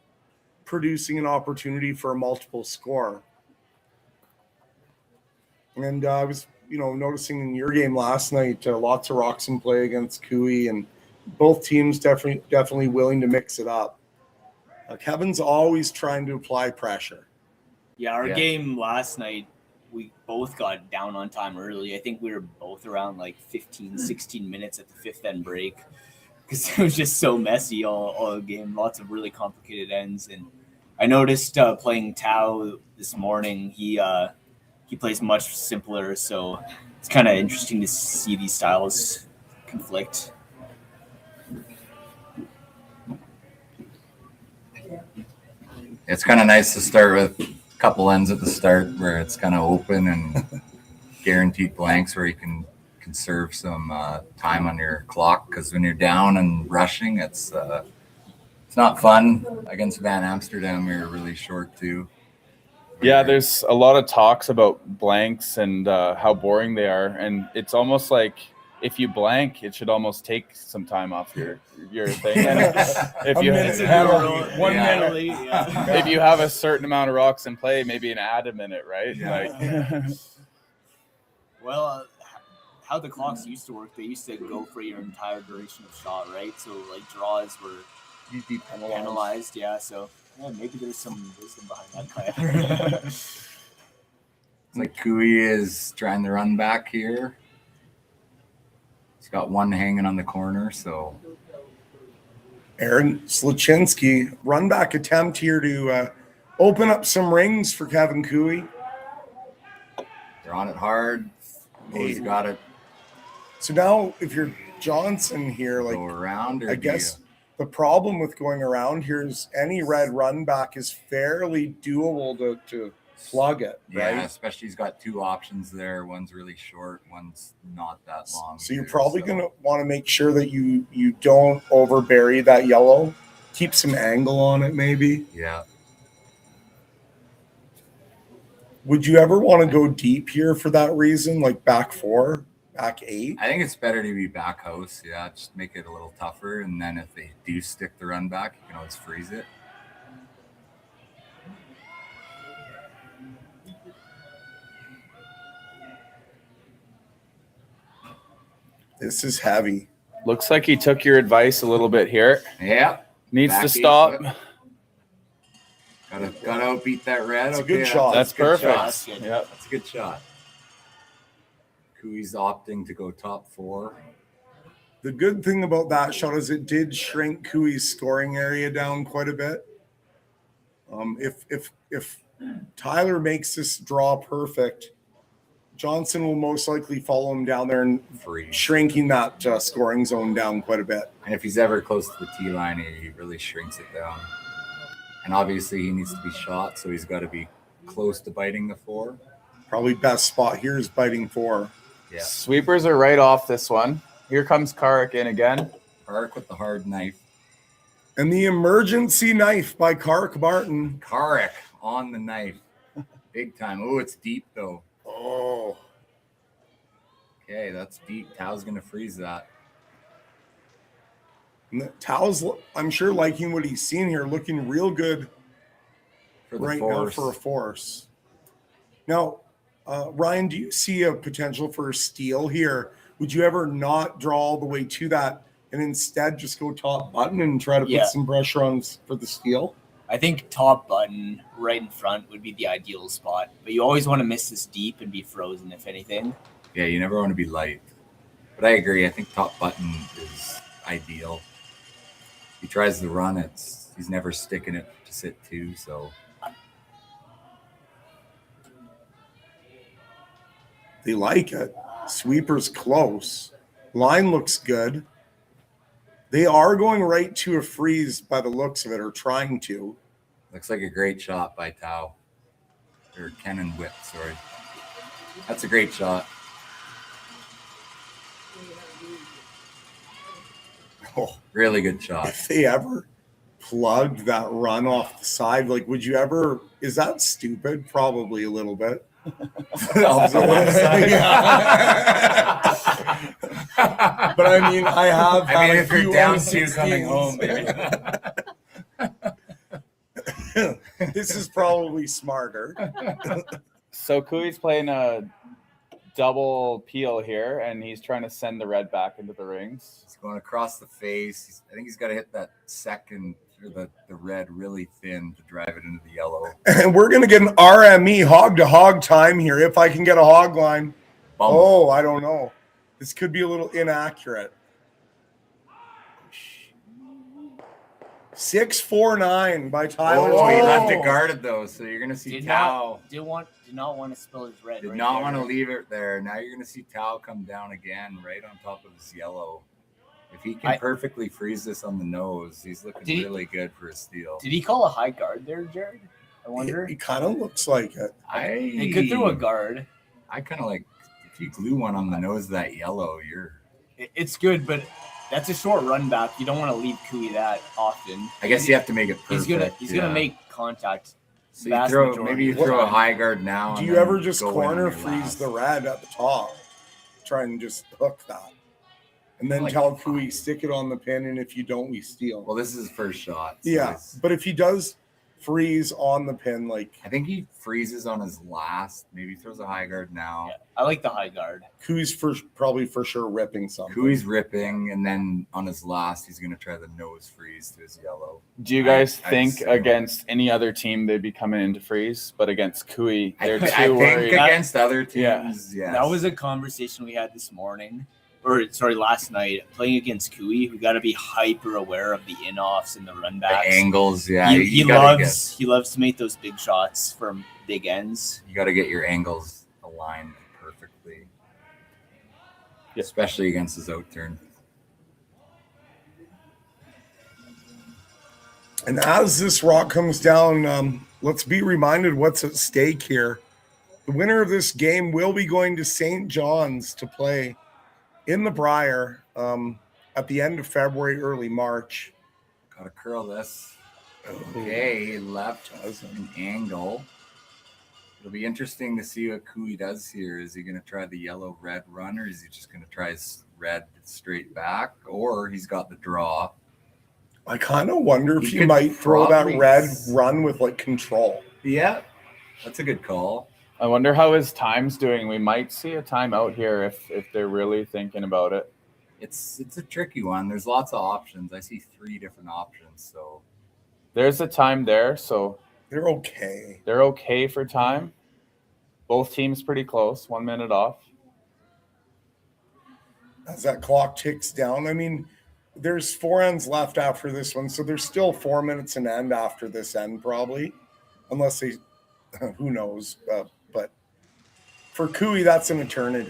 Speaker 7: producing an opportunity for a multiple score. And I was, noticing in your game last night, lots of rocks in play against Cooey, and both teams definitely willing to mix it up. Kevin's always trying to apply pressure.
Speaker 21: Yeah, our game last night, we both got down on time early. I think we were both around like 15, 16 minutes at the fifth end break because it was just so messy all game. Lots of really complicated ends. And I noticed playing Tao this morning, he plays much simpler. So it's kind of interesting to see these styles conflict.
Speaker 17: It's kind of nice to start with a couple ends at the start where it's kind of open and guaranteed blanks where you can conserve some time on your clock, because when you're down and rushing, it's not fun. Against Van Amsterdam, we were really short too.
Speaker 9: Yeah, there's a lot of talks about blanks and how boring they are, and it's almost like if you blank, it should almost take some time off your thing. And if you if you have a certain amount of rocks in play, maybe add a minute, right?
Speaker 17: Yeah.
Speaker 21: Well, how the clocks used to work, they used to go for your entire duration of shot, right? So like draws were
Speaker 9: you'd be
Speaker 21: penalized. Yeah, so maybe there's some wisdom behind that.
Speaker 17: It's like Cooey is trying to run back here. He's got one hanging on the corner, so.
Speaker 7: Aaron Slachinski, run back attempt here to open up some rings for Kevin Cooey.
Speaker 17: They're on it hard. He's got it.
Speaker 7: So now if you're Johnson here, like
Speaker 17: go around, or
Speaker 7: I guess the problem with going around here is any red run back is fairly doable to plug it, right?
Speaker 17: Yeah, especially he's got two options there. One's really short, one's not that long.
Speaker 7: So you're probably going to want to make sure that you don't overbury that yellow. Keep some angle on it, maybe.
Speaker 17: Yeah.
Speaker 7: Would you ever want to go deep here for that reason, like back 4, back 8?
Speaker 17: I think it's better to be back house. Yeah, just make it a little tougher, and then if they do stick the run back, you can always freeze it.
Speaker 7: This is heavy.
Speaker 9: Looks like he took your advice a little bit here.
Speaker 17: Yeah.
Speaker 9: Needs
Speaker 17: back
Speaker 9: to stop.
Speaker 17: Gotta outbeat that red.
Speaker 7: That's a good shot.
Speaker 9: That's perfect.
Speaker 17: Yeah, that's a good shot. Cooey's opting to go top 4.
Speaker 7: The good thing about that shot is it did shrink Cooey's scoring area down quite a bit. If Tyler makes this draw perfect, Johnson will most likely follow him down there and shrinking that scoring zone down quite a bit.
Speaker 17: And if he's ever close to the tee line, he really shrinks it down. And obviously he needs to be shot, so he's got to be close to biting the 4.
Speaker 7: Probably best spot here is biting 4.
Speaker 17: Yeah.
Speaker 9: Sweepers are right off this one. Here comes Karik in again.
Speaker 17: Karik with the hard knife.
Speaker 7: And the emergency knife by Karik Martin.
Speaker 17: Karik on the knife. Big time. Oh, it's deep though.
Speaker 7: Oh.
Speaker 17: Okay, that's deep. Tao's going to freeze that.
Speaker 7: And Tao's, I'm sure, liking what he's seen here, looking real good
Speaker 17: for the
Speaker 7: right
Speaker 17: force.
Speaker 7: now for a force. Now, Ryan, do you see a potential for a steal here? Would you ever not draw all the way to that and instead just go top button and try to put some pressure on for the steal?
Speaker 21: I think top button right in front would be the ideal spot, but you always want to miss this deep and be frozen, if anything.
Speaker 17: Yeah, you never want to be light. But I agree. I think top button is ideal. He tries to run it. He's never sticking it to sit 2, so.
Speaker 7: They like it. Sweeper's close. Line looks good. They are going right to a freeze by the looks of it, or trying to.
Speaker 17: Looks like a great shot by Tao. Or Kenan Whip, sorry. That's a great shot.
Speaker 7: Oh,
Speaker 17: really good shot.
Speaker 7: If they ever plugged that run off the side, like, would you ever, is that stupid? Probably a little bit. But I mean, I have.
Speaker 17: I mean, if you're down 2 coming home, baby.
Speaker 7: This is probably smarter.
Speaker 9: So Cooey's playing a double peel here, and he's trying to send the red back into the rings.
Speaker 17: He's going across the face. I think he's got to hit that second through the red really thin to drive it into the yellow.
Speaker 7: And we're going to get an RME hog-to-hog time here if I can get a hog line. Oh, I don't know. This could be a little inaccurate. 6-4-9 by Tyler.
Speaker 17: Oh, he left it guarded though, so you're gonna see Tao.
Speaker 21: Did not want to spill his red.
Speaker 17: Did
Speaker 21: right
Speaker 17: not
Speaker 21: there.
Speaker 17: want to leave it there. Now you're gonna see Tao come down again, right on top of his yellow. If he can perfectly freeze this on the nose, he's looking really good for a steal.
Speaker 21: Did he call a high guard there, Jared? I wonder.
Speaker 7: He kind of looks like it.
Speaker 21: He could throw a guard.
Speaker 17: I kind of like if you glue one on the nose of that yellow,
Speaker 21: It's good, but that's a short run back. You don't want to leave Cooey that often.
Speaker 17: I guess you have to make it perfect.
Speaker 21: He's gonna make contact.
Speaker 17: So maybe you throw a high guard now.
Speaker 7: Do you ever just corner freeze the red at the top? Try and just hook that. And then tell Cooey, stick it on the pin, and if you don't, we steal.
Speaker 17: Well, this is his first shot. So
Speaker 7: yeah, but if he does freeze on the pin,
Speaker 17: I think he freezes on his last. Maybe throws a high guard now.
Speaker 21: Yeah, I like the high guard.
Speaker 7: Cooey's probably for sure ripping something.
Speaker 17: Cooey's ripping, and then on his last, he's going to try the nose freeze to his yellow.
Speaker 9: Do you guys think against any other team they'd be coming into freeze, but against Cooey, they're too worried?
Speaker 17: Against other teams, yes.
Speaker 21: That was a conversation we had this morning. Last night, playing against Cooey, we got to be hyper aware of the in-offs and the run backs.
Speaker 17: The angles, yeah.
Speaker 21: He loves to make those big shots from big ends.
Speaker 17: You got to get your angles aligned perfectly, especially against his out turn.
Speaker 7: And as this rock comes down, let's be reminded what's at stake here. The winner of this game will be going to St. John's to play in the Briar at the end of February, early March.
Speaker 17: Got to curl this. Okay, left an angle. It'll be interesting to see what Cooey does here. Is he going to try the yellow-red run, or is he just going to try his red straight back, or he's got the draw?
Speaker 7: I kind of wonder if he might throw that red run with control.
Speaker 17: Yeah, that's a good call.
Speaker 9: I wonder how his time's doing. We might see a timeout here if they're really thinking about it.
Speaker 17: It's a tricky one. There's lots of options. I see 3 different options. So
Speaker 9: there's a time there. So
Speaker 7: they're okay.
Speaker 9: They're okay for time. Both teams pretty close. 1 minute off.
Speaker 7: As that clock ticks down, I mean, there's 4 ends left after this one, so there's still 4 minutes and end after this end probably, unless they, who knows. But for Cooey, that's an eternity.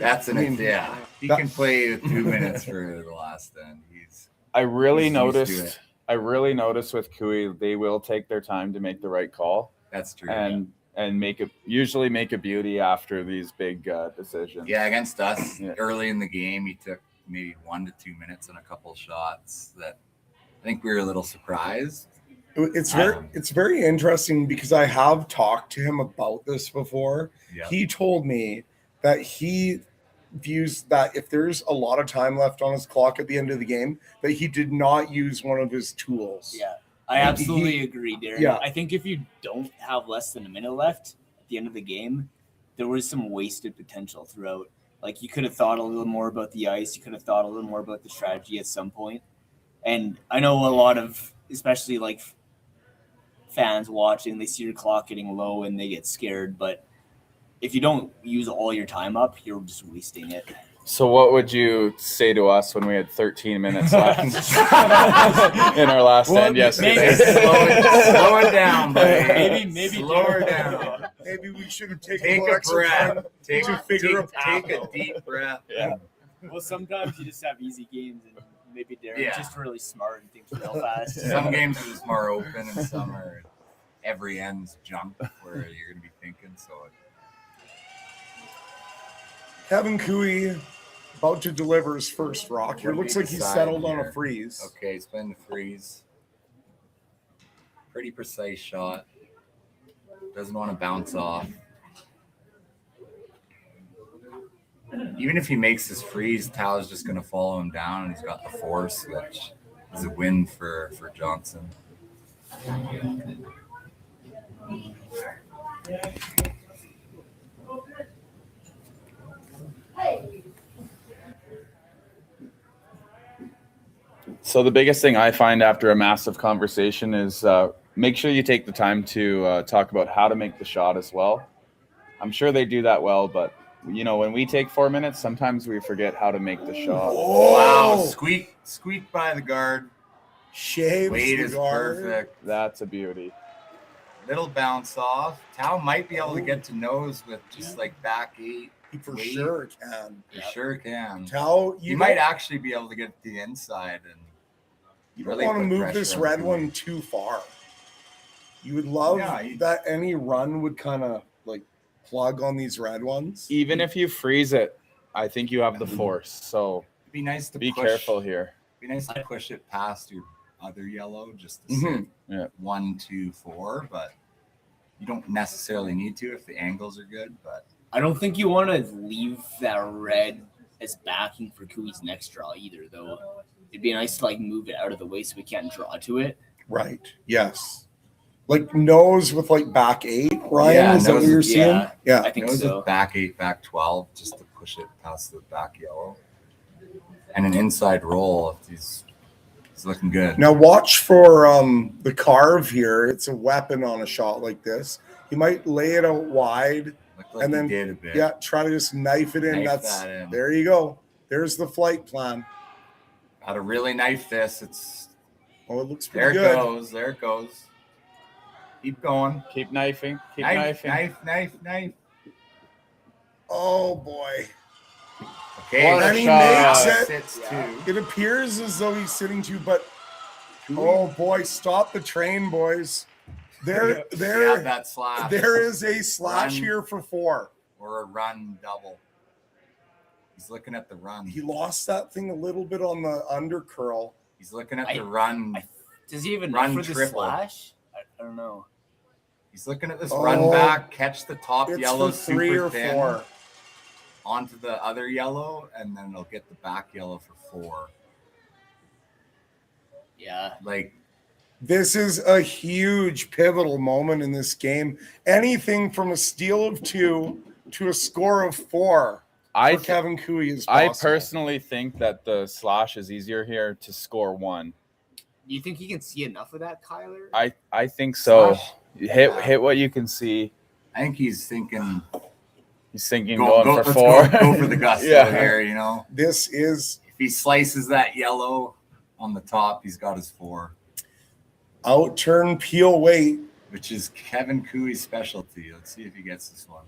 Speaker 17: He can play 2 minutes for the last end.
Speaker 9: I really noticed with Cooey, they will take their time to make the right call.
Speaker 17: That's true.
Speaker 9: And usually make a beauty after these big decisions.
Speaker 17: Yeah, against us early in the game, he took maybe 1 to 2 minutes on a couple shots that I think we were a little surprised.
Speaker 7: It's very interesting because I have talked to him about this before.
Speaker 17: Yeah.
Speaker 7: He told me that he views that if there's a lot of time left on his clock at the end of the game, that he did not use one of his tools.
Speaker 21: Yeah, I absolutely agree, Darren.
Speaker 7: Yeah.
Speaker 21: I think if you don't have less than a minute left at the end of the game, there was some wasted potential throughout. Like, you could have thought a little more about the ice. You could have thought a little more about the strategy at some point. And I know a lot of, especially fans watching, they see your clock getting low and they get scared. But if you don't use all your time up, you're just wasting it.
Speaker 9: So what would you say to us when we had 13 minutes left in our last end yesterday?
Speaker 17: Slow it down, buddy.
Speaker 21: Maybe
Speaker 17: slow her down.
Speaker 7: Maybe we should have taken a
Speaker 17: breath.
Speaker 7: Take
Speaker 17: a deep breath.
Speaker 9: Yeah.
Speaker 21: Well, sometimes you just have easy games, and maybe Darren's just really smart and thinks real fast.
Speaker 17: Some games are just more open, and some are every end's junk where you're going to be thinking. So
Speaker 7: Kevin Cooey about to deliver his first rock here. Looks like he's settled on a freeze.
Speaker 17: Okay, he's playing the freeze. Pretty precise shot. Doesn't want to bounce off. Even if he makes this freeze, Tao's just going to follow him down, and he's got the force, which is a win for Johnson.
Speaker 9: So the biggest thing I find after a massive conversation is make sure you take the time to talk about how to make the shot as well. I'm sure they do that well, but when we take 4 minutes, sometimes we forget how to make the shot.
Speaker 17: Wow, squeak by the guard.
Speaker 7: Shaves
Speaker 17: Weight
Speaker 7: the
Speaker 17: is
Speaker 7: guard.
Speaker 17: perfect.
Speaker 9: That's a beauty.
Speaker 17: Little bounce off. Tao might be able to get to nose with just like back 8.
Speaker 7: He for
Speaker 17: weight.
Speaker 7: sure can.
Speaker 17: For sure can.
Speaker 7: Tao,
Speaker 17: you might actually be able to get to the inside and
Speaker 7: you
Speaker 17: really
Speaker 7: don't want to
Speaker 17: put
Speaker 7: move
Speaker 17: pressure
Speaker 7: this
Speaker 17: on
Speaker 7: red
Speaker 17: the
Speaker 7: one too far. You would love that any run would kind of like plug on these red ones.
Speaker 9: Even if you freeze it, I think you have the force. So
Speaker 17: it'd be nice to
Speaker 9: be
Speaker 17: push,
Speaker 9: careful here.
Speaker 17: Be nice to push it past your other yellow just to say
Speaker 9: Yeah.
Speaker 17: 1, 2, 4, but you don't necessarily need to if the angles are good. But
Speaker 21: I don't think you want to leave that red as backing for Cooey's next draw either, though. It'd be nice to like move it out of the way so we can't draw to it.
Speaker 7: Right. Yes. Like nose with like back 8, Ryan? Is that what you're seeing? Yeah.
Speaker 21: I think
Speaker 17: nose
Speaker 21: so.
Speaker 17: with back 8, back 12, just to push it past the back yellow. And an inside roll if he's looking good.
Speaker 7: Now watch for the carve here. It's a weapon on a shot like this. You might lay it out wide
Speaker 17: Looked like
Speaker 7: and
Speaker 17: he
Speaker 7: then
Speaker 17: did a bit.
Speaker 7: try to just knife it in.
Speaker 17: Knife
Speaker 7: That's
Speaker 17: that in.
Speaker 7: There you go. There's the flight plan.
Speaker 17: How to really knife this. It's
Speaker 7: it looks
Speaker 17: there.
Speaker 7: pretty
Speaker 17: It
Speaker 7: good.
Speaker 17: goes. There it goes. Keep going.
Speaker 9: Keep knifing. Keep
Speaker 17: Knife,
Speaker 9: knifing.
Speaker 17: knife.
Speaker 7: Oh boy.
Speaker 17: Okay.
Speaker 7: And he makes it.
Speaker 17: Sits too.
Speaker 7: It appears as though he's sitting to, but oh boy, stop the train, boys. There
Speaker 17: Yeah, that slash.
Speaker 7: there is a slash
Speaker 17: Run.
Speaker 7: here for 4.
Speaker 17: Or a run double. He's looking at the run.
Speaker 7: He lost that thing a little bit on the under curl.
Speaker 17: He's looking at the run.
Speaker 21: Does he even
Speaker 17: run
Speaker 21: know for the
Speaker 17: triple.
Speaker 21: slash? I don't know.
Speaker 17: He's looking at this run back, catch the top
Speaker 7: It's
Speaker 17: yellow
Speaker 7: for 3
Speaker 17: super
Speaker 7: or
Speaker 17: thin
Speaker 7: 4.
Speaker 17: onto the other yellow, and then it'll get the back yellow for 4.
Speaker 21: Yeah.
Speaker 17: Like
Speaker 7: This is a huge pivotal moment in this game. Anything from a steal of 2 to a score of 4 for Kevin Cooey is
Speaker 9: I
Speaker 7: possible.
Speaker 9: personally think that the slash is easier here to score 1.
Speaker 21: Do you think he can see enough of that, Kyler?
Speaker 9: I think so.
Speaker 17: Slash?
Speaker 9: Hit what you can see.
Speaker 17: I think he's thinking.
Speaker 9: He's thinking
Speaker 17: Go
Speaker 9: going for
Speaker 17: let's
Speaker 9: 4.
Speaker 17: Go for the gusto here, you know.
Speaker 7: This is
Speaker 17: if he slices that yellow on the top, he's got his 4.
Speaker 7: Out turn peel weight,
Speaker 17: which is Kevin Cooey's specialty. Let's see if he gets this one.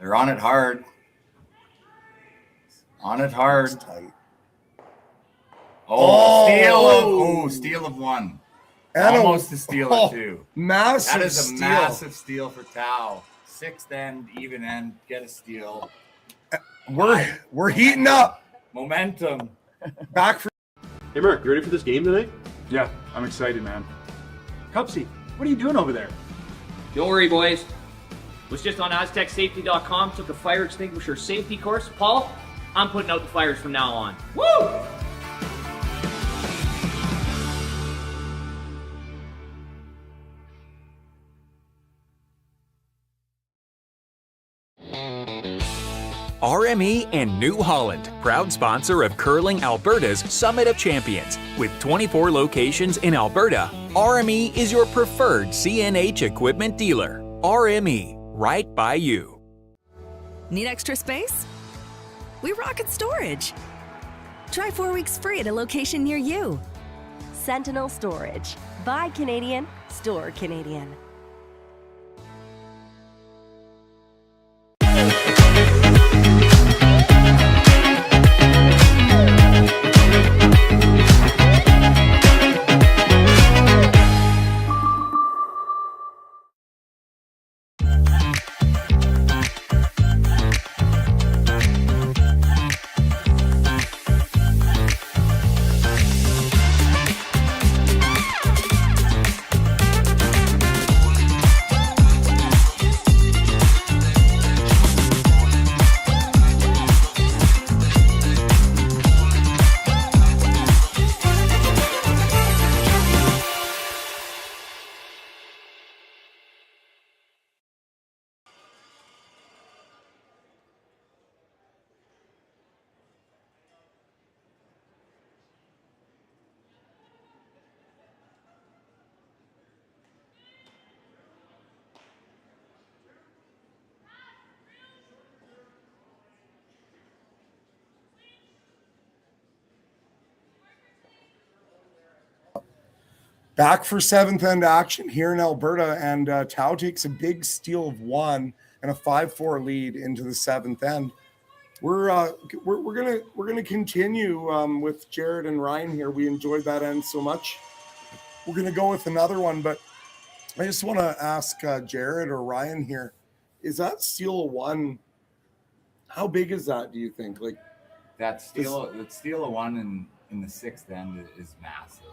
Speaker 17: They're on it hard. On it hard. Steal of 1.
Speaker 7: And
Speaker 17: almost a steal of 2.
Speaker 7: Massive
Speaker 17: That is a
Speaker 7: steal.
Speaker 17: massive steal for Tao. 6th end, even end, get a steal.
Speaker 7: We're heating up.
Speaker 17: Momentum.
Speaker 7: Back for.
Speaker 5: Hey, Mark, you ready for this game tonight?
Speaker 4: Yeah, I'm excited, man. Cupsy, what are you doing over there?
Speaker 12: Don't worry, boys. Was just on AztecSafety.com, took a fire extinguisher safety course. Paul, I'm putting out the fires from now on. Woo!
Speaker 1: RME and New Holland, proud sponsor of Curling Alberta's Summit of Champions. With 24 locations in Alberta, RME is your preferred CNH equipment dealer. RME, right by you.
Speaker 2: Need extra space? We rocket storage. Try 4 weeks free at a location near you.
Speaker 3: Sentinel Storage. Buy Canadian, store Canadian.
Speaker 7: Back for seventh end action here in Alberta, and Tau takes a big steal of 1 and a 5-4 lead into the seventh end. We're gonna continue with Jared and Ryan here. We enjoyed that end so much. We're gonna go with another one, but I just want to ask Jared or Ryan here: is that steal of 1? How big is that? Do you think? Like
Speaker 17: that steal of 1 in the sixth end is massive.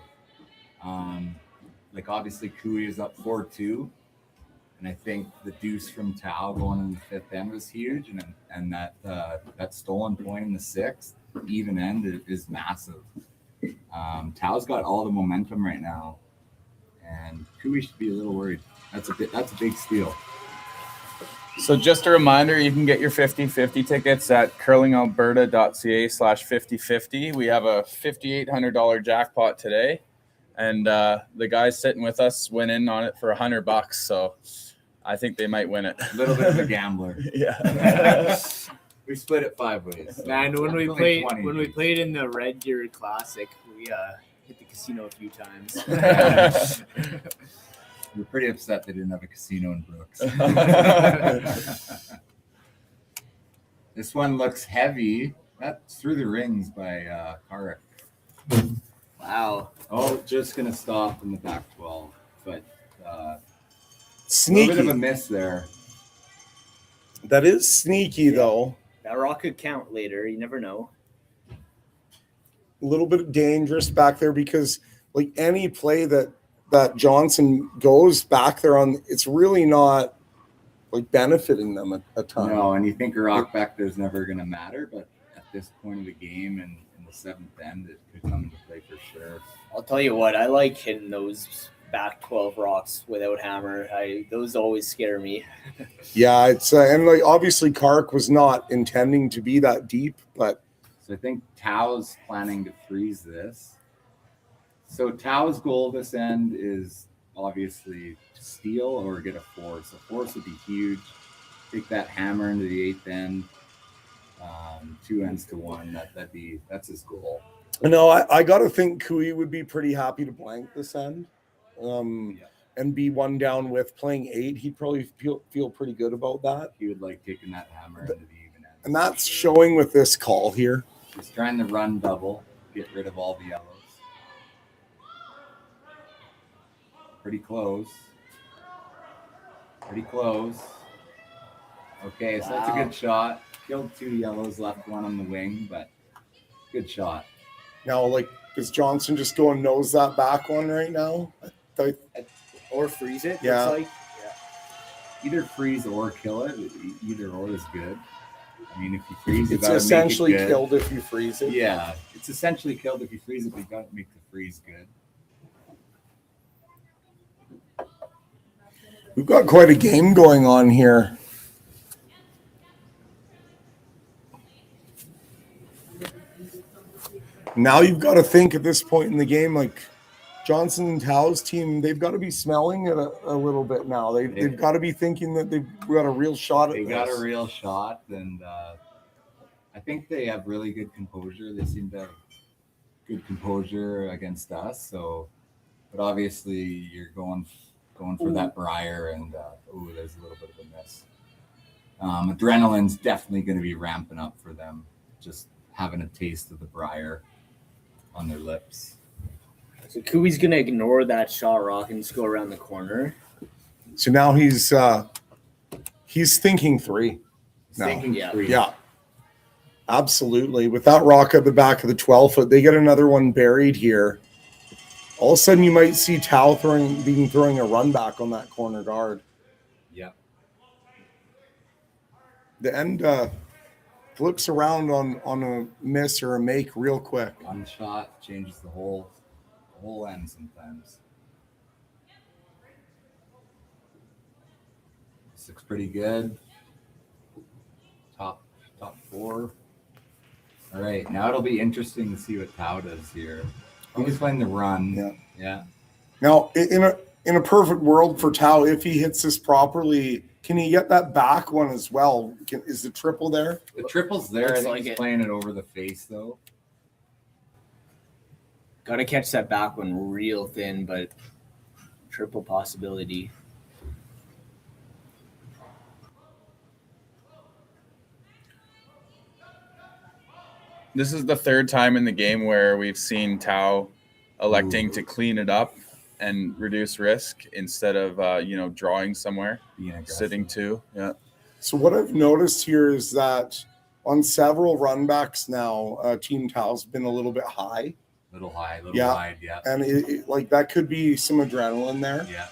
Speaker 17: Like obviously Cooey is up 4-2, and I think the deuce from Tau going in the fifth end was huge, and that stolen point in the sixth even end is massive. Tau's got all the momentum right now, and Cooey should be a little worried. That's a big steal.
Speaker 9: So just a reminder, you can get your 50-50 tickets at curlingalberta.ca/5050. We have a $5,800 jackpot today. And the guys sitting with us went in on it for $100, so I think they might win it.
Speaker 17: A little bit of a gambler.
Speaker 9: Yeah.
Speaker 17: We split it 5 ways. So
Speaker 21: Man, when we played in the Red Deer Classic, we hit the casino a few times.
Speaker 17: We're pretty upset they didn't have a casino in Brooks. This one looks heavy. That's through the rings by Karek.
Speaker 21: Wow.
Speaker 17: Oh, just going to stop in the back 12. But
Speaker 7: sneaky.
Speaker 17: A little bit of a miss there.
Speaker 7: That is sneaky, though.
Speaker 21: That rock could count later. You never know.
Speaker 7: A little bit dangerous back there because, like, any play that Johnson goes back there on, it's really not, like, benefiting them a ton.
Speaker 17: No, and you think a rock back there is never going to matter, but at this point of the game and in the seventh end, it could come into play for sure.
Speaker 21: I'll tell you what, I like hitting those back 12 rocks without hammer. Those always scare me.
Speaker 7: Yeah, it's and like obviously Kark was not intending to be that deep, but
Speaker 17: so I think Tau's planning to freeze this. So Tau's goal this end is obviously to steal or get a force. A force would be huge. Take that hammer into the eighth end. 2 ends to 1. That's his goal.
Speaker 7: No, I got to think Cooey would be pretty happy to blank this end, and be 1 down with playing 8. He'd probably feel pretty good about that.
Speaker 17: He would like taking that hammer into the even end.
Speaker 7: And that's showing with this call here.
Speaker 17: He's trying to run double, get rid of all the yellows. Pretty close. Pretty close. Okay, so that's a good shot. Killed 2 yellows, left 1 on the wing, but good shot.
Speaker 7: Now, like, does Johnson just go and nose that back one right now?
Speaker 21: Or freeze it?
Speaker 7: Yeah.
Speaker 21: Looks like.
Speaker 17: Either freeze or kill it. Either or is good. I mean, if you freeze,
Speaker 7: it's essentially killed if you freeze it.
Speaker 17: Yeah, it's essentially killed if you freeze it, but you got to make the freeze good.
Speaker 7: We've got quite a game going on here. Now you've got to think at this point in the game, like Johnson and Tau's team, they've got to be smelling it a little bit now. They've got to be thinking that they've got a real shot at this.
Speaker 17: They got a real shot, and I think they have really good composure. They seem to have good composure against us. So, but obviously you're going for that Briar, and there's a little bit of a miss. Adrenaline's definitely going to be ramping up for them, just having a taste of the Briar on their lips.
Speaker 21: So Cooey's going to ignore that shot rock and just go around the corner.
Speaker 7: So now he's thinking 3.
Speaker 21: Yeah.
Speaker 7: Absolutely. With that rock at the back of the 12-foot, they get another one buried here. All of a sudden, you might see Tau throwing a run back on that corner guard.
Speaker 17: Yeah.
Speaker 7: The end flips around on a miss or a make real quick.
Speaker 17: One shot changes the whole end sometimes. This looks pretty good. Top 4. All right, now it'll be interesting to see what Tau does here. He's playing the run. Yeah.
Speaker 7: Now, in a perfect world for Tau, if he hits this properly, can he get that back one as well? Is the triple there?
Speaker 17: The triple's there. I think he's playing it over the face, though.
Speaker 21: Got to catch that back one real thin, but triple possibility.
Speaker 9: This is the third time in the game where we've seen Tao electing to clean it up and reduce risk instead of drawing somewhere, sitting two. Yeah.
Speaker 7: So what I've noticed here is that on several runbacks now, Team Tao's been a little bit high.
Speaker 17: Little high, little
Speaker 7: Yeah.
Speaker 17: wide, yeah.
Speaker 7: And it, like that could be some adrenaline there.
Speaker 17: Yeah.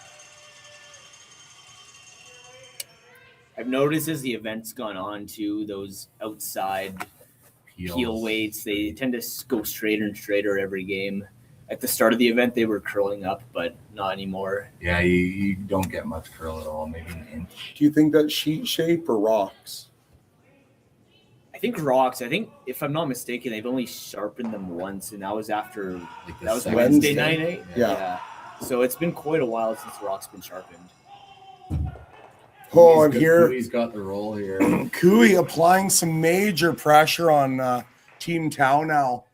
Speaker 21: I've noticed as the event's gone on too, those outside peel weights, they tend to go straighter and straighter every game. At the start of the event, they were curling up, but not anymore.
Speaker 17: Yeah, you don't get much curl at all, maybe an inch.
Speaker 7: Do you think that's sheet shape or rocks?
Speaker 21: I think rocks. I think, if I'm not mistaken, they've only sharpened them once, and that was after that was Wednesday night. Eh?
Speaker 7: Yeah.
Speaker 21: So it's been quite a while since rocks been sharpened.
Speaker 7: Oh, and here
Speaker 17: He's got the roll here.
Speaker 7: Cooey applying some major pressure on Team Tao now.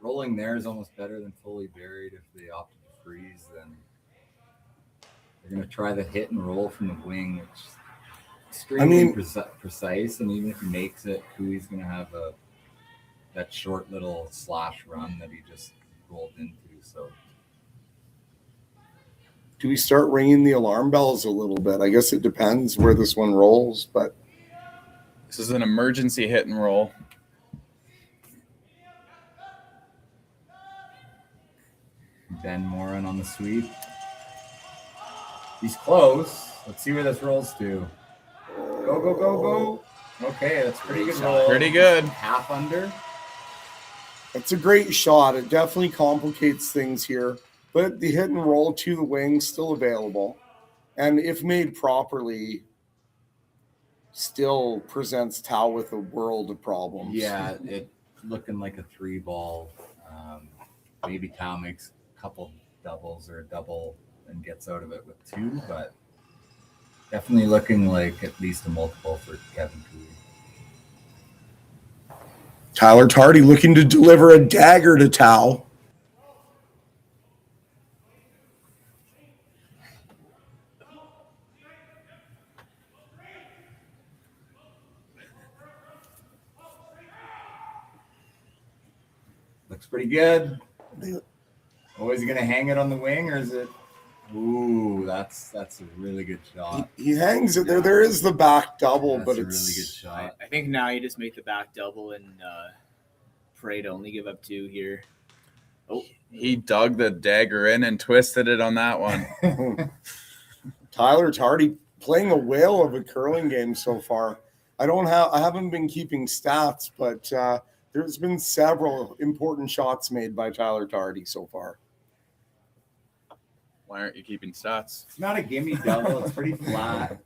Speaker 17: Rolling there is almost better than fully buried. If they opt to freeze, then they're going to try the hit and roll from the wing, which is extremely precise. And even if he makes it, Cooey's going to have that short little slash run that he just rolled into. So,
Speaker 7: do we start ringing the alarm bells a little bit? I guess it depends where this one rolls, but
Speaker 9: this is an emergency hit and roll.
Speaker 17: Ben Moran on the sweep. He's close. Let's see where this rolls to. Go, go, go, go. Okay, that's pretty good roll.
Speaker 9: Pretty good.
Speaker 17: Half under.
Speaker 7: it's a great shot. It definitely complicates things here, but the hit and roll to the wing still available. And if made properly, still presents Tao with a world of problems.
Speaker 17: Yeah, it looking like a 3-ball. Maybe Tao makes a couple doubles or a double and gets out of it with 2, but definitely looking like at least a multiple for Kevin Cooley.
Speaker 7: Tyler Tardy looking to deliver a dagger to Tao.
Speaker 17: Looks pretty good. Always going to hang it on the wing, or is it? Ooh, that's a really good shot.
Speaker 7: He hangs it there. There is the back double,
Speaker 17: That's
Speaker 7: but
Speaker 17: a
Speaker 7: it's
Speaker 17: really good shot.
Speaker 21: I think now you just make the back double and pray to only give up 2 here. Oh,
Speaker 9: he dug the dagger in and twisted it on that one.
Speaker 7: Tyler Tardy playing a whale of a curling game so far. I haven't been keeping stats, but there's been several important shots made by Tyler Tardy so far.
Speaker 9: Why aren't you keeping stats?
Speaker 17: It's not a gimme double. It's pretty flat.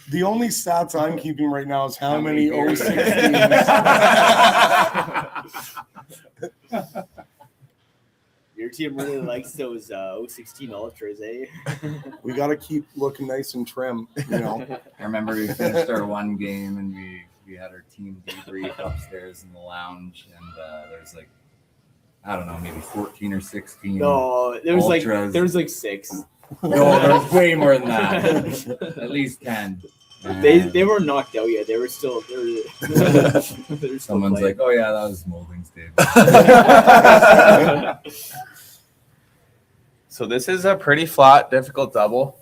Speaker 7: The only stats I'm keeping right now is how many
Speaker 17: beers?
Speaker 7: 016s.
Speaker 21: your team really likes those 016 Ultras, eh?
Speaker 7: We got to keep looking nice and trim, you know.
Speaker 17: I remember we finished our one game and we had our team debrief upstairs in the lounge, and there's like, I don't know, maybe 14 or 16.
Speaker 21: No, there was
Speaker 17: Ultras.
Speaker 21: like 6.
Speaker 17: No, there's way more than that. At least 10.
Speaker 21: They weren't knocked out yet. They were still.
Speaker 17: Someone's like, "Oh yeah, that was Molding's table."
Speaker 9: So this is a pretty flat, difficult double.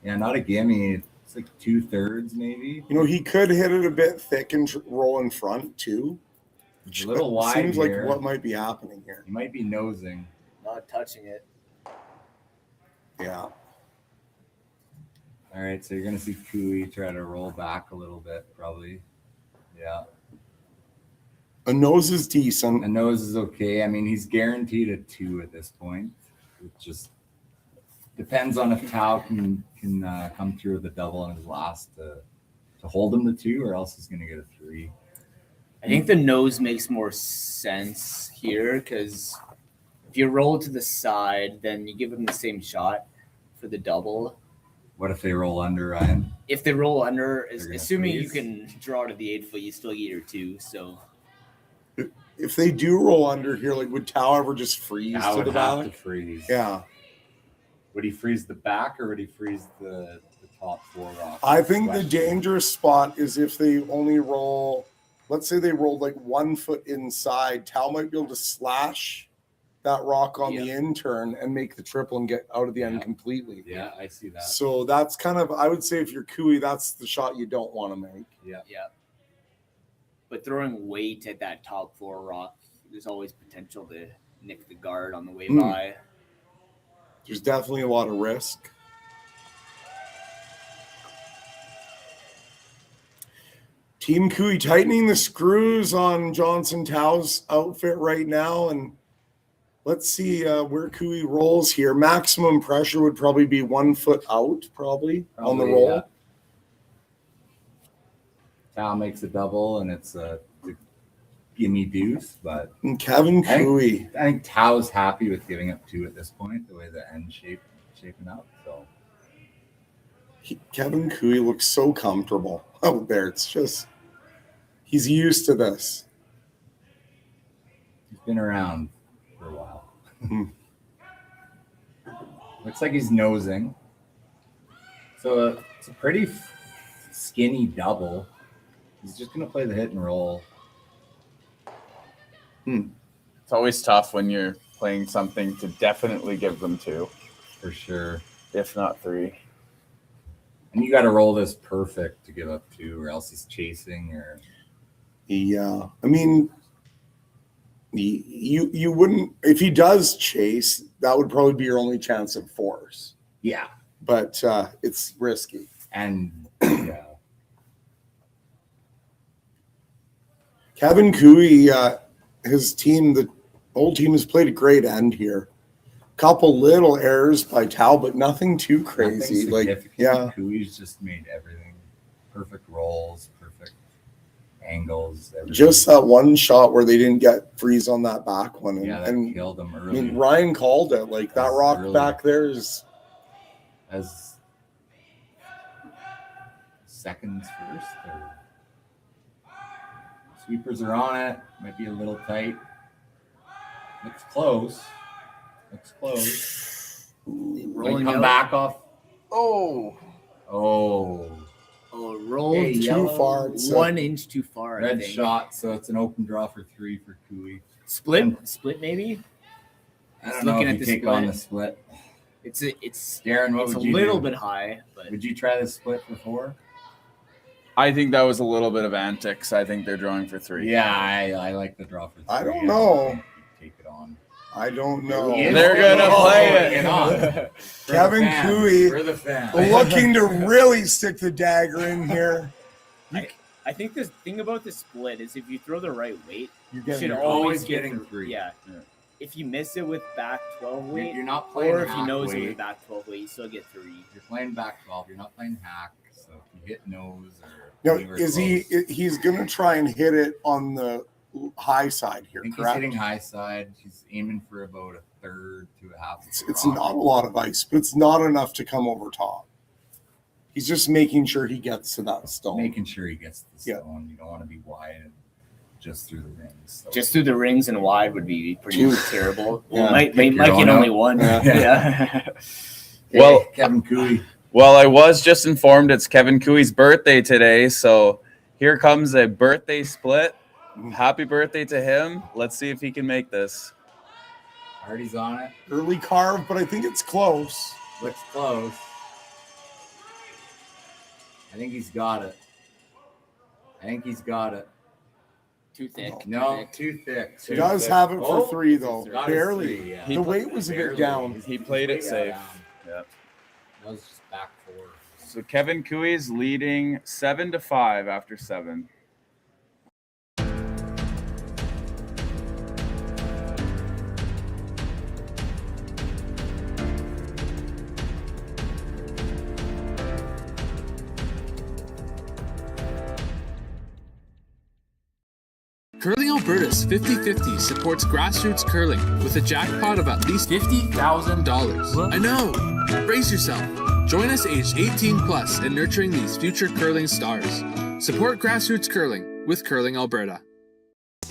Speaker 17: Yeah, not a gimme. It's like 2/3 maybe.
Speaker 7: You know, he could hit it a bit thick and roll in front too.
Speaker 17: It's a little wide.
Speaker 7: Seems
Speaker 17: here.
Speaker 7: like what might be happening here.
Speaker 17: He might be nosing.
Speaker 21: Not touching it.
Speaker 7: Yeah.
Speaker 17: All right, so you're gonna see Cooey try to roll back a little bit, probably. Yeah.
Speaker 7: A nose is decent.
Speaker 17: A nose is okay. I mean, he's guaranteed a 2 at this point. It just depends on if Tao can come through with a double on his last to hold him to 2, or else he's gonna get a 3.
Speaker 21: I think the nose makes more sense here because if you roll to the side, then you give him the same shot for the double.
Speaker 17: What if they roll under, Ryan?
Speaker 21: If they roll under, assuming
Speaker 17: freeze.
Speaker 21: you can draw to the 8 foot, you still get your 2. So
Speaker 7: If they do roll under here, like would Tao ever just freeze
Speaker 17: Tao
Speaker 7: to
Speaker 17: would
Speaker 7: the
Speaker 17: have
Speaker 7: back?
Speaker 17: to freeze.
Speaker 7: Yeah.
Speaker 17: Would he freeze the back or would he freeze the top 4 rocks?
Speaker 7: I think the dangerous spot is if they only roll, let's say they rolled like 1 foot inside, Tal might be able to slash that rock on the in turn and make the triple and get out of the end completely.
Speaker 17: Yeah, I see that.
Speaker 7: So that's kind of, I would say if you're Cooey, that's the shot you don't want to make.
Speaker 17: Yeah.
Speaker 21: But throwing weight at that top 4 rock, there's always potential to nick the guard on the way by.
Speaker 7: There's definitely a lot of risk. Team Cooey tightening the screws on Johnson Tao's outfit right now, and let's see where Cooey rolls here. Maximum pressure would probably be 1 foot out, probably on the roll.
Speaker 17: Yeah. Tao makes a double, and it's a gimme deuce. But
Speaker 7: and Kevin Cooey,
Speaker 17: I think Tao's happy with giving up 2 at this point, the way the end shaping up. So
Speaker 7: Kevin Cooey looks so comfortable out there. It's just he's used to this.
Speaker 17: He's been around for a while. Looks like he's nosing. So it's a pretty skinny double. He's just going to play the hit and roll.
Speaker 9: It's always tough when you're playing something to definitely give them 2.
Speaker 17: For sure.
Speaker 9: If not 3.
Speaker 17: And you got to roll this perfect to give up 2, or else he's chasing. Or
Speaker 7: yeah, I mean, you wouldn't, if he does chase, that would probably be your only chance of force.
Speaker 17: Yeah,
Speaker 7: but it's risky.
Speaker 17: And yeah,
Speaker 7: Kevin Cooey, his team, the whole team has played a great end here. Couple little errors by Tal, but nothing too crazy.
Speaker 17: Cooey's just made everything perfect rolls, perfect angles. Everything.
Speaker 7: Just that one shot where they didn't get freeze on that back one, and
Speaker 17: killed them early.
Speaker 7: I mean, Ryan called it. Like that rock
Speaker 17: early.
Speaker 7: back there is
Speaker 17: as seconds first. Sweepers are on it. Might be a little tight. Looks close.
Speaker 21: Rolling
Speaker 17: come
Speaker 21: out.
Speaker 17: back off.
Speaker 21: Oh, rolled
Speaker 7: too far.
Speaker 21: 1 inch too far. I
Speaker 17: Red
Speaker 21: think.
Speaker 17: shot, so it's an open draw for 3 for Cooey.
Speaker 21: Split maybe.
Speaker 17: I don't know if you take on the split.
Speaker 21: It's
Speaker 17: Darren, what
Speaker 21: it's
Speaker 17: would
Speaker 21: a
Speaker 17: you
Speaker 21: little
Speaker 17: do?
Speaker 21: bit high, but
Speaker 17: Would you try the split for 4?
Speaker 9: I think that was a little bit of antics. I think they're drawing for 3.
Speaker 17: Yeah, I like the draw for 3.
Speaker 7: I don't know.
Speaker 17: think you take it on.
Speaker 7: I don't know.
Speaker 9: They're gonna play it.
Speaker 7: Kevin Cooey
Speaker 17: For the fan.
Speaker 7: looking to really stick the dagger in here.
Speaker 21: I think the thing about the split is if you throw the right weight, you should
Speaker 17: You're
Speaker 21: always
Speaker 17: always
Speaker 21: get
Speaker 17: getting
Speaker 21: the-
Speaker 17: 3.
Speaker 21: Yeah. If you miss it with back 12 weight,
Speaker 17: You're not playing
Speaker 21: or if you
Speaker 17: hack
Speaker 21: nose it
Speaker 17: weight.
Speaker 21: with back 12 weight, you still get 3.
Speaker 17: You're playing back 12. You're not playing hack. So if you hit nose or
Speaker 7: No,
Speaker 17: anywhere
Speaker 7: is
Speaker 17: close,
Speaker 7: he's going to try and hit it on the high side here,
Speaker 17: I think
Speaker 7: correct?
Speaker 17: he's hitting high side. He's aiming for about 1/3 to 1/2.
Speaker 7: It's not a lot of ice, but it's not enough to come over top. He's just making sure he gets to that stone.
Speaker 17: Making sure he gets to the stone. You don't want to be wide and just through the rings. So.
Speaker 21: Just through the rings and wide would be pretty terrible.
Speaker 17: Yeah.
Speaker 21: Might
Speaker 17: Pick your
Speaker 21: get
Speaker 17: own
Speaker 21: only
Speaker 17: out.
Speaker 21: one.
Speaker 17: Yeah.
Speaker 9: Well,
Speaker 17: Kevin Cooey.
Speaker 9: Well, I was just informed it's Kevin Cooey's birthday today, so here comes a birthday split. Happy birthday to him. Let's see if he can make this.
Speaker 17: Hardy's on it.
Speaker 7: Early carve, but I think it's close.
Speaker 17: Looks close. I think he's got it.
Speaker 21: Too thick.
Speaker 17: No, too thick.
Speaker 7: He does have it for 3, though.
Speaker 17: Got his
Speaker 7: Barely.
Speaker 17: 3, yeah.
Speaker 7: The weight was a bit
Speaker 17: Barely.
Speaker 7: down.
Speaker 9: He played it safe.
Speaker 17: Down.
Speaker 9: Yeah.
Speaker 17: That was just back 4.
Speaker 9: So Kevin Cooey's leading 7-5 after 7.
Speaker 10: Curling Alberta's 50/50 supports grassroots curling with a jackpot of at least $50,000. I know! Brace yourself. Join us aged 18 plus in nurturing these future curling stars. Support grassroots curling with Curling Alberta.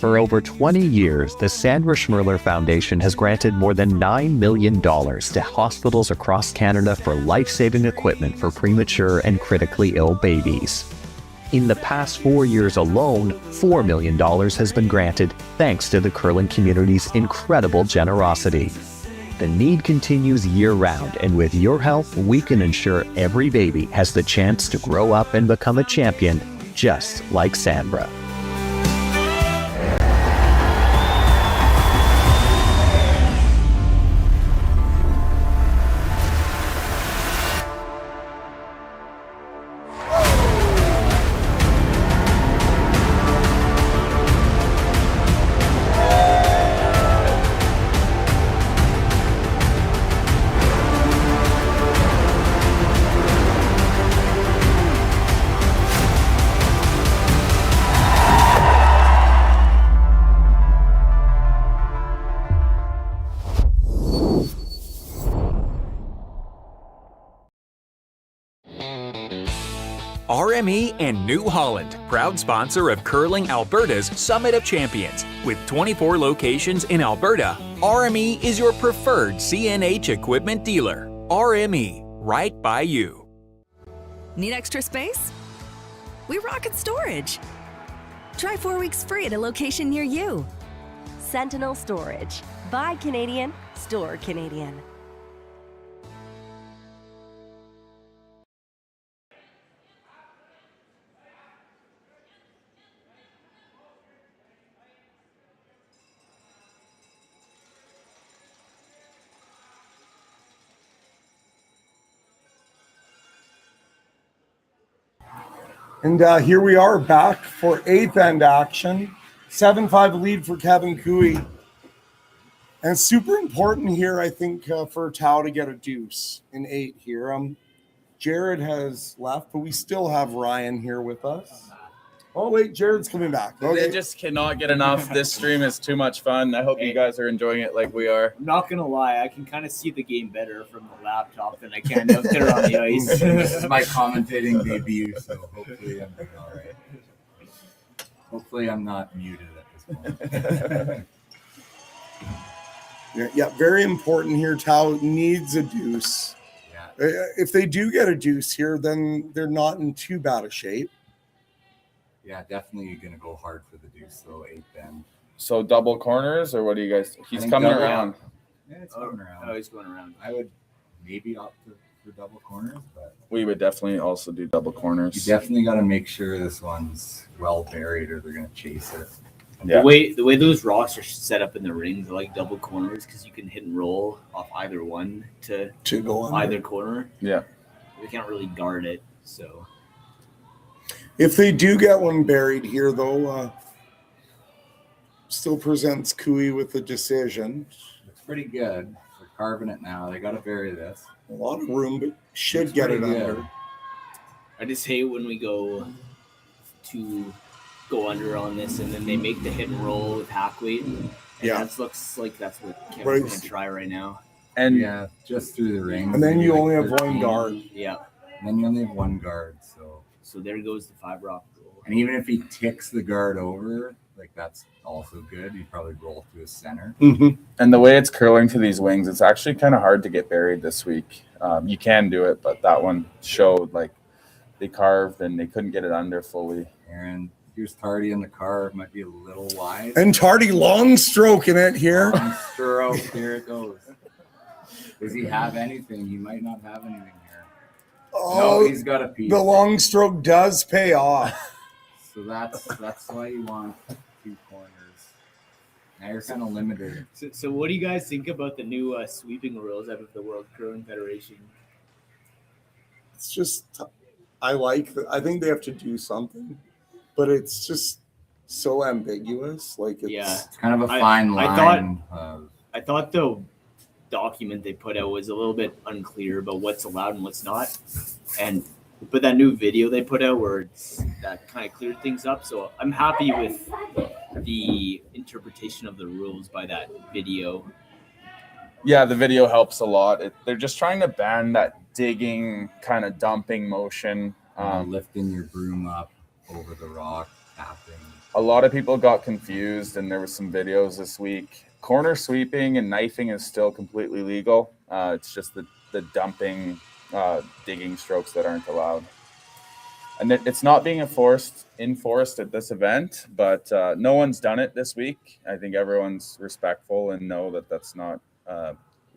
Speaker 20: For over 20 years, the Sandra Schmirler Foundation has granted more than $9 million to hospitals across Canada for life-saving equipment for premature and critically ill babies. In the past 4 years alone, $4 million has been granted thanks to the curling community's incredible generosity. The need continues year-round, and with your help, we can ensure every baby has the chance to grow up and become a champion, just like Sandra.
Speaker 1: RME and New Holland, proud sponsor of Curling Alberta's Summit of Champions. With 24 locations in Alberta, RME is your preferred CNH equipment dealer. RME, right by you.
Speaker 2: Need extra space? We rocket storage. Try 4 weeks free at a location near you.
Speaker 3: Sentinel Storage. Buy Canadian, store Canadian.
Speaker 7: And here we are back for eighth end action. 7-5 lead for Kevin Cooey. And it's super important here, I think, for Tau to get a deuce in 8 here. Jared has left, but we still have Ryan here with us. Oh, wait, Jared's coming back.
Speaker 9: Okay. They just cannot get enough. This stream is too much fun. I hope you guys are enjoying it like we are.
Speaker 21: I'm not going to lie. I can kind of see the game better from the laptop than I can out there on the ice.
Speaker 17: This is my commentating debut, so hopefully I'm doing all right. Hopefully I'm not muted at this point.
Speaker 7: Yeah, very important here. Tau needs a deuce. Yeah. If they do get a deuce here, then they're not in too bad a shape.
Speaker 17: Yeah, definitely going to go hard for the deuce, though, 8 then.
Speaker 9: So double corners, or what do you guys? He's coming around.
Speaker 17: Yeah, it's coming around.
Speaker 21: Oh, he's going around.
Speaker 17: I would maybe opt for double corners, but
Speaker 9: we would definitely also do double corners.
Speaker 17: You definitely got to make sure this one's well buried, or they're going to chase it.
Speaker 21: Yeah. The way those rocks are set up in the rings, I like double corners because you can hit and roll off either one to
Speaker 7: go on
Speaker 21: either corner.
Speaker 9: Yeah,
Speaker 21: we can't really guard it, so.
Speaker 7: If they do get one buried here, though, still presents Cooey with a decision.
Speaker 17: It's pretty good. They're carving it now. They got to bury this.
Speaker 7: A lot of room, but should get it under.
Speaker 21: I just hate when we go under on this, and then they make the hit and roll with hack weight. And that looks like that's what Kevin's going to try right now.
Speaker 9: And
Speaker 17: yeah, just through the ring.
Speaker 7: And then you only have one guard.
Speaker 21: Yeah.
Speaker 17: And then you only have one guard,
Speaker 21: So there goes the 5 rock roll.
Speaker 17: And even if he ticks the guard over, like that's also good. He'd probably roll through his center.
Speaker 7: Mm-hmm.
Speaker 9: And the way it's curling to these wings, it's actually kind of hard to get buried this week. You can do it, but that one showed like they carved and they couldn't get it under fully.
Speaker 17: And here's Tardy in the car. Might be a little wide.
Speaker 7: And Tardy long stroking it here.
Speaker 17: Long stroke. Here it goes. Does he have anything? He might not have anything.
Speaker 7: Oh,
Speaker 17: no, he's got a piece.
Speaker 7: The long stroke does pay off.
Speaker 17: So that's why you want 2 corners. Now you're kind of limited.
Speaker 21: So what do you guys think about the new sweeping rules out of the World Curling Federation?
Speaker 7: It's just, I think they have to do something, but it's just so ambiguous. Like
Speaker 17: it's kind of a fine line.
Speaker 21: I thought the document they put out was a little bit unclear about what's allowed and what's not, but that new video they put out where that kind of cleared things up, so I'm happy with the interpretation of the rules by that video.
Speaker 9: Yeah, the video helps a lot. They're just trying to ban that digging kind of dumping motion,
Speaker 17: lifting your broom up over the rock, tapping.
Speaker 9: A lot of people got confused, and there was some videos this week. Corner sweeping and knifing is still completely legal. It's just the dumping, digging strokes that aren't allowed. And it's not being enforced at this event, but no one's done it this week. I think everyone's respectful and know that that's not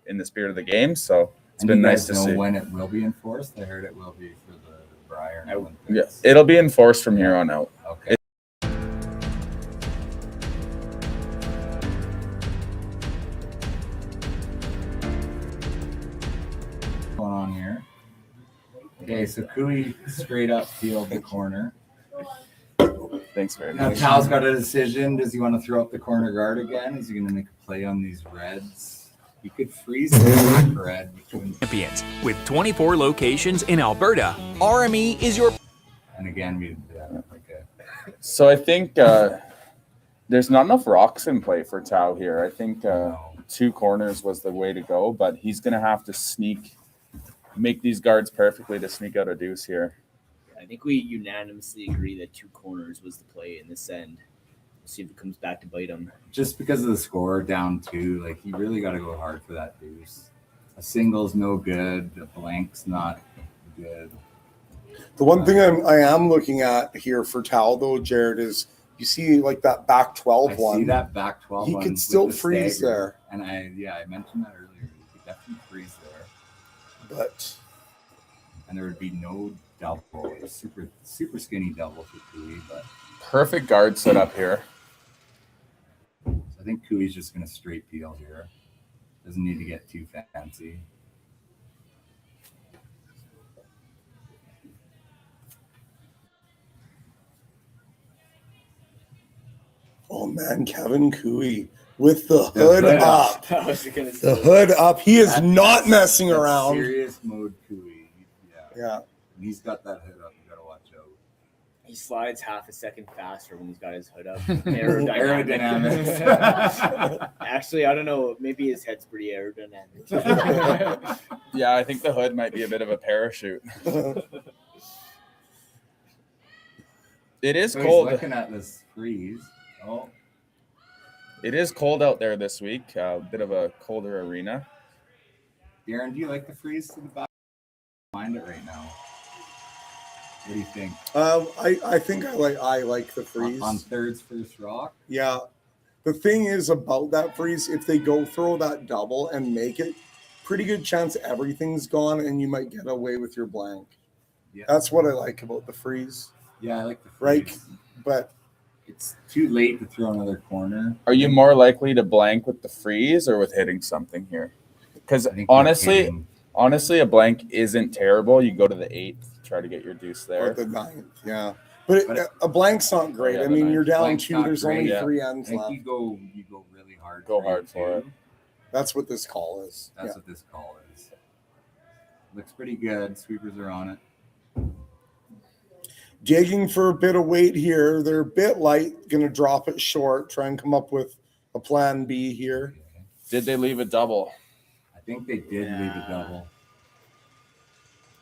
Speaker 9: in the spirit of the game. So it's been nice to see.
Speaker 17: When it will be enforced? I heard it will be for the Briar Olympics.
Speaker 9: Yeah, it'll be enforced from here on out.
Speaker 17: Okay. Going on here. Okay, so Cooey straight up peeled the corner.
Speaker 9: Thanks very
Speaker 17: Now
Speaker 9: much.
Speaker 17: Tal's got a decision. Does he want to throw up the corner guard again? Is he going to make a play on these reds? He could freeze the red.
Speaker 1: Champions. With 24 locations in Alberta, RME is your...
Speaker 17: And again, we okay.
Speaker 9: So I think there's not enough rocks in play for Tao here. I think 2 corners was the way to go, but he's going to have to make these guards perfectly to sneak out a deuce here.
Speaker 21: I think we unanimously agree that 2 corners was the play in this end. We'll see if it comes back to bite him.
Speaker 17: Just because of the score down 2, like you really got to go hard for that deuce. A single's no good. A blank's not good.
Speaker 7: The one thing I am looking at here for Tal, though, Jared, is you see like that back 12 one.
Speaker 17: I see that back 12
Speaker 7: he
Speaker 17: one.
Speaker 7: He could still freeze
Speaker 17: stagger.
Speaker 7: there.
Speaker 17: And I mentioned that earlier. He could definitely freeze there. And there would be no double. A super skinny double for Cooey, but
Speaker 9: perfect guard set up here.
Speaker 17: So I think Cooey's just going to straight peel here. Doesn't need to get too fancy.
Speaker 7: Oh man, Kevin Cooey with the hood up.
Speaker 21: I was gonna say.
Speaker 7: The hood up. He is not messing around.
Speaker 17: Serious mode Cooey.
Speaker 7: Yeah.
Speaker 17: When he's got that hood up, you got to watch out.
Speaker 21: He slides half a second faster when he's got his hood up. Aerodynamics. Actually, I don't know. Maybe his head's pretty aerodynamic.
Speaker 9: Yeah, I think the hood might be a bit of a parachute. It is cold.
Speaker 17: He's looking at this freeze. Oh.
Speaker 9: It is cold out there this week. A bit of a colder arena.
Speaker 17: Darren, do you like the freeze to the back? Mind it right now. What do you think?
Speaker 7: I think I like the freeze
Speaker 17: on thirds first rock.
Speaker 7: Yeah, the thing is about that freeze, if they go throw that double and make it, pretty good chance everything's gone and you might get away with your blank. Yeah, that's what I like about the freeze.
Speaker 17: Yeah, I like the freeze.
Speaker 7: Right, but
Speaker 17: it's too late to throw another corner.
Speaker 9: Are you more likely to blank with the freeze or with hitting something here? Because honestly, a blank isn't terrible. You go to the 8th, try to get your deuce there.
Speaker 7: Or the 9th, yeah. But a blank's not great. I mean, you're down 2. There's only 3 ends left.
Speaker 17: You go really hard.
Speaker 9: Go hard for it.
Speaker 7: That's what this call is.
Speaker 17: That's what this call is. Looks pretty good. Sweepers are on it.
Speaker 7: Digging for a bit of weight here. They're a bit light. Going to drop it short. Try and come up with a plan B here.
Speaker 9: Did they leave a double?
Speaker 17: I think they did leave a double.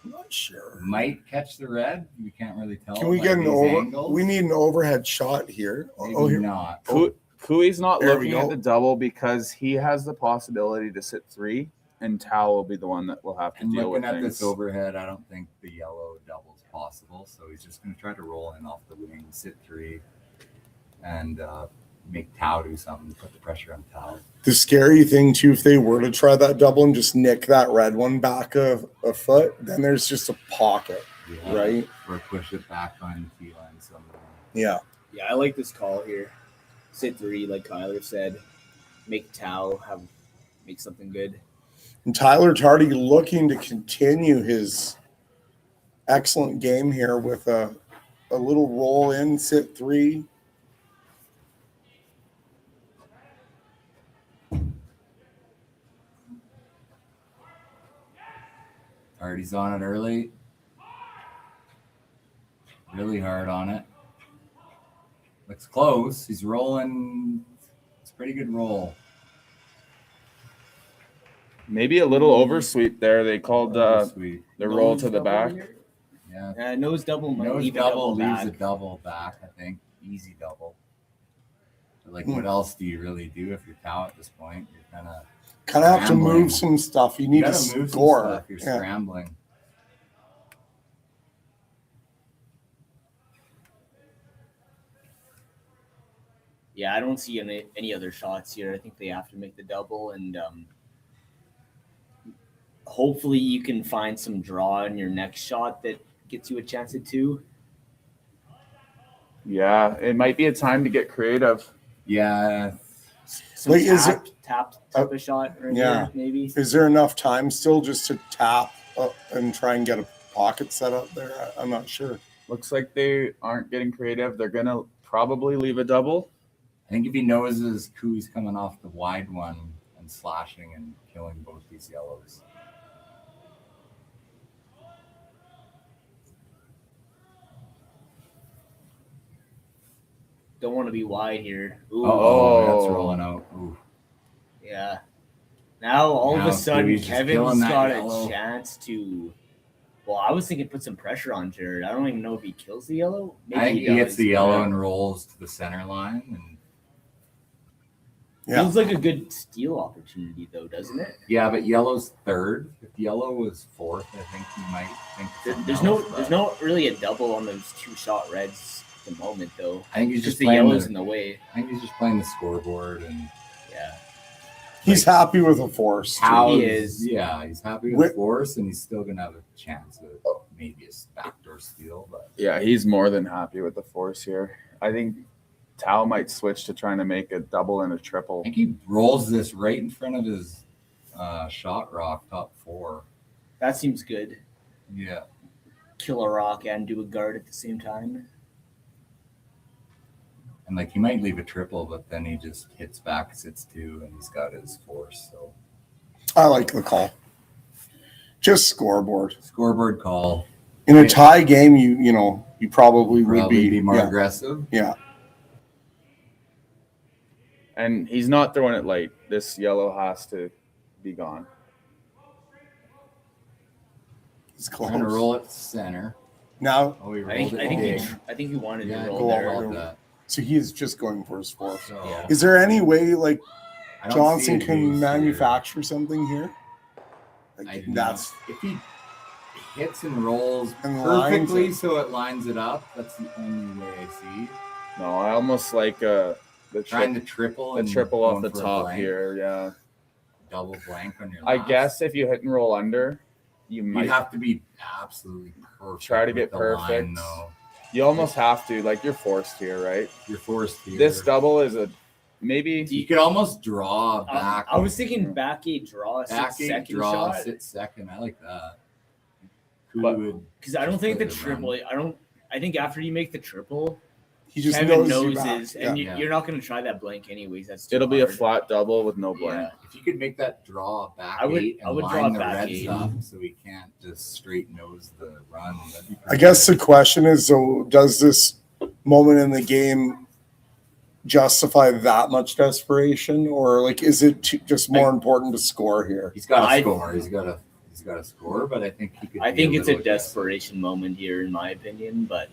Speaker 7: I'm not sure.
Speaker 17: Might catch the red. We can't really tell.
Speaker 7: Can we get an over? We need an overhead shot here.
Speaker 17: Maybe here. Not.
Speaker 9: Cooey's not looking at the double because he has the possibility to sit 3, and Tao will be the one that will have to deal with things.
Speaker 17: Looking at this overhead, I don't think the yellow double is possible. So he's just going to try to roll in off the wing, sit 3, and make Tao do something, put the pressure on Tao.
Speaker 7: The scary thing, too, if they were to try that double and just nick that red one back a foot, then there's just a pocket, right?
Speaker 17: Or push it back on the T line somewhere.
Speaker 7: Yeah.
Speaker 21: Yeah, I like this call here. Sit 3, like Kyler said. Make Tao make something good.
Speaker 7: And Tyler Tardy looking to continue his excellent game here with a little roll in, sit 3.
Speaker 17: Hardy's on it early. Really hard on it. Looks close. He's rolling. It's a pretty good roll.
Speaker 9: Maybe a little oversweep there. They called the roll to the back.
Speaker 17: Yeah.
Speaker 21: Nose double.
Speaker 17: Nose double leaves a double back, I think. Easy double. Like, what else do you really do if you're Tau at this point? You're
Speaker 7: kind of have to move some stuff. You need to
Speaker 17: move
Speaker 7: score.
Speaker 17: Some stuff. You're scrambling.
Speaker 21: Yeah, I don't see any other shots here. I think they have to make the double, and hopefully you can find some draw in your next shot that gets you a chance at 2.
Speaker 9: Yeah, it might be a time to get creative.
Speaker 17: Yeah.
Speaker 21: Some tap type of shot right here, maybe.
Speaker 7: Is there enough time still just to tap and try and get a pocket set up there? I'm not sure.
Speaker 9: Looks like they aren't getting creative. They're going to probably leave a double.
Speaker 17: I think if he knows Cooey's coming off the wide one and slashing and killing both these yellows.
Speaker 21: Don't want to be wide here. Ooh.
Speaker 17: Oh, that's rolling out. Ooh.
Speaker 21: Yeah. Now all of a sudden Kevin's got
Speaker 17: yellow.
Speaker 21: A chance to. Well, I was thinking put some pressure on Jared. I don't even know if he kills the yellow. Maybe
Speaker 17: I think he hits the yellow and rolls to the center line. And
Speaker 21: feels like a good steal opportunity, though, doesn't it?
Speaker 17: Yeah, but yellow's third. If yellow was fourth, I think he might think.
Speaker 21: There's no really a double on those 2-shot reds at the moment, though.
Speaker 17: I think he's just
Speaker 21: the yellows in the way.
Speaker 17: I think he's just playing the scoreboard, and
Speaker 7: He's happy with a force.
Speaker 21: He is.
Speaker 17: Yeah, he's happy with force, and he's still gonna have a chance of maybe a backdoor steal. But
Speaker 9: yeah, he's more than happy with the force here. I think Tau might switch to trying to make a double and a triple.
Speaker 17: I think he rolls this right in front of his shot rock, top 4.
Speaker 21: That seems good.
Speaker 17: Yeah.
Speaker 21: Kill a rock and do a guard at the same time.
Speaker 17: And like he might leave a triple, but then he just hits back, sits 2, and he's got his force. So
Speaker 7: I like the call. Just scoreboard.
Speaker 17: Scoreboard call.
Speaker 7: In a tie game, you probably would
Speaker 17: be more aggressive.
Speaker 7: Yeah.
Speaker 9: And he's not throwing it light. This yellow has to be gone.
Speaker 7: He's
Speaker 17: close. Going to roll it center.
Speaker 7: Now,
Speaker 21: I think he wanted to roll there.
Speaker 7: So he is just going for his force.
Speaker 21: Yeah.
Speaker 7: Is there any way like
Speaker 17: I don't
Speaker 7: Johnson
Speaker 17: see a
Speaker 7: can
Speaker 17: deuce
Speaker 7: manufacture something here?
Speaker 17: Like,
Speaker 7: that's
Speaker 17: if he hits and rolls
Speaker 7: and lines
Speaker 17: perfectly,
Speaker 7: it.
Speaker 17: so it lines it up. That's the only way I see.
Speaker 9: No, I almost like
Speaker 17: trying to triple
Speaker 9: the
Speaker 17: and
Speaker 9: triple off the
Speaker 17: going for a
Speaker 9: top
Speaker 17: blank.
Speaker 9: here. Yeah,
Speaker 17: Double blank on your.
Speaker 9: I
Speaker 17: last.
Speaker 9: guess if you hit and roll under, you might
Speaker 17: have to be absolutely perfect.
Speaker 9: try to
Speaker 17: with
Speaker 9: get
Speaker 17: the
Speaker 9: perfect.
Speaker 17: line, though.
Speaker 9: You almost have to. Like, you're forced here, right?
Speaker 17: You're forced here.
Speaker 9: This double is a maybe.
Speaker 17: You could almost draw back.
Speaker 21: I was thinking back 8 draw,
Speaker 17: back
Speaker 21: 6
Speaker 17: 8
Speaker 21: second
Speaker 17: draw,
Speaker 21: shot.
Speaker 17: sit second. I like that.
Speaker 21: Because I don't think the
Speaker 17: Just
Speaker 21: triple. I think after you make the triple,
Speaker 7: he just
Speaker 21: Kevin
Speaker 7: knows you
Speaker 21: noses,
Speaker 7: back.
Speaker 21: and
Speaker 7: Yeah.
Speaker 21: you're not going to try that blank anyways. That's too
Speaker 9: It'll be a
Speaker 21: hard.
Speaker 9: flat double with no blank.
Speaker 21: Yeah.
Speaker 17: If you could make that draw back
Speaker 21: I would-
Speaker 17: 8 and
Speaker 21: I would
Speaker 17: line
Speaker 21: draw
Speaker 17: the
Speaker 21: back
Speaker 17: reds
Speaker 21: 8.
Speaker 17: up, so we can't just straight nose the run. That'd be
Speaker 7: I
Speaker 17: pretty
Speaker 7: guess
Speaker 17: good.
Speaker 7: the question is, so does this moment in the game justify that much desperation, or like is it just more important to score here?
Speaker 17: He's got to score. He's got to score, but I think he could.
Speaker 21: I
Speaker 17: be
Speaker 21: think it's a
Speaker 17: little aggressive.
Speaker 21: desperation moment here, in my opinion. But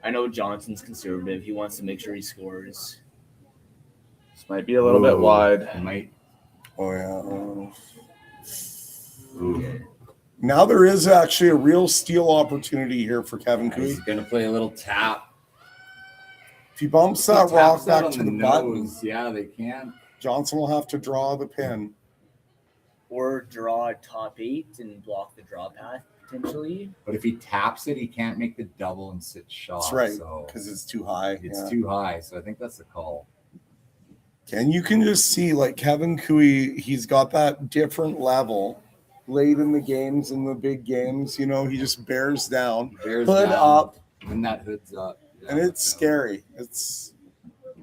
Speaker 21: I know Johnson's conservative. He wants to make sure he scores.
Speaker 9: This might be a little bit wide.
Speaker 17: He might.
Speaker 7: Oh yeah.
Speaker 17: Ooh.
Speaker 7: Now there is actually a real steal opportunity here for Kevin Cooey.
Speaker 17: He's going to play a little tap.
Speaker 7: If he bumps that
Speaker 17: Taps
Speaker 7: rock
Speaker 17: that
Speaker 7: back
Speaker 17: on
Speaker 7: to the button,
Speaker 17: nose. Yeah, they can.
Speaker 7: Johnson will have to draw the pin.
Speaker 21: Or draw a top 8 and block the draw path potentially.
Speaker 17: But if he taps it, he can't make the double and sit shot.
Speaker 7: That's right,
Speaker 17: So
Speaker 7: because it's too high.
Speaker 17: it's too high. So I think that's the call.
Speaker 7: And you can just see, like, Kevin Cooey, he's got that different level late in the games, in the big games. You know, he just bears down,
Speaker 17: Bears
Speaker 7: hood
Speaker 17: down.
Speaker 7: up,
Speaker 17: When that hood's up. yeah,
Speaker 7: and it's
Speaker 17: yeah.
Speaker 7: scary. It's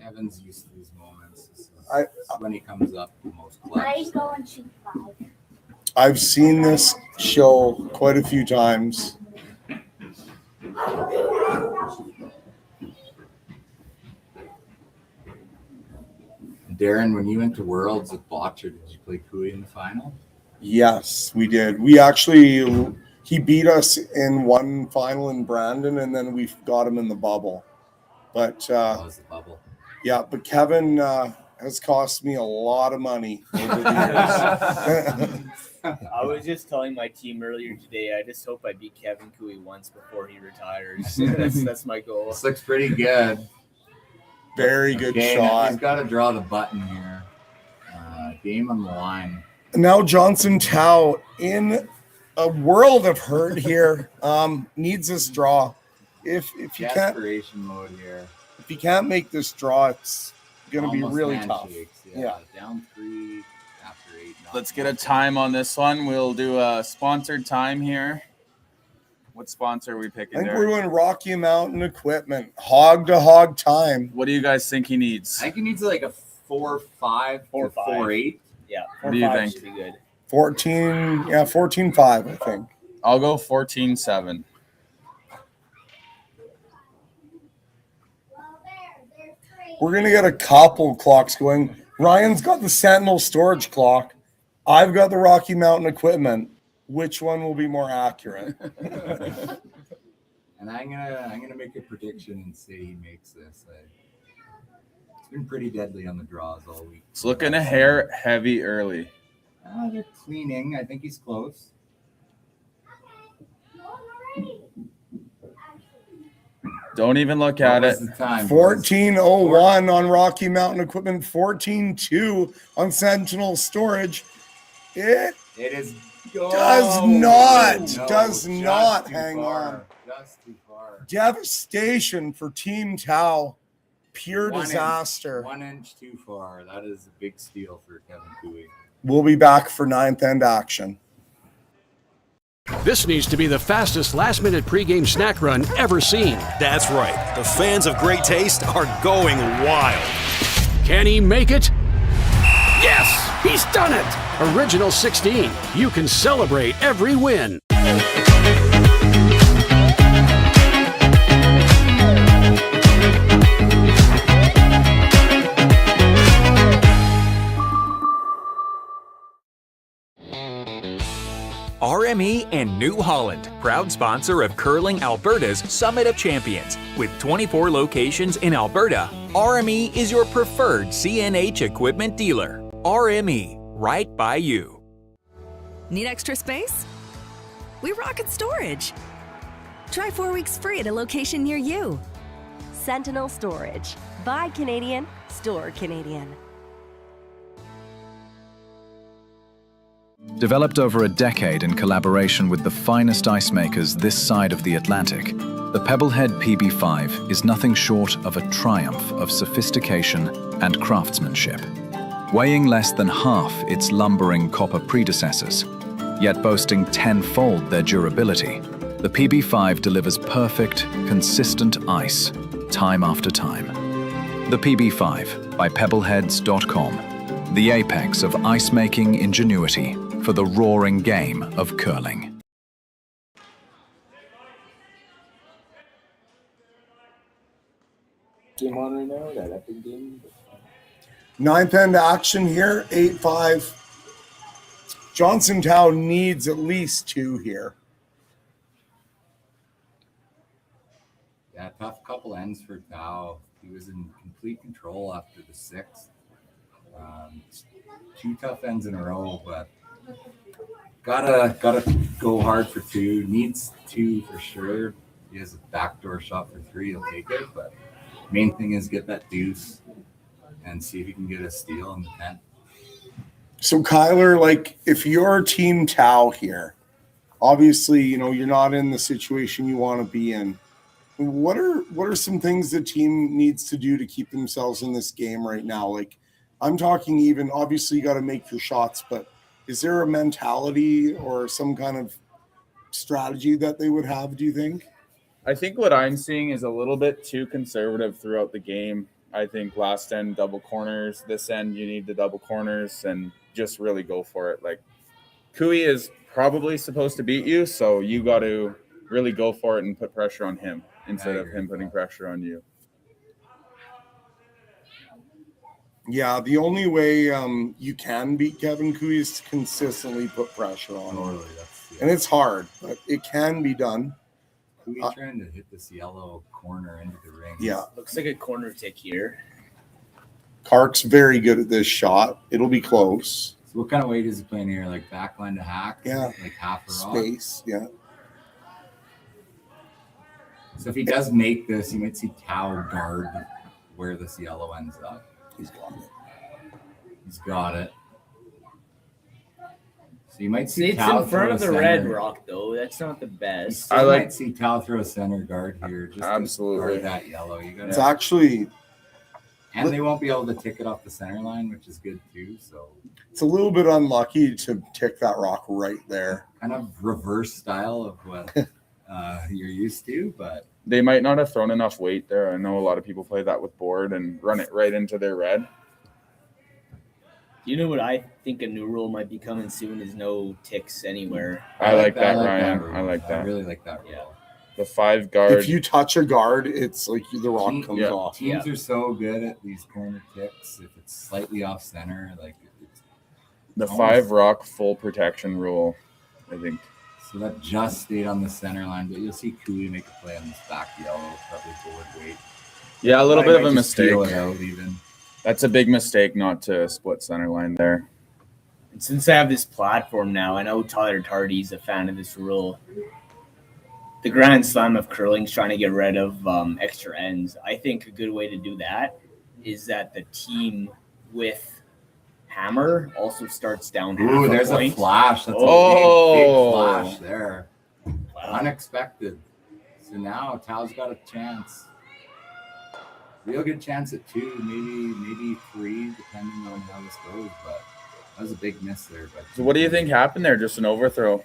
Speaker 17: Evan's used to these moments. This is
Speaker 7: I-
Speaker 17: when he comes up the most clutch.
Speaker 6: Go and shoot 5.
Speaker 7: I've seen this show quite a few times.
Speaker 17: Darren, when you went to Worlds with Botcher, did you play Cooey in the final?
Speaker 7: Yes, we did. We actually, he beat us in one final in Brandon, and then we got him in the bubble. But
Speaker 17: That was the bubble.
Speaker 7: yeah, but Kevin has cost me a lot of money over the years.
Speaker 21: I was just telling my team earlier today, I just hope I beat Kevin Cooey once before he retires. That's my goal.
Speaker 17: This looks pretty good.
Speaker 7: Very good
Speaker 17: Okay,
Speaker 7: shot.
Speaker 17: He's got to draw the button here. Game on the line.
Speaker 7: Now Johnson Tao, in a world of hurt here, needs this draw. If you can't,
Speaker 17: Desperation mode here.
Speaker 7: if you can't make this draw, it's going to be
Speaker 17: Almost
Speaker 7: really tough.
Speaker 17: handshakes,
Speaker 7: Yeah.
Speaker 17: Down 3 after 8.
Speaker 9: Let's get a time on this one. We'll do a sponsored time here. What sponsor are we picking?
Speaker 7: I think
Speaker 9: there?
Speaker 7: we're doing Rocky Mountain Equipment, hog to hog time.
Speaker 9: What do you guys think he needs?
Speaker 17: I think he needs like a 4.5 or 4.8.
Speaker 21: Yeah,
Speaker 9: What do you
Speaker 21: 4-5
Speaker 9: think?
Speaker 21: should be good.
Speaker 7: 14.5, I think.
Speaker 9: I'll go 14.7.
Speaker 7: We're going to get a couple clocks going. Ryan's got the Sentinel storage clock. I've got the Rocky Mountain Equipment. Which one will be more accurate?
Speaker 17: And I'm gonna make a prediction and say he makes this. It's been pretty deadly on the draws all week.
Speaker 9: It's looking a hair heavy early.
Speaker 17: They're cleaning. I think he's close.
Speaker 9: Don't even look at it.
Speaker 7: 14.01 on Rocky Mountain Equipment, 14.2 on Sentinel Storage. It
Speaker 17: is
Speaker 7: does not hang on.
Speaker 17: Just too far.
Speaker 7: Devastation for Team Tao. Pure disaster.
Speaker 17: 1 inch too far. That is a big steal for Kevin Cooey.
Speaker 7: We'll be back for ninth end action.
Speaker 13: This needs to be the fastest last-minute pregame snack run ever seen.
Speaker 14: That's right. The fans of great taste are going wild.
Speaker 13: Can he make it? Yes, he's done it! Original 16. You can celebrate every win.
Speaker 1: RME and New Holland, proud sponsor of Curling Alberta's Summit of Champions. With 24 locations in Alberta, RME is your preferred CNH equipment dealer. RME, right by you.
Speaker 2: Need extra space? We rocket storage. Try 4 weeks free at a location near you.
Speaker 3: Sentinel Storage. Buy Canadian, store Canadian.
Speaker 15: Developed over a decade in collaboration with the finest ice makers this side of the Atlantic, the Pebblehead PB5 is nothing short of a triumph of sophistication and craftsmanship. Weighing less than half its lumbering copper predecessors, yet boasting tenfold their durability, the PB5 delivers perfect, consistent ice, time after time. The PB5 by Pebbleheads.com, the apex of ice-making ingenuity for the roaring game of curling.
Speaker 17: Game on right now, that epic game.
Speaker 7: Ninth end action here, 8-5. Johnson Tao needs at least 2 here.
Speaker 17: Yeah, tough couple ends for Tao. He was in complete control after the 6th. 2 tough ends in a row, but gotta go hard for 2. Needs 2 for sure. He has a backdoor shot for 3. He'll take it, but main thing is get that deuce and see if he can get a steal in the 10th.
Speaker 7: So Kyler, like if you're Team Tao here, obviously, you're not in the situation you want to be in. What are some things the team needs to do to keep themselves in this game right now? Like I'm talking even, obviously you got to make your shots, but is there a mentality or some kind of strategy that they would have, do you think?
Speaker 9: I think what I'm seeing is a little bit too conservative throughout the game. I think last end double corners, this end you need the double corners and just really go for it. Like Cooey is probably supposed to beat you, so you got to really go for it and put pressure on him instead of him putting pressure on you.
Speaker 7: Yeah, the only way you can beat Kevin Cooey is to consistently put pressure on him. And it's hard, but it can be done.
Speaker 17: Who are you trying to hit this yellow corner into the ring?
Speaker 7: Yeah.
Speaker 21: Looks like a corner tick here.
Speaker 7: Kark's very good at this shot. It'll be close.
Speaker 17: So what kind of weight is he playing here? Like backline to hack?
Speaker 7: Yeah.
Speaker 17: Like half a rock?
Speaker 7: Space, yeah.
Speaker 17: So if he does make this, you might see Tao guard where this yellow ends up.
Speaker 7: He's got it.
Speaker 17: He's got it. So you might see
Speaker 21: It's
Speaker 17: Tao
Speaker 21: in front of the
Speaker 17: throw a
Speaker 21: red
Speaker 17: center.
Speaker 21: rock, though. That's not the best.
Speaker 17: I might see Tao throw a center guard here. Just
Speaker 9: Absolutely.
Speaker 17: to guard that yellow. You got
Speaker 7: It's actually...
Speaker 17: And they won't be able to tick it off the center line, which is good too. So
Speaker 7: It's a little bit unlucky to tick that rock right there.
Speaker 17: kind of reverse style of what you're used to, but
Speaker 9: They might not have thrown enough weight there. I know a lot of people play that with board and run it right into their red.
Speaker 21: You know what I think a new rule might be coming soon is no ticks anywhere.
Speaker 9: I like that, Ryan. I like that.
Speaker 17: I really like that rule.
Speaker 21: Yeah.
Speaker 9: The 5 guard.
Speaker 7: If you touch a guard, it's like the rock comes off.
Speaker 17: Teams are so good at these corner ticks. If it's slightly off center, like it's
Speaker 9: The
Speaker 17: almost-
Speaker 9: 5 rock full protection rule, I think.
Speaker 17: So that just stayed on the center line, but you'll see Cooley make a play on this back yellow, probably forward weight.
Speaker 9: Yeah, a little
Speaker 17: Probably
Speaker 9: bit of a
Speaker 17: might just peel
Speaker 9: mistake.
Speaker 17: it out even.
Speaker 9: That's a big mistake not to split center line there.
Speaker 21: And since I have this platform now, I know Tyler Tardy's a fan of this rule. The Grand Slam of curling is trying to get rid of extra ends. I think a good way to do that is that the team with hammer also starts down half
Speaker 17: Ooh,
Speaker 21: a
Speaker 17: there's
Speaker 21: point.
Speaker 17: a flash. That's a big flash there. Unexpected. So now Tao's got a chance. Real good chance at 2, maybe 3, depending on how this goes. But that was a big miss there. But
Speaker 9: So what do you think happened there? Just an overthrow?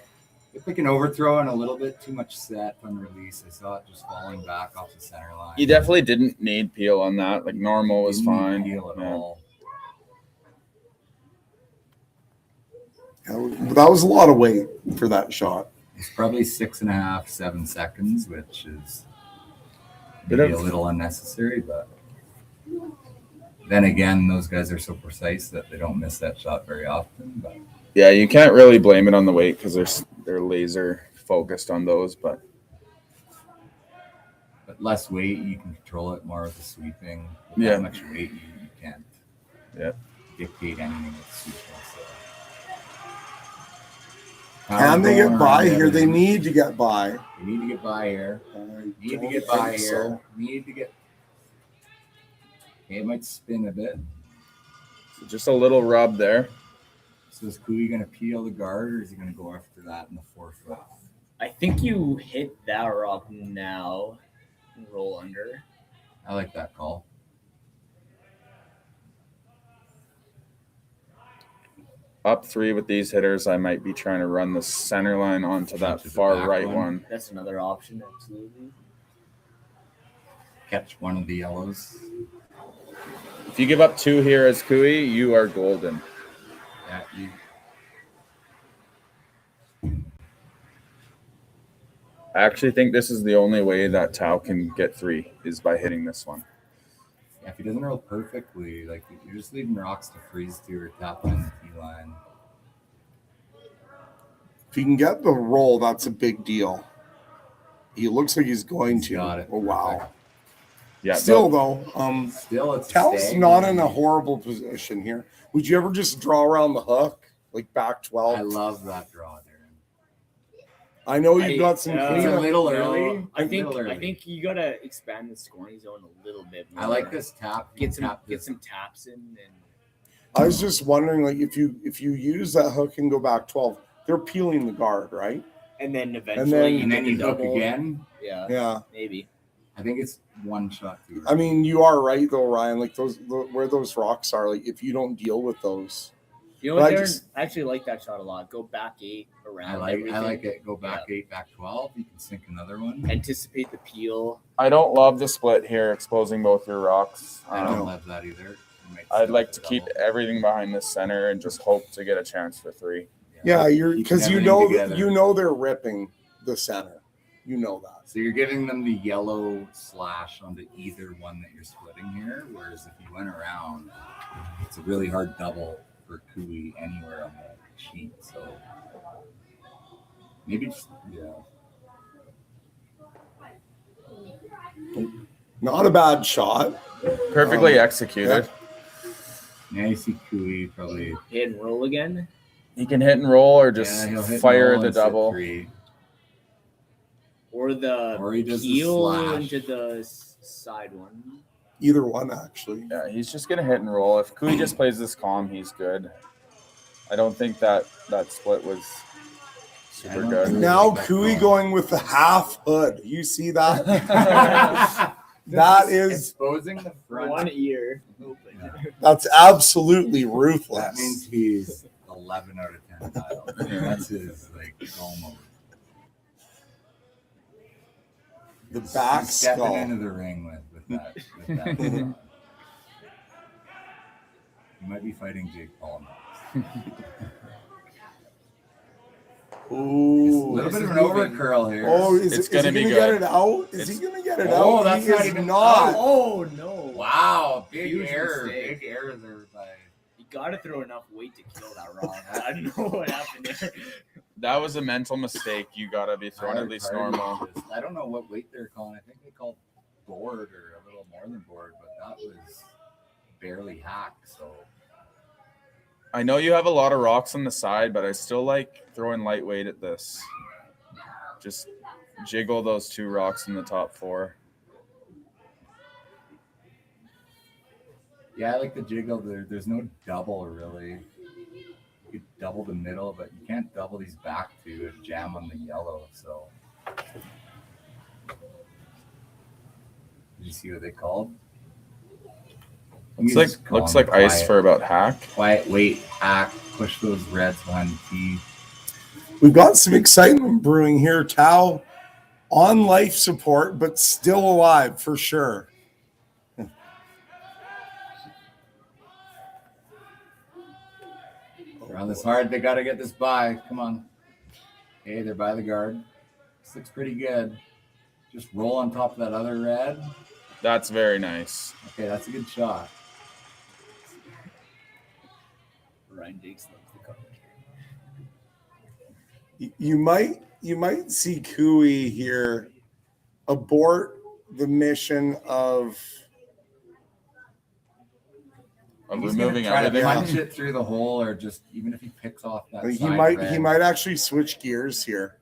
Speaker 17: It's like an overthrow and a little bit too much set on release. I saw it just falling back off the center line.
Speaker 9: You definitely didn't need peel on that. Like normal was
Speaker 17: Didn't need
Speaker 9: fine.
Speaker 17: peel at all.
Speaker 7: That was a lot of weight for that shot.
Speaker 17: It's probably 6.5, 7 seconds, which is
Speaker 9: Bit
Speaker 17: maybe
Speaker 9: of-
Speaker 17: a little unnecessary, but then again, those guys are so precise that they don't miss that shot very often. But
Speaker 9: Yeah, you can't really blame it on the weight because they're laser focused on those. But
Speaker 17: less weight, you can control it more with the sweeping. With
Speaker 9: Yeah.
Speaker 17: that much weight, you can't dictate anything with sweeping. So.
Speaker 7: Can they get by here? They
Speaker 17: They
Speaker 7: need to get by.
Speaker 17: need to get by here. Need to
Speaker 7: don't
Speaker 17: get by
Speaker 7: think
Speaker 17: here.
Speaker 7: so.
Speaker 17: Need to get. Okay, it might spin a bit.
Speaker 9: so just a little rub there.
Speaker 17: So is Kui going to peel the guard, or is he going to go after that in the 4-foot?
Speaker 21: I think you hit that rock now and roll under.
Speaker 17: I like that call.
Speaker 9: Up 3 with these hitters, I might be trying to run the center line onto that
Speaker 17: To the
Speaker 9: far
Speaker 17: back
Speaker 9: right
Speaker 17: one.
Speaker 9: one.
Speaker 21: That's another option, absolutely.
Speaker 17: Catch one of the yellows.
Speaker 9: If you give up 2 here as Kui, you are golden.
Speaker 17: Yeah,
Speaker 9: I actually think this is the only way that Tao can get 3 is by hitting this one.
Speaker 17: Yeah, if he doesn't roll perfectly, like you're just leaving rocks to freeze to or tap on the tee line.
Speaker 7: If he can get the roll, that's a big deal. He looks like he's going to.
Speaker 17: got it.
Speaker 7: Oh wow!
Speaker 9: Yeah.
Speaker 7: Still though,
Speaker 17: Still, it's a
Speaker 7: Tal's
Speaker 17: stag.
Speaker 7: not in a horrible position here. Would you ever just draw around the hook, like back 12?
Speaker 17: I love that draw, Darren.
Speaker 7: I know you've got some
Speaker 17: It's a
Speaker 7: cleanup.
Speaker 17: little early.
Speaker 21: I
Speaker 17: It's a
Speaker 21: think
Speaker 17: little
Speaker 21: I
Speaker 17: early.
Speaker 21: think you gotta expand the scoring zone a little bit more.
Speaker 17: I like this tap.
Speaker 21: Get some
Speaker 17: Tap this.
Speaker 21: taps in and
Speaker 7: I was just wondering, like, if you use that hook and go back 12, they're peeling the guard, right?
Speaker 21: and then eventually
Speaker 17: And then
Speaker 21: get
Speaker 17: you
Speaker 21: the
Speaker 17: hook
Speaker 21: double.
Speaker 17: again.
Speaker 21: Yeah,
Speaker 7: Yeah.
Speaker 21: maybe.
Speaker 17: I think it's one shot. Too.
Speaker 7: I mean, you are right though, Ryan. Like where those rocks are, like if you don't deal with those,
Speaker 21: You know
Speaker 7: But
Speaker 21: what,
Speaker 7: I
Speaker 21: Darren?
Speaker 7: just-
Speaker 21: I actually like that shot a lot. Go back 8 around.
Speaker 17: I like
Speaker 21: everything.
Speaker 17: it. Go back 8, back 12. You can sink another one.
Speaker 21: Anticipate the peel.
Speaker 9: I don't love the split here, exposing both your rocks.
Speaker 17: I don't love that either. You might
Speaker 9: I'd
Speaker 17: still
Speaker 9: like
Speaker 17: get
Speaker 9: to
Speaker 17: the
Speaker 9: keep
Speaker 17: double.
Speaker 9: everything behind the center and just hope to get a chance for 3.
Speaker 7: yeah, you're
Speaker 17: Keeping
Speaker 7: because you
Speaker 17: everything
Speaker 7: know
Speaker 17: together.
Speaker 7: they're ripping the center. You know that.
Speaker 17: So you're giving them the yellow slash onto either one that you're splitting here. Whereas if you went around, it's a really hard double for Kui anywhere on the sheet. So maybe just
Speaker 7: Not a bad shot.
Speaker 9: Perfectly executed.
Speaker 17: Yeah, you see Kui probably
Speaker 21: Hit and roll again.
Speaker 9: He can hit and roll or just
Speaker 17: he'll hit and
Speaker 9: fire
Speaker 17: roll
Speaker 9: the
Speaker 17: and sit
Speaker 9: double.
Speaker 17: three.
Speaker 21: Or
Speaker 17: he does the
Speaker 21: heel
Speaker 17: slash.
Speaker 21: into the side one.
Speaker 7: Either one, actually.
Speaker 9: Yeah, he's just going to hit and roll. If Kui just plays this calm, he's good. I don't think that split was super good.
Speaker 7: Now Kui going with the half hood. You see that? That is
Speaker 17: exposing the front.
Speaker 21: One ear.
Speaker 7: That's absolutely ruthless.
Speaker 17: That means he's 11 out of 10 dialed. That's his goal mode.
Speaker 7: The back
Speaker 17: He's stepping
Speaker 7: skull.
Speaker 17: into the ring with that. You might be fighting Jake Paul now.
Speaker 7: Ooh,
Speaker 17: a little bit of an over curl here.
Speaker 7: Oh, is he going to get it out? Is he going to get it out?
Speaker 17: That's
Speaker 7: He
Speaker 17: not
Speaker 7: is
Speaker 17: even.
Speaker 7: not.
Speaker 21: Oh no!
Speaker 17: Wow, big
Speaker 21: Huge
Speaker 17: error.
Speaker 21: mistake.
Speaker 17: Big error there by.
Speaker 21: You gotta throw enough weight to kill that wrong. I don't know what happened there.
Speaker 9: That was a mental mistake. You got to be throwing at least normal.
Speaker 17: I don't know what weight they're calling. I think they called board or a little more than board, but that was barely hacked. So
Speaker 9: I know you have a lot of rocks on the side, but I still like throwing lightweight at this. Just jiggle those 2 rocks in the top 4.
Speaker 17: yeah, I like the jiggle. There's no double really. You could double the middle, but you can't double these back 2 and jam on the yellow. So did you see what they called?
Speaker 9: Looks like ice for about hack.
Speaker 17: Quiet weight, hack, push those reds behind the tee.
Speaker 7: We've got some excitement brewing here. Tao on life support, but still alive for sure.
Speaker 17: They're on this hard. They got to get this by. Come on. Okay, they're by the guard. This looks pretty good. Just roll on top of that other red.
Speaker 9: That's very nice.
Speaker 17: Okay, that's a good shot.
Speaker 21: Ryan Diggs loves the cover.
Speaker 7: You might see Kui here abort the mission of
Speaker 9: removing
Speaker 17: try
Speaker 9: everything.
Speaker 17: to punch it through the hole, or just even if he picks off that.
Speaker 7: He might actually switch gears here.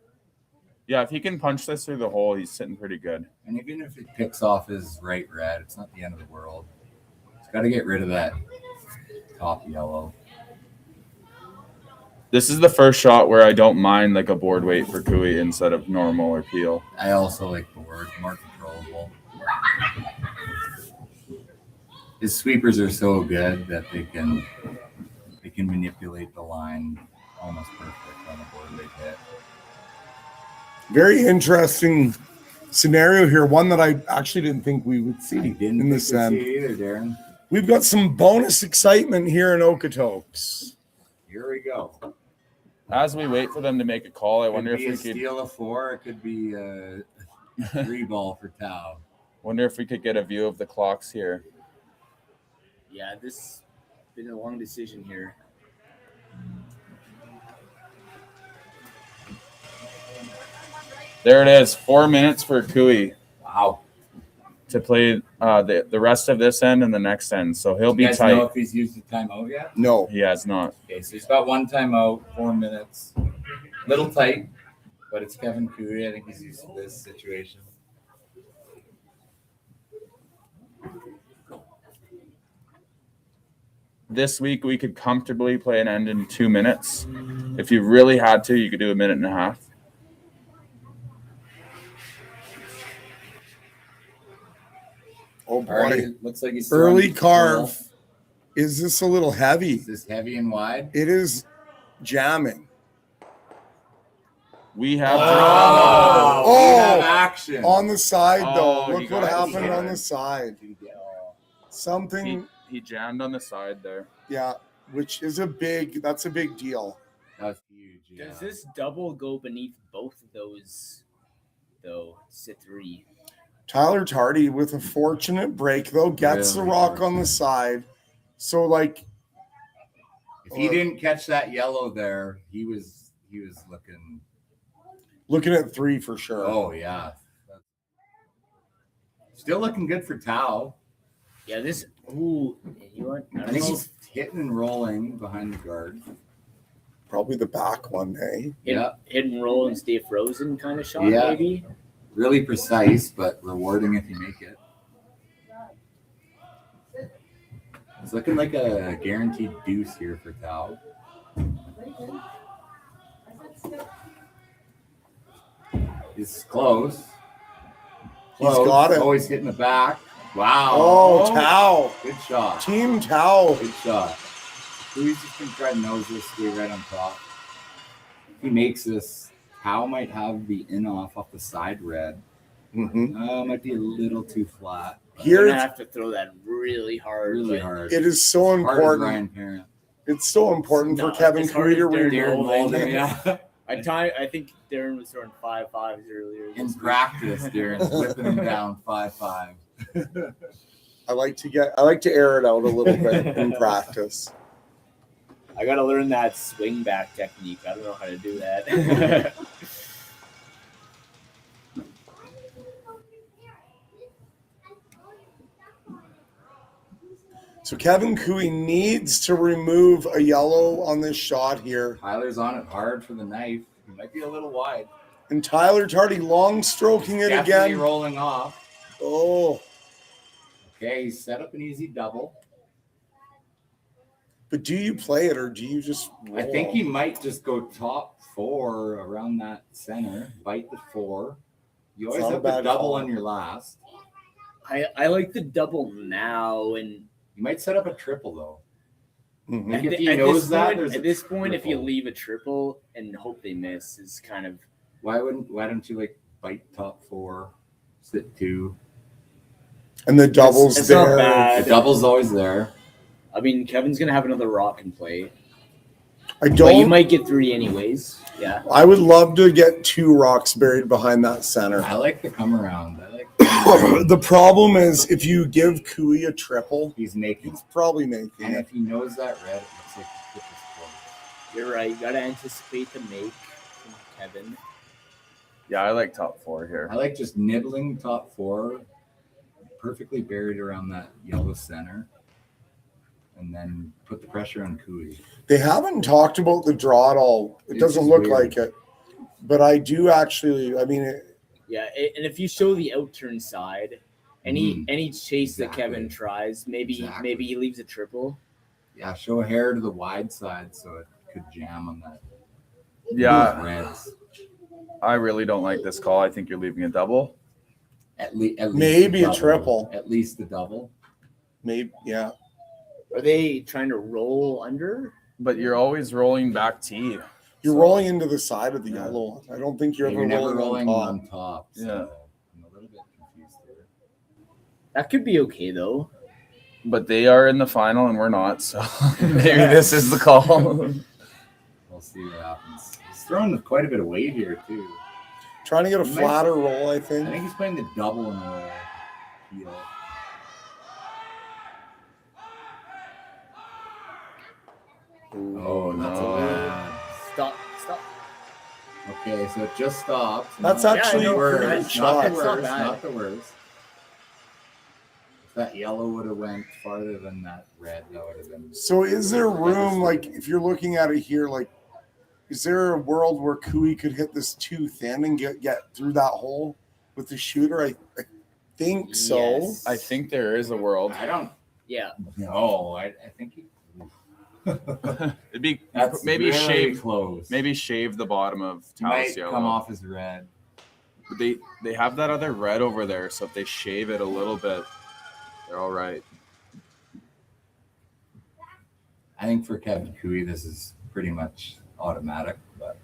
Speaker 9: Yeah, if he can punch this through the hole, he's sitting pretty good.
Speaker 17: And even if it picks off his right red, it's not the end of the world. He's got to get rid of that top yellow.
Speaker 9: This is the first shot where I don't mind like a board weight for Kui instead of normal or peel.
Speaker 17: I also like board, more controllable. His sweepers are so good that they can manipulate the line almost perfect on a board weight hit.
Speaker 7: Very interesting scenario here. One that I actually didn't think we would see in this end.
Speaker 17: Either, Darren.
Speaker 7: We've got some bonus excitement here in Okotoks.
Speaker 17: Here we go.
Speaker 9: As we wait for them to make a call, I wonder if we could
Speaker 17: steal a 4. It could be a 3 ball for Tao.
Speaker 9: Wonder if we could get a view of the clocks here.
Speaker 21: Yeah, this has been a long decision here.
Speaker 9: There it is, 4 minutes for Kui.
Speaker 17: Wow.
Speaker 9: To play the rest of this end and the next end. So he'll be
Speaker 17: You guys
Speaker 9: tight.
Speaker 17: know if he's used the timeout yet?
Speaker 7: No.
Speaker 9: He has not.
Speaker 17: Okay, so he's got 1 timeout, 4 minutes. Little tight, but it's Kevin Kui. I think he's used to this situation.
Speaker 9: This week we could comfortably play an end in 2 minutes. If you really had to, you could do a minute and a half.
Speaker 7: Oh boy.
Speaker 17: Already looks like he's
Speaker 7: early
Speaker 17: throwing
Speaker 7: carve.
Speaker 17: full.
Speaker 7: Is this a little heavy?
Speaker 17: Is this heavy and wide?
Speaker 7: It is jamming.
Speaker 9: We have
Speaker 17: we have action.
Speaker 7: On the side
Speaker 9: Oh,
Speaker 7: though.
Speaker 9: you
Speaker 7: Look what
Speaker 9: got it.
Speaker 7: happened
Speaker 9: Yeah.
Speaker 7: on the side. Something
Speaker 9: He jammed on the side there.
Speaker 7: yeah, which is that's a big deal.
Speaker 17: That's huge. Yeah.
Speaker 21: Does this double go beneath both of those, though? Sit 3.
Speaker 7: Tyler Tardy with a fortunate break though, gets the
Speaker 17: Really
Speaker 7: rock on the side. So like
Speaker 17: If he didn't catch that yellow there, he was looking
Speaker 7: looking at 3 for sure.
Speaker 17: Oh yeah. Still looking good for Tao.
Speaker 21: Yeah, this. Ooh, you want?
Speaker 17: I think he's hitting and rolling behind the guard.
Speaker 7: Probably the back one, eh?
Speaker 21: Hit and roll and stay frozen kind of shot,
Speaker 17: Yeah.
Speaker 21: maybe.
Speaker 17: Really precise, but rewarding if you make it. It's looking like a guaranteed deuce here for Tao. He's close.
Speaker 7: He's got it.
Speaker 17: Always hitting the back. Wow.
Speaker 7: Oh, Tao.
Speaker 17: Good shot.
Speaker 7: Team Tao.
Speaker 17: Good shot. He's just going to try to nose this, stay right on top. If he makes this, Tao might have the in-off the side red. Might be a little too flat.
Speaker 21: You're gonna have to throw that really hard.
Speaker 17: Really hard.
Speaker 7: It is so
Speaker 17: Hard as
Speaker 7: important.
Speaker 17: Ryan Parent.
Speaker 7: It's so important for Kevin Cooey to
Speaker 21: Darren,
Speaker 17: Yeah.
Speaker 21: I think Darren was throwing 5.5s earlier.
Speaker 17: In practice, Darren's whipping him down 5.5.
Speaker 7: I like to air it out a little bit in practice.
Speaker 21: I gotta learn that swing back technique. I don't know how to do that.
Speaker 7: So Kevin Cooey needs to remove a yellow on this shot here.
Speaker 17: Tyler's on it hard for the knife. He might be a little wide.
Speaker 7: And Tyler Tardy long stroking it
Speaker 17: Definitely
Speaker 7: again.
Speaker 17: rolling off.
Speaker 7: Oh.
Speaker 17: Okay, he's set up an easy double.
Speaker 7: But do you play it or do you just roll?
Speaker 17: I think he might just go top 4 around that center, bite the 4. You always have the double on your last.
Speaker 21: I like the double now, and
Speaker 17: you might set up a triple though.
Speaker 7: Mm-hmm.
Speaker 17: If he knows that,
Speaker 21: at this point, if you leave a triple and hope they miss, is kind of
Speaker 17: why don't you like bite top 4, sit 2,
Speaker 7: and the double's
Speaker 21: it's
Speaker 7: there.
Speaker 21: Not bad.
Speaker 17: The double's always there.
Speaker 21: I mean, Kevin's gonna have another rock and play.
Speaker 7: But
Speaker 21: you might get 3 anyways. Yeah.
Speaker 7: I would love to get 2 rocks buried behind that center.
Speaker 17: I like the come around. I like
Speaker 7: the problem is if you give Cooey a triple,
Speaker 17: he's
Speaker 7: probably making
Speaker 17: and
Speaker 7: it.
Speaker 17: if he knows that red, it looks like he put this close.
Speaker 21: You're right. You gotta anticipate the make from Kevin.
Speaker 9: Yeah, I like top 4 here.
Speaker 17: I like just nibbling top 4, perfectly buried around that yellow center, and then put the pressure on Cooey.
Speaker 7: They haven't talked about the draw at all. It doesn't look like it. But I do actually, I mean...
Speaker 21: Yeah, and if you show the outturn side, any chase that Kevin tries, maybe he leaves a triple.
Speaker 17: Yeah, show a hair to the wide side so it could jam on that.
Speaker 9: Yeah.
Speaker 17: Reds.
Speaker 9: I really don't like this call. I think you're leaving a double.
Speaker 17: At least
Speaker 7: maybe a triple.
Speaker 17: At least a double.
Speaker 7: Maybe, yeah.
Speaker 21: Are they trying to roll under?
Speaker 9: But you're always rolling back T.
Speaker 7: You're rolling into the side of the yellow. I don't think you're ever
Speaker 17: never
Speaker 7: rolling
Speaker 17: on top.
Speaker 9: Yeah.
Speaker 17: I'm a little bit confused there.
Speaker 21: That could be okay though.
Speaker 9: But they are in the final and we're not, so maybe this is the call.
Speaker 17: We'll see what happens. He's throwing quite a bit of weight here too.
Speaker 7: Trying to get a flatter roll, I think.
Speaker 17: I think he's playing the double in the heel. Oh, that's a bad.
Speaker 21: Stop.
Speaker 17: Okay, so it just stopped.
Speaker 7: That's actually
Speaker 17: not the
Speaker 7: a
Speaker 17: worst.
Speaker 7: shot.
Speaker 17: Not the worst. If that yellow would have went farther than that red, that would have been.
Speaker 7: So is there room, like, if you're looking at it here, like, is there a world where Cooey could hit this too thin and get through that hole with the shooter? I think so.
Speaker 21: Yes.
Speaker 9: I think there is a world.
Speaker 17: I don't.
Speaker 21: Yeah.
Speaker 17: No, I think he.
Speaker 9: It'd be
Speaker 17: That's
Speaker 9: maybe
Speaker 17: really
Speaker 9: shave
Speaker 17: close.
Speaker 9: Maybe shave the bottom of
Speaker 17: He might
Speaker 9: Tao's yellow.
Speaker 17: come off as red.
Speaker 9: But they have that other red over there, so if they shave it a little bit, they're all right.
Speaker 17: I think for Kevin Cooey, this is pretty much automatic, but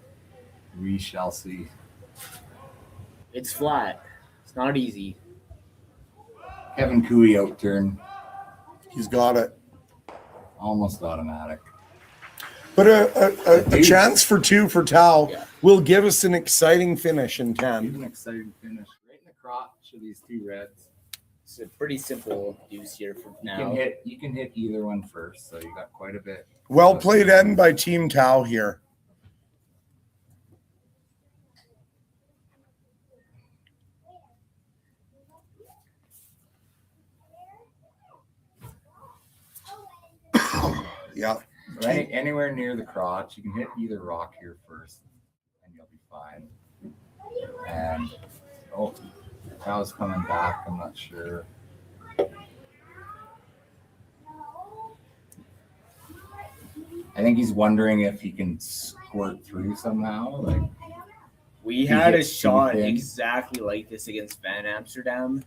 Speaker 17: we shall see.
Speaker 21: It's flat. It's not easy.
Speaker 17: Kevin Cooey outturn.
Speaker 7: He's got it.
Speaker 17: Almost automatic.
Speaker 7: But a chance for 2 for Tao will give us an exciting finish in 10.
Speaker 17: An exciting finish. Right in the crotch of these 2 reds.
Speaker 21: It's a pretty simple deuce here for now.
Speaker 17: You can hit either one first, so you got quite a bit.
Speaker 7: Well played end by Team Tao here. Yeah.
Speaker 17: So anywhere near the crotch, you can hit either rock here first, and you'll be fine. And cow's coming back. I'm not sure. I think he's wondering if he can squirt through somehow. Like
Speaker 21: we had a shot exactly like this against Van Amsterdam,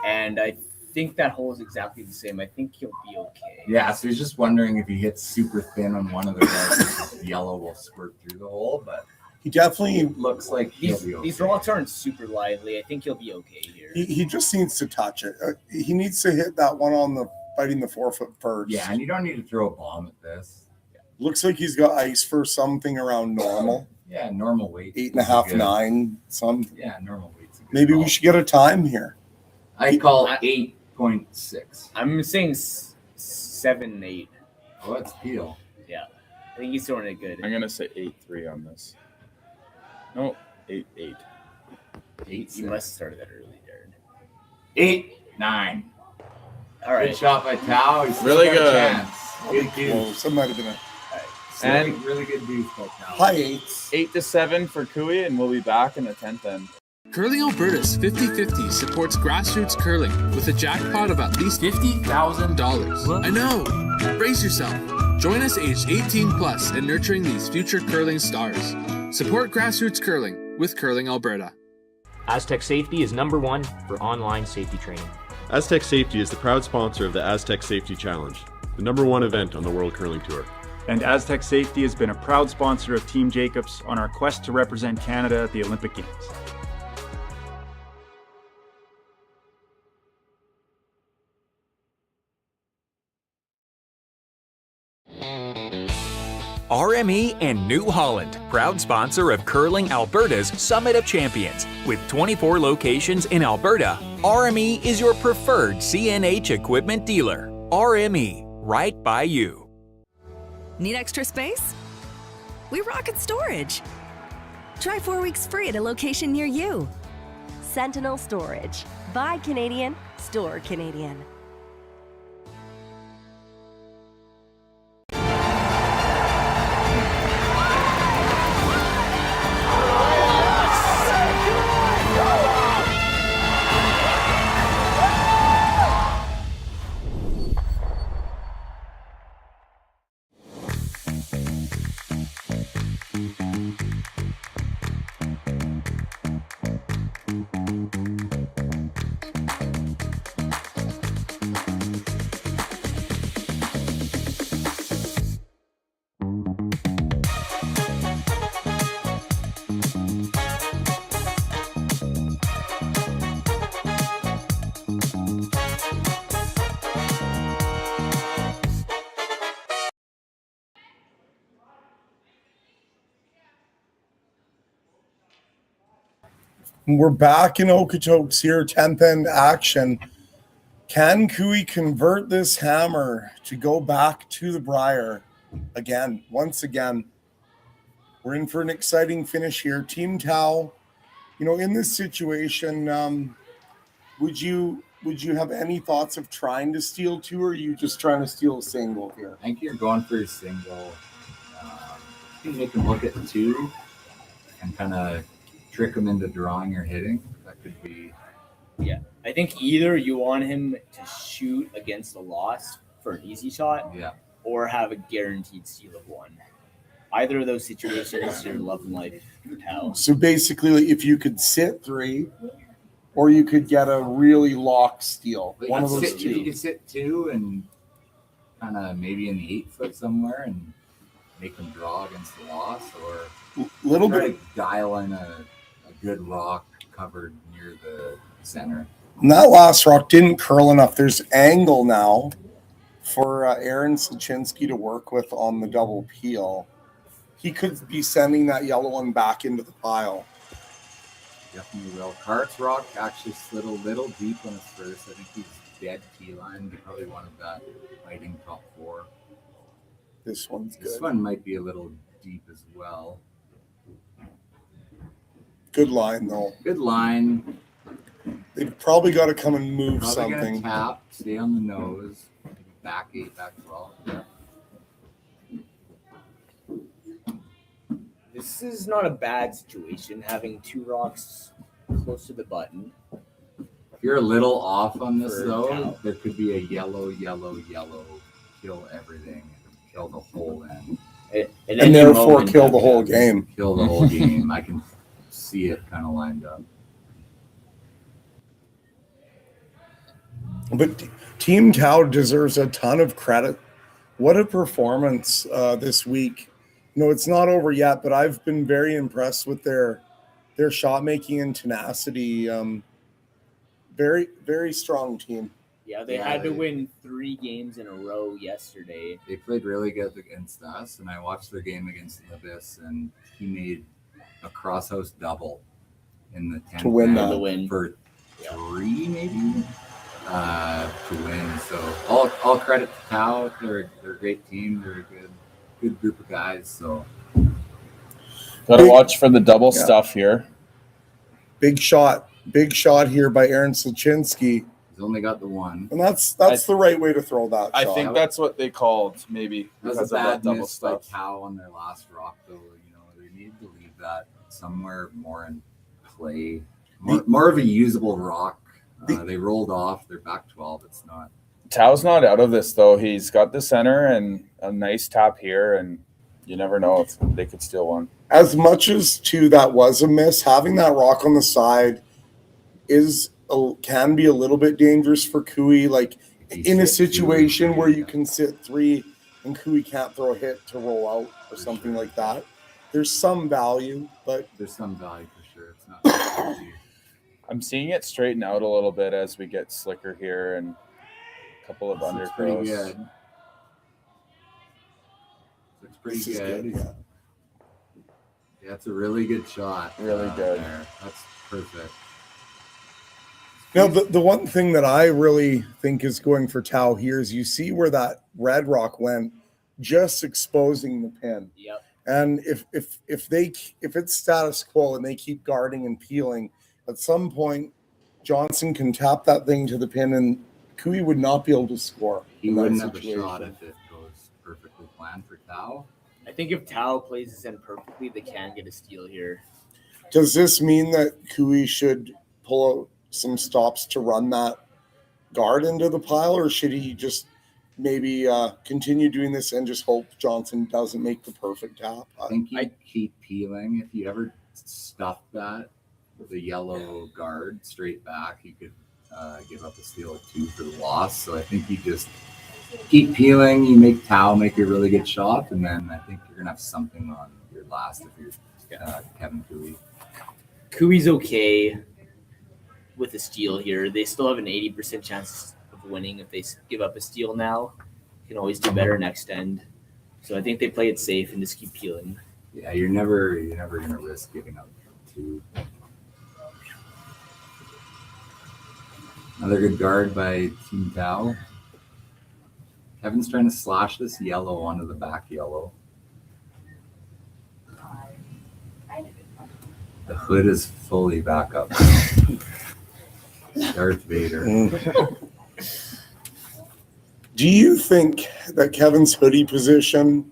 Speaker 21: and I think that hole is exactly the same. I think he'll be okay.
Speaker 17: Yeah, so he's just wondering if he hits super thin on one of the rocks, the yellow will squirt through the hole, but
Speaker 7: he definitely
Speaker 17: looks like he'll be okay.
Speaker 21: These rocks aren't super lively. I think he'll be okay here.
Speaker 7: He just needs to touch it. He needs to hit that one on the biting the 4-foot first.
Speaker 17: Yeah, and you don't need to throw a bomb at this.
Speaker 7: Looks like he's got ice for something around normal.
Speaker 17: Yeah, normal weight.
Speaker 7: 8.5, 9, some.
Speaker 17: Yeah, normal weight.
Speaker 7: Maybe we should get a time here.
Speaker 17: I call 8.6.
Speaker 21: I'm saying 7, 8.
Speaker 17: Oh, that's Peel.
Speaker 21: Yeah, I think he's throwing it good.
Speaker 9: I'm gonna say 8-3 on this. No, 8-8.
Speaker 17: 8.
Speaker 21: You must have started that early, Darren.
Speaker 17: 8-9.
Speaker 21: All right.
Speaker 17: Good shot by Tao. He's
Speaker 9: really
Speaker 17: got a
Speaker 9: good.
Speaker 17: chance. Good
Speaker 7: Close. That might have been a
Speaker 9: And
Speaker 17: really good deuce by Tao.
Speaker 7: high 8s.
Speaker 9: 8-7 for Kui, and we'll be back in the 10th end.
Speaker 10: Curling Alberta's 50-50 supports grassroots curling with a jackpot of at least $50,000. I know! Brace yourself. Join us aged 18 plus in nurturing these future curling stars. Support grassroots curling with Curling Alberta.
Speaker 6: Aztec Safety is #1 for online safety training.
Speaker 5: Aztec Safety is the proud sponsor of the Aztec Safety Challenge, the #1 event on the World Curling Tour.
Speaker 22: And Aztec Safety has been a proud sponsor of Team Jacobs on our quest to represent Canada at the Olympic Games.
Speaker 1: RME and New Holland, proud sponsor of Curling Alberta's Summit of Champions. With 24 locations in Alberta, RME is your preferred CNH equipment dealer. RME, right by you.
Speaker 2: Need extra space? We rocket storage. Try 4 weeks free at a location near you.
Speaker 3: Sentinel Storage. Buy Canadian, store Canadian.
Speaker 7: We're back in Okotoks here, 10th end action. Can Kui convert this hammer to go back to the Briar again? Once again, we're in for an exciting finish here. Team Tao, in this situation, would you have any thoughts of trying to steal two, or are you just trying to steal a single here?
Speaker 17: I think you're going for a single. I think make him look at 2 and kind of trick him into drawing or hitting. That could be.
Speaker 21: Yeah, I think either you want him to shoot against the loss for an easy shot, or have a guaranteed steal of 1. Either of those situations, your love and life Tao.
Speaker 7: So basically, if you could sit 3, or you could get a really lock steal. One of those 2.
Speaker 17: You could sit 2 and kind of maybe in the 8-foot somewhere and make them draw against the loss, or
Speaker 7: little
Speaker 17: try
Speaker 7: bit
Speaker 17: to dial in a good rock covered near the center.
Speaker 7: And that last rock didn't curl enough. There's angle now for Aaron Slaczynski to work with on the double peel. He could be sending that yellow one back into the pile.
Speaker 17: Definitely will. Cart's rock actually slid a little deep on his first. I think he's dead T-line. He probably wanted that fighting top 4.
Speaker 7: This one's good.
Speaker 17: This one might be a little deep as well.
Speaker 7: Good line, though.
Speaker 17: Good line.
Speaker 7: They've probably got to come and move
Speaker 17: Probably
Speaker 7: something.
Speaker 17: Tap, stay on the nose. Maybe back 8, back 12. Yeah.
Speaker 21: This is not a bad situation, having 2 rocks close to the button.
Speaker 17: If you're a little off on this,
Speaker 21: For
Speaker 17: though,
Speaker 21: Cal.
Speaker 17: there could be a yellow, kill everything, kill the whole end.
Speaker 7: And therefore kill the whole game.
Speaker 17: Kill the whole game. I can see it kind of lined up.
Speaker 7: But Team Tau deserves a ton of credit. What a performance this week. It's not over yet, but I've been very impressed with their shot making and tenacity. Very, very strong team.
Speaker 21: Yeah, they had to win 3 games in a row yesterday.
Speaker 17: They played really good against us, and I watched their game against Libis, and he made a crosshouse double in the 10th
Speaker 7: To win
Speaker 17: man
Speaker 7: that.
Speaker 17: for 3 maybe to win. So all credit to Tau. They're a great team. They're a good group of guys. So
Speaker 9: Gotta watch for the double stuff here.
Speaker 7: Big shot here by Aaron Sluchinski.
Speaker 17: He's only got the one.
Speaker 7: And that's the right way to throw that
Speaker 9: I
Speaker 7: shot.
Speaker 9: think that's what they called, maybe,
Speaker 17: That was
Speaker 9: because
Speaker 17: a
Speaker 9: of that
Speaker 17: bad
Speaker 9: double
Speaker 17: miss by
Speaker 9: stuff.
Speaker 17: Tau on their last rock, though. They need to leave that somewhere more in play. More of a usable rock. They rolled off. They're back 12. It's not.
Speaker 9: Tau's not out of this, though. He's got the center and a nice tap here, and you never know if they could steal one.
Speaker 7: As much as that was a miss, having that rock on the side can be a little bit dangerous for Cooey. Like in a situation where you can sit 3 and Cooey can't throw a hit to roll out or something like that. There's some value, but
Speaker 17: there's some value for sure. It's not easy.
Speaker 9: I'm seeing it straighten out a little bit as we get slicker here and a couple of
Speaker 17: Looks pretty
Speaker 9: underthrows.
Speaker 17: good. Looks pretty good. Yeah, it's a really good shot.
Speaker 9: Really good.
Speaker 17: There. That's perfect.
Speaker 7: Now, the one thing that I really think is going for Tau here is you see where that red rock went, just exposing the pin.
Speaker 21: Yep.
Speaker 7: And if it's status quo and they keep guarding and peeling, at some point Johnson can tap that thing to the pin and Cooey would not be able to score.
Speaker 17: He wouldn't have a shot if it goes perfectly planned for Tau.
Speaker 21: I think if Tau plays this in perfectly, they can get a steal here.
Speaker 7: Does this mean that Cooey should pull out some stops to run that guard into the pile, or should he just maybe continue doing this and just hope Johnson doesn't make the perfect tap?
Speaker 17: I think you keep peeling. If you ever stuff that with a yellow guard straight back, you could give up a steal or 2 for the loss. So I think you just keep peeling. You make Tau make a really good shot, and then I think you're gonna have something on your last if you're Kevin Cooey.
Speaker 21: Cooey's okay with a steal here. They still have an 80% chance of winning if they give up a steal now. You can always do better next end. So I think they play it safe and just keep peeling.
Speaker 17: Yeah, you're never gonna risk giving up 2. Another good guard by Team Tau. Kevin's trying to slash this yellow onto the back yellow. The hood is fully back up now. Darth Vader.
Speaker 7: Do you think that Kevin's hoodie position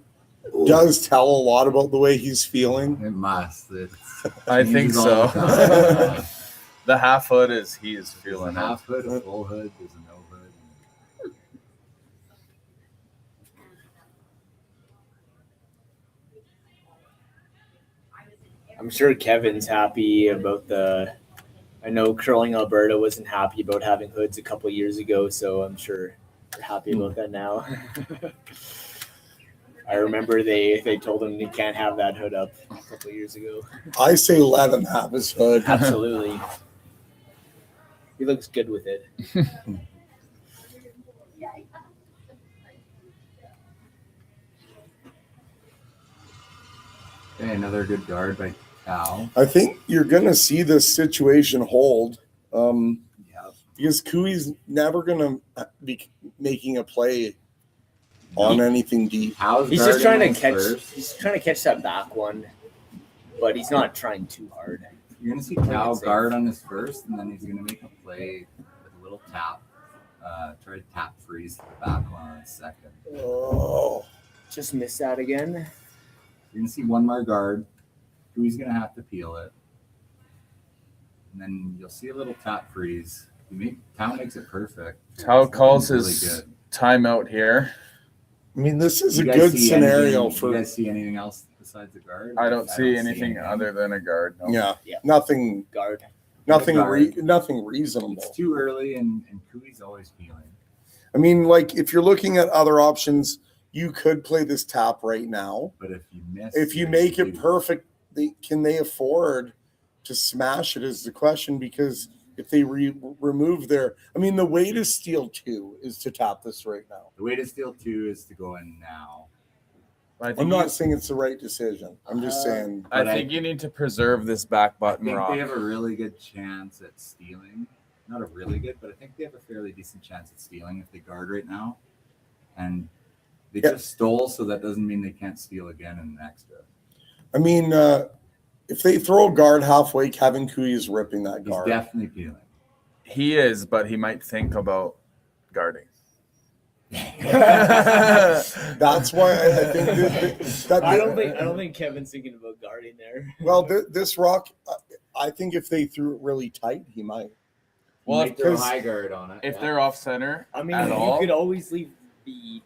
Speaker 7: does tell a lot about the way he's feeling?
Speaker 17: It must.
Speaker 9: I think so. The half hood is he is feeling
Speaker 17: a half hood, a full hood, there's a no hood.
Speaker 21: I'm sure Kevin's happy about I know Curling Alberta wasn't happy about having hoods a couple years ago, so I'm sure they're happy about that now. I remember they told him he can't have that hood up a couple years ago.
Speaker 7: I say let him have his hood.
Speaker 21: Absolutely. He looks good with it.
Speaker 17: Okay, another good guard by Tau.
Speaker 7: I think you're going to see this situation hold because Cooey's never going to be making a play on anything deep.
Speaker 21: He's just trying to catch. He's trying to catch that back one, but he's not trying too hard.
Speaker 17: You're going to see Tau guard on his first, and then he's going to make a play with a little tap. Try to tap freeze the back one on his second.
Speaker 21: Oh, just missed that again.
Speaker 17: You're going to see one more guard. Cooey's going to have to peel it. And then you'll see a little tap freeze. Tao makes it perfect.
Speaker 9: Tao calls
Speaker 17: really
Speaker 9: his
Speaker 17: good.
Speaker 9: timeout here.
Speaker 7: I mean, this is
Speaker 17: You
Speaker 7: a
Speaker 17: guys
Speaker 7: good
Speaker 17: see
Speaker 7: scenario
Speaker 17: anything-
Speaker 7: for.
Speaker 17: You guys see anything else besides the guard?
Speaker 9: I don't see anything other than a guard. No.
Speaker 7: Yeah, nothing.
Speaker 21: Guard.
Speaker 7: Nothing.
Speaker 17: Guard.
Speaker 7: Nothing reasonable.
Speaker 17: It's too early, and Cooey's always peeling.
Speaker 7: I mean, like if you're looking at other options, you could play this tap right now.
Speaker 17: But if you miss,
Speaker 7: If you make it perfect, can they afford to smash it? Is the question, because if they remove their, I mean, the way to steal 2 is to tap this right now.
Speaker 17: The way to steal 2 is to go in now.
Speaker 7: I'm not saying it's the right decision. I'm just saying.
Speaker 9: I think you need to preserve this back button
Speaker 17: I think
Speaker 9: rock.
Speaker 17: they have a really good chance at stealing. Not a really good, but I think they have a fairly decent chance at stealing if they guard right now. And they just stole, so that doesn't mean they can't steal again in an extra.
Speaker 7: I mean, if they throw a guard halfway, Kevin Cooey is ripping that
Speaker 17: He's
Speaker 7: guard.
Speaker 17: definitely peeling.
Speaker 9: He is, but he might think about guarding.
Speaker 7: That's why I think that
Speaker 21: I don't think Kevin's thinking about guarding there.
Speaker 7: Well, this rock, I think if they threw it really tight, he might.
Speaker 9: Well,
Speaker 17: if they're high guard on it,
Speaker 9: if they're off center,
Speaker 21: I mean,
Speaker 9: at
Speaker 21: you
Speaker 9: all,
Speaker 21: could always leave the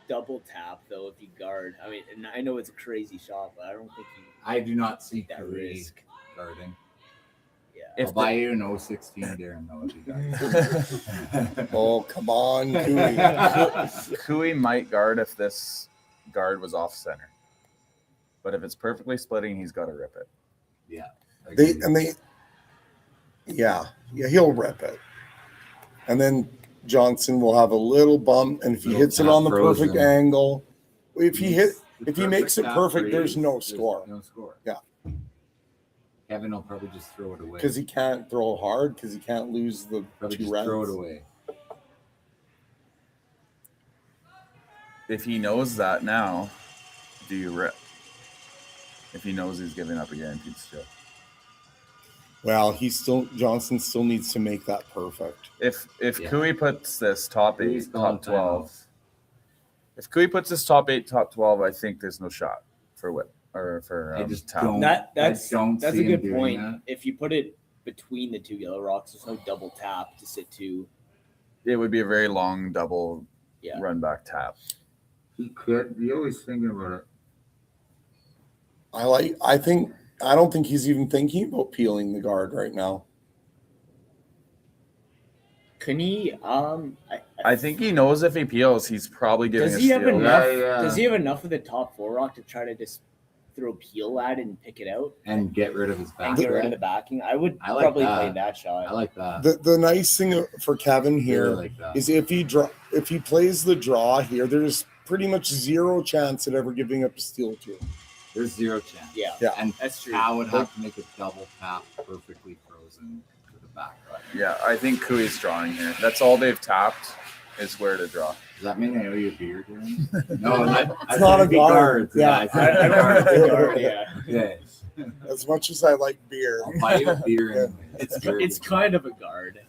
Speaker 21: double tap though if you guard. I mean, and I know it's a crazy shot, but I don't think you.
Speaker 17: I do not see
Speaker 21: that
Speaker 17: Cooey
Speaker 21: risk.
Speaker 17: guarding.
Speaker 21: Yeah,
Speaker 17: I'll buy you an 016, Darren. Though, if you guard.
Speaker 7: Oh, come on, Cooey.
Speaker 9: Cooey might guard if this guard was off center, but if it's perfectly splitting, he's got to rip it.
Speaker 17: Yeah.
Speaker 7: Yeah, he'll rip it, and then Johnson will have a little bump, and if he hits it on the perfect angle, if he makes it perfect, there's no score.
Speaker 17: No score.
Speaker 7: Yeah,
Speaker 17: Kevin will probably just throw it away
Speaker 7: because he can't throw hard because he can't lose the
Speaker 17: Probably
Speaker 7: 2
Speaker 17: just
Speaker 7: rounds.
Speaker 17: throw it away.
Speaker 9: If he knows that now, do you rip? If he knows he's giving up a guaranteed steal.
Speaker 7: Well, Johnson still needs to make that perfect.
Speaker 9: If Cooey puts this top 8,
Speaker 17: Cooey's
Speaker 9: top
Speaker 17: gone
Speaker 9: 12, if Cooey puts this top 8, top 12, I think there's no shot for whip or for
Speaker 17: I just
Speaker 9: tap.
Speaker 17: don't.
Speaker 21: That's
Speaker 17: I don't
Speaker 21: a
Speaker 17: see him
Speaker 21: good
Speaker 17: doing
Speaker 21: point.
Speaker 17: that.
Speaker 21: If you put it between the 2 yellow rocks, there's no double tap to sit 2.
Speaker 9: It would be a very long double run back tap.
Speaker 17: He could be always thinking about it.
Speaker 7: I don't think he's even thinking about peeling the guard right now.
Speaker 21: Can he?
Speaker 9: I think he knows if he peels, he's probably giving
Speaker 21: Does
Speaker 9: a
Speaker 21: he have
Speaker 9: steal.
Speaker 21: enough?
Speaker 17: Yeah.
Speaker 21: Does he have enough of the top 4 rock to try to just throw peel at it and pick it out
Speaker 17: And get rid of his back.
Speaker 21: and get rid of the backing? I would
Speaker 17: I like
Speaker 21: probably
Speaker 17: that.
Speaker 21: play that shot.
Speaker 17: I like that.
Speaker 7: The nice thing for Kevin here
Speaker 17: Really like that.
Speaker 7: is if he plays the draw here, there's pretty much 0 chance at ever giving up a steal 2.
Speaker 17: There's 0 chance.
Speaker 21: Yeah,
Speaker 17: And
Speaker 21: that's true.
Speaker 17: I would have to make a double tap perfectly frozen to the back button.
Speaker 9: Yeah, I think Cooey's drawing here. That's all they've tapped is where to draw.
Speaker 17: Does that mean I owe you a beer, Darren? No,
Speaker 7: It's not a guard.
Speaker 17: Yeah,
Speaker 7: Yeah.
Speaker 21: I don't have the guard.
Speaker 17: yeah.
Speaker 7: As much as I like beer.
Speaker 17: I'll buy you a beer. Anyway.
Speaker 21: It's kind of a guard.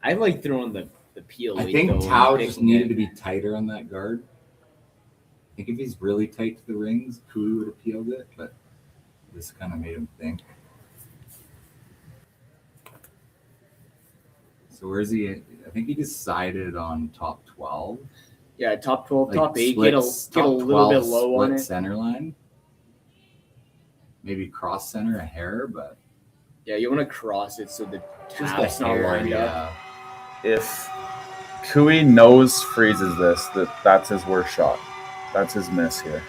Speaker 21: I like throwing the peel.
Speaker 17: I think Tao just needed to be tighter on that guard. I think if he's really tight to the rings, Cooey would have peeled it, but this kind of made him think. So where's he? I think he decided on top 12.
Speaker 21: Yeah, top 12,
Speaker 17: Like
Speaker 21: top 8.
Speaker 17: splits,
Speaker 21: Get a
Speaker 17: top
Speaker 21: little bit
Speaker 17: 12
Speaker 21: low on
Speaker 17: split
Speaker 21: it.
Speaker 17: center line. Maybe cross center a hair, but
Speaker 21: Yeah, you want to cross it so the
Speaker 17: just
Speaker 21: tap's
Speaker 17: a
Speaker 21: not
Speaker 17: hair,
Speaker 21: lined up.
Speaker 17: yeah.
Speaker 9: If Cooey knows freezes this, that's his worst shot. That's his miss here.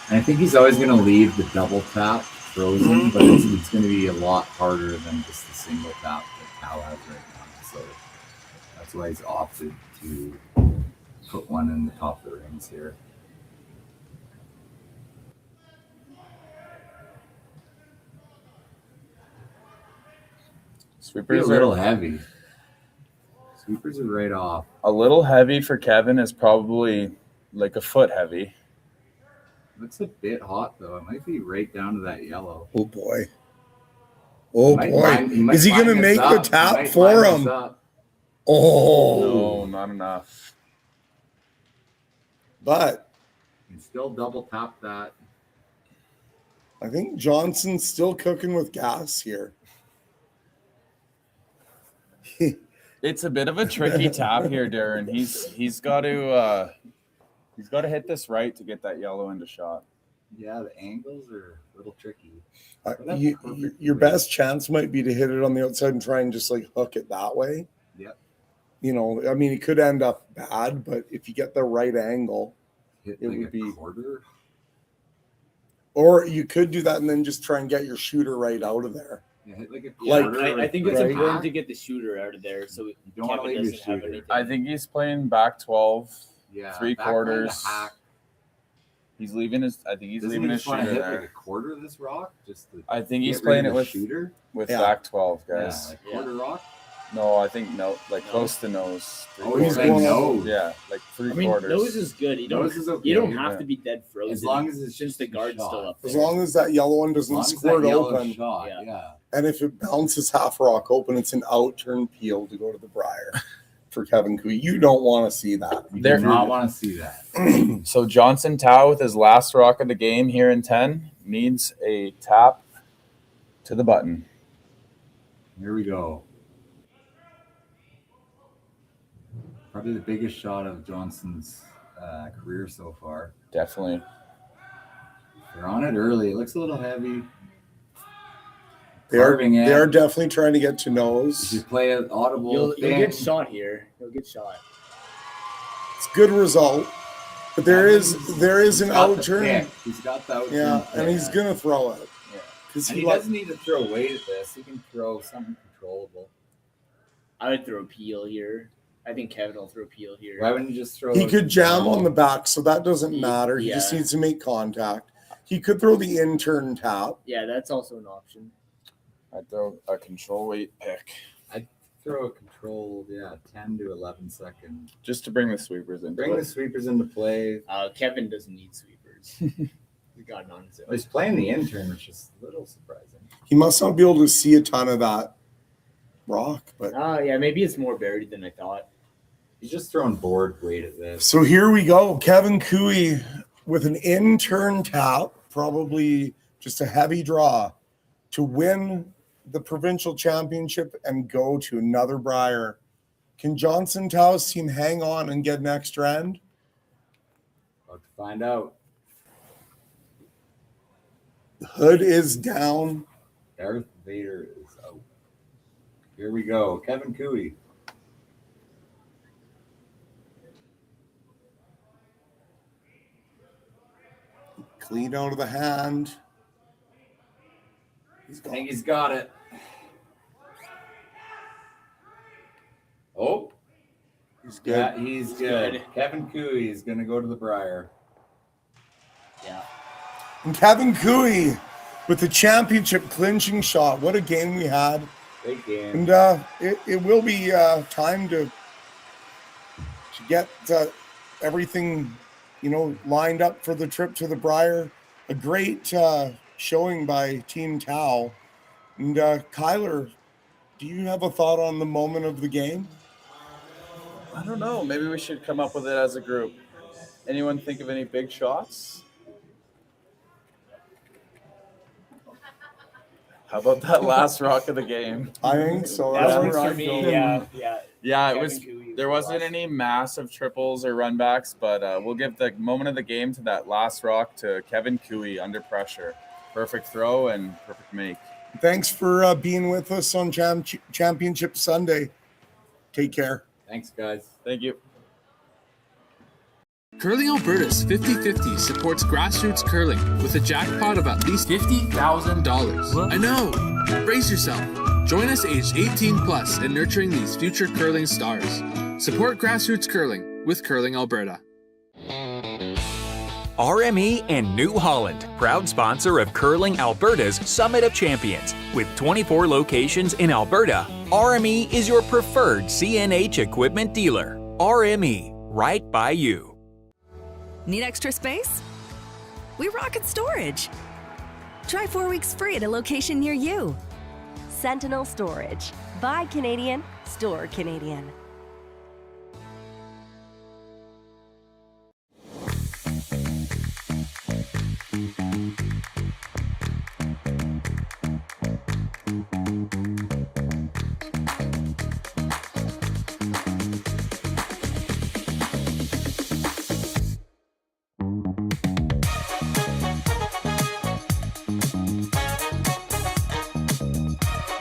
Speaker 17: And I think he's always going to leave the double tap frozen, but it's going to be a lot harder than just the single tap that Cal has right now. So that's why he's opted to put one in the top of the rings here.
Speaker 9: Sweepers
Speaker 17: a little heavy. Sweepers are right off.
Speaker 9: A little heavy for Kevin is probably like a foot heavy.
Speaker 17: Looks a bit hot though. It might be right down to that yellow.
Speaker 7: Oh boy. Oh
Speaker 17: He might
Speaker 7: boy.
Speaker 17: line-
Speaker 7: Is he going to
Speaker 17: line
Speaker 7: make
Speaker 17: us
Speaker 7: the
Speaker 17: up. He
Speaker 7: tap
Speaker 17: might
Speaker 7: for
Speaker 17: line us
Speaker 7: him?
Speaker 17: up.
Speaker 7: Oh.
Speaker 9: No, not enough.
Speaker 7: But
Speaker 17: You can still double tap that.
Speaker 7: I think Johnson's still cooking with gas here.
Speaker 9: It's a bit of a tricky tap here, Darren. He's got to hit this right to get that yellow into shot.
Speaker 17: Yeah, the angles are a little tricky.
Speaker 7: Your best chance might be to hit it on the outside and try and just like hook it that way.
Speaker 17: Yep.
Speaker 7: You know, I mean, it could end up bad, but if you get the right angle,
Speaker 17: Hit
Speaker 7: it
Speaker 17: like
Speaker 7: would
Speaker 17: a
Speaker 7: be.
Speaker 17: quarter.
Speaker 7: Or you could do that and then just try and get your shooter right out of there.
Speaker 17: Yeah, hit like a
Speaker 7: Like,
Speaker 17: quarter.
Speaker 21: I think it's
Speaker 7: right?
Speaker 21: important to get the shooter out of there so
Speaker 17: don't wanna
Speaker 21: Kevin
Speaker 17: leave your
Speaker 21: doesn't have
Speaker 17: shooter.
Speaker 21: anything.
Speaker 9: I think he's playing back 12,
Speaker 17: Yeah,
Speaker 9: three
Speaker 17: back line to
Speaker 9: quarters.
Speaker 17: hack.
Speaker 9: He's leaving his. I think he's
Speaker 17: Doesn't
Speaker 9: leaving
Speaker 17: he
Speaker 9: his
Speaker 17: just wanna
Speaker 9: shooter
Speaker 17: hit
Speaker 9: there.
Speaker 17: like a quarter of this rock? Just to
Speaker 9: I think he's
Speaker 17: get rid
Speaker 9: playing
Speaker 17: of
Speaker 9: it
Speaker 17: the shooter.
Speaker 9: with
Speaker 7: Yeah.
Speaker 9: back 12,
Speaker 17: Yeah,
Speaker 9: guys.
Speaker 17: like quarter rock.
Speaker 9: No, I think close to nose.
Speaker 17: Oh, he's saying nose.
Speaker 9: Yeah, like three
Speaker 21: I mean,
Speaker 9: quarters.
Speaker 21: nose is good. You don't,
Speaker 17: Nose is okay,
Speaker 21: you don't have
Speaker 9: yeah.
Speaker 21: to be dead frozen.
Speaker 17: As long as it's
Speaker 21: since the guard's
Speaker 17: shot.
Speaker 21: still up there.
Speaker 7: As long as that yellow one
Speaker 17: As
Speaker 7: doesn't
Speaker 17: long as that
Speaker 7: squirt
Speaker 17: yellow
Speaker 7: open.
Speaker 17: shot,
Speaker 21: Yeah.
Speaker 17: yeah.
Speaker 7: And if it bounces half rock open, it's an out turn peel to go to the Briar for Kevin Cooey. You don't want to see that.
Speaker 17: You
Speaker 9: There-
Speaker 17: do not want to see that.
Speaker 9: So Johnson Tao with his last rock of the game here in 10 needs a tap to the button.
Speaker 17: Here we go. Probably the biggest shot of Johnson's career so far.
Speaker 9: Definitely.
Speaker 17: They're on it early. It looks a little heavy.
Speaker 7: They are,
Speaker 17: Carving it.
Speaker 7: they are definitely trying to get to
Speaker 17: If
Speaker 7: nose.
Speaker 17: you play an audible
Speaker 21: You'll
Speaker 17: thing,
Speaker 21: get shot here. You'll get shot.
Speaker 7: It's a good result. But there is an
Speaker 17: got
Speaker 7: out
Speaker 17: the
Speaker 7: turn.
Speaker 17: pick. He's got the out turn
Speaker 7: Yeah, and
Speaker 17: pick.
Speaker 7: he's gonna throw it.
Speaker 17: Yeah.
Speaker 7: Because
Speaker 17: And he doesn't need to throw weight at this. He can throw something controllable.
Speaker 21: I would throw a peel here. I think Kevin will throw a peel here.
Speaker 17: Why wouldn't you just throw?
Speaker 7: he could jam on the back, so that doesn't matter. He
Speaker 21: Yeah.
Speaker 7: just needs to make contact. He could throw the in-turn tap.
Speaker 21: Yeah, that's also an option.
Speaker 9: I'd throw a control weight pick
Speaker 17: I'd throw a controlled, 10 to 11 second.
Speaker 9: just to bring the sweepers in.
Speaker 17: Bring the sweepers into play.
Speaker 21: Kevin doesn't need sweepers. He got it on his own.
Speaker 17: He's playing the intern, which is a little surprising.
Speaker 7: He must not be able to see a ton of that rock, but
Speaker 21: Yeah, maybe it's more buried than I thought.
Speaker 17: He's just throwing board weight at this.
Speaker 7: so here we go. Kevin Cooey with an in-turn tap, probably just a heavy draw to win the provincial championship and go to another Briar. Can Johnson Tao's team hang on and get an extra end?
Speaker 17: About to find out.
Speaker 7: The hood is down.
Speaker 17: Darth Vader is out. Here we go. Kevin Cooey.
Speaker 7: Clean out of the hand.
Speaker 17: I think he's got it. Oh,
Speaker 7: He's good.
Speaker 17: yeah, he's good.
Speaker 21: good.
Speaker 17: Kevin Cooey is going to go to the Briar.
Speaker 21: Yeah.
Speaker 7: And Kevin Cooey with the championship clinching shot. What a game we had.
Speaker 17: Great game.
Speaker 7: And it will be time to get everything, lined up for the trip to the Briar. A great showing by Team Tao. And Kyler, do you have a thought on the moment of the game?
Speaker 9: I don't know. Maybe we should come up with it as a group. Anyone think of any big shots? How about that last rock of the game?
Speaker 7: I think so.
Speaker 21: That
Speaker 7: That's
Speaker 21: works
Speaker 7: where
Speaker 21: for
Speaker 7: I'm
Speaker 21: me.
Speaker 7: going.
Speaker 21: Yeah.
Speaker 9: Yeah, it
Speaker 21: Kevin
Speaker 9: was.
Speaker 21: Cooey
Speaker 9: There
Speaker 21: was
Speaker 9: wasn't
Speaker 21: awesome.
Speaker 9: any massive triples or runbacks, but we'll give the moment of the game to that last rock to Kevin Cooey under pressure. Perfect throw and perfect make.
Speaker 7: Thanks for being with us on Championship Sunday. Take care.
Speaker 17: Thanks, guys.
Speaker 9: Thank you.
Speaker 10: Curling Alberta's 50-50 supports grassroots curling with a jackpot of at least $50,000. I know! Brace yourself. Join us aged 18 plus in nurturing these future curling stars. Support grassroots curling with Curling Alberta.
Speaker 1: RME and New Holland, proud sponsor of Curling Alberta's Summit of Champions. With 24 locations in Alberta, RME is your preferred CNH equipment dealer. RME, right by you.
Speaker 2: Need extra space? We rocket storage. Try 4 weeks free at a location near you.
Speaker 3: Sentinel Storage. Buy Canadian, store Canadian.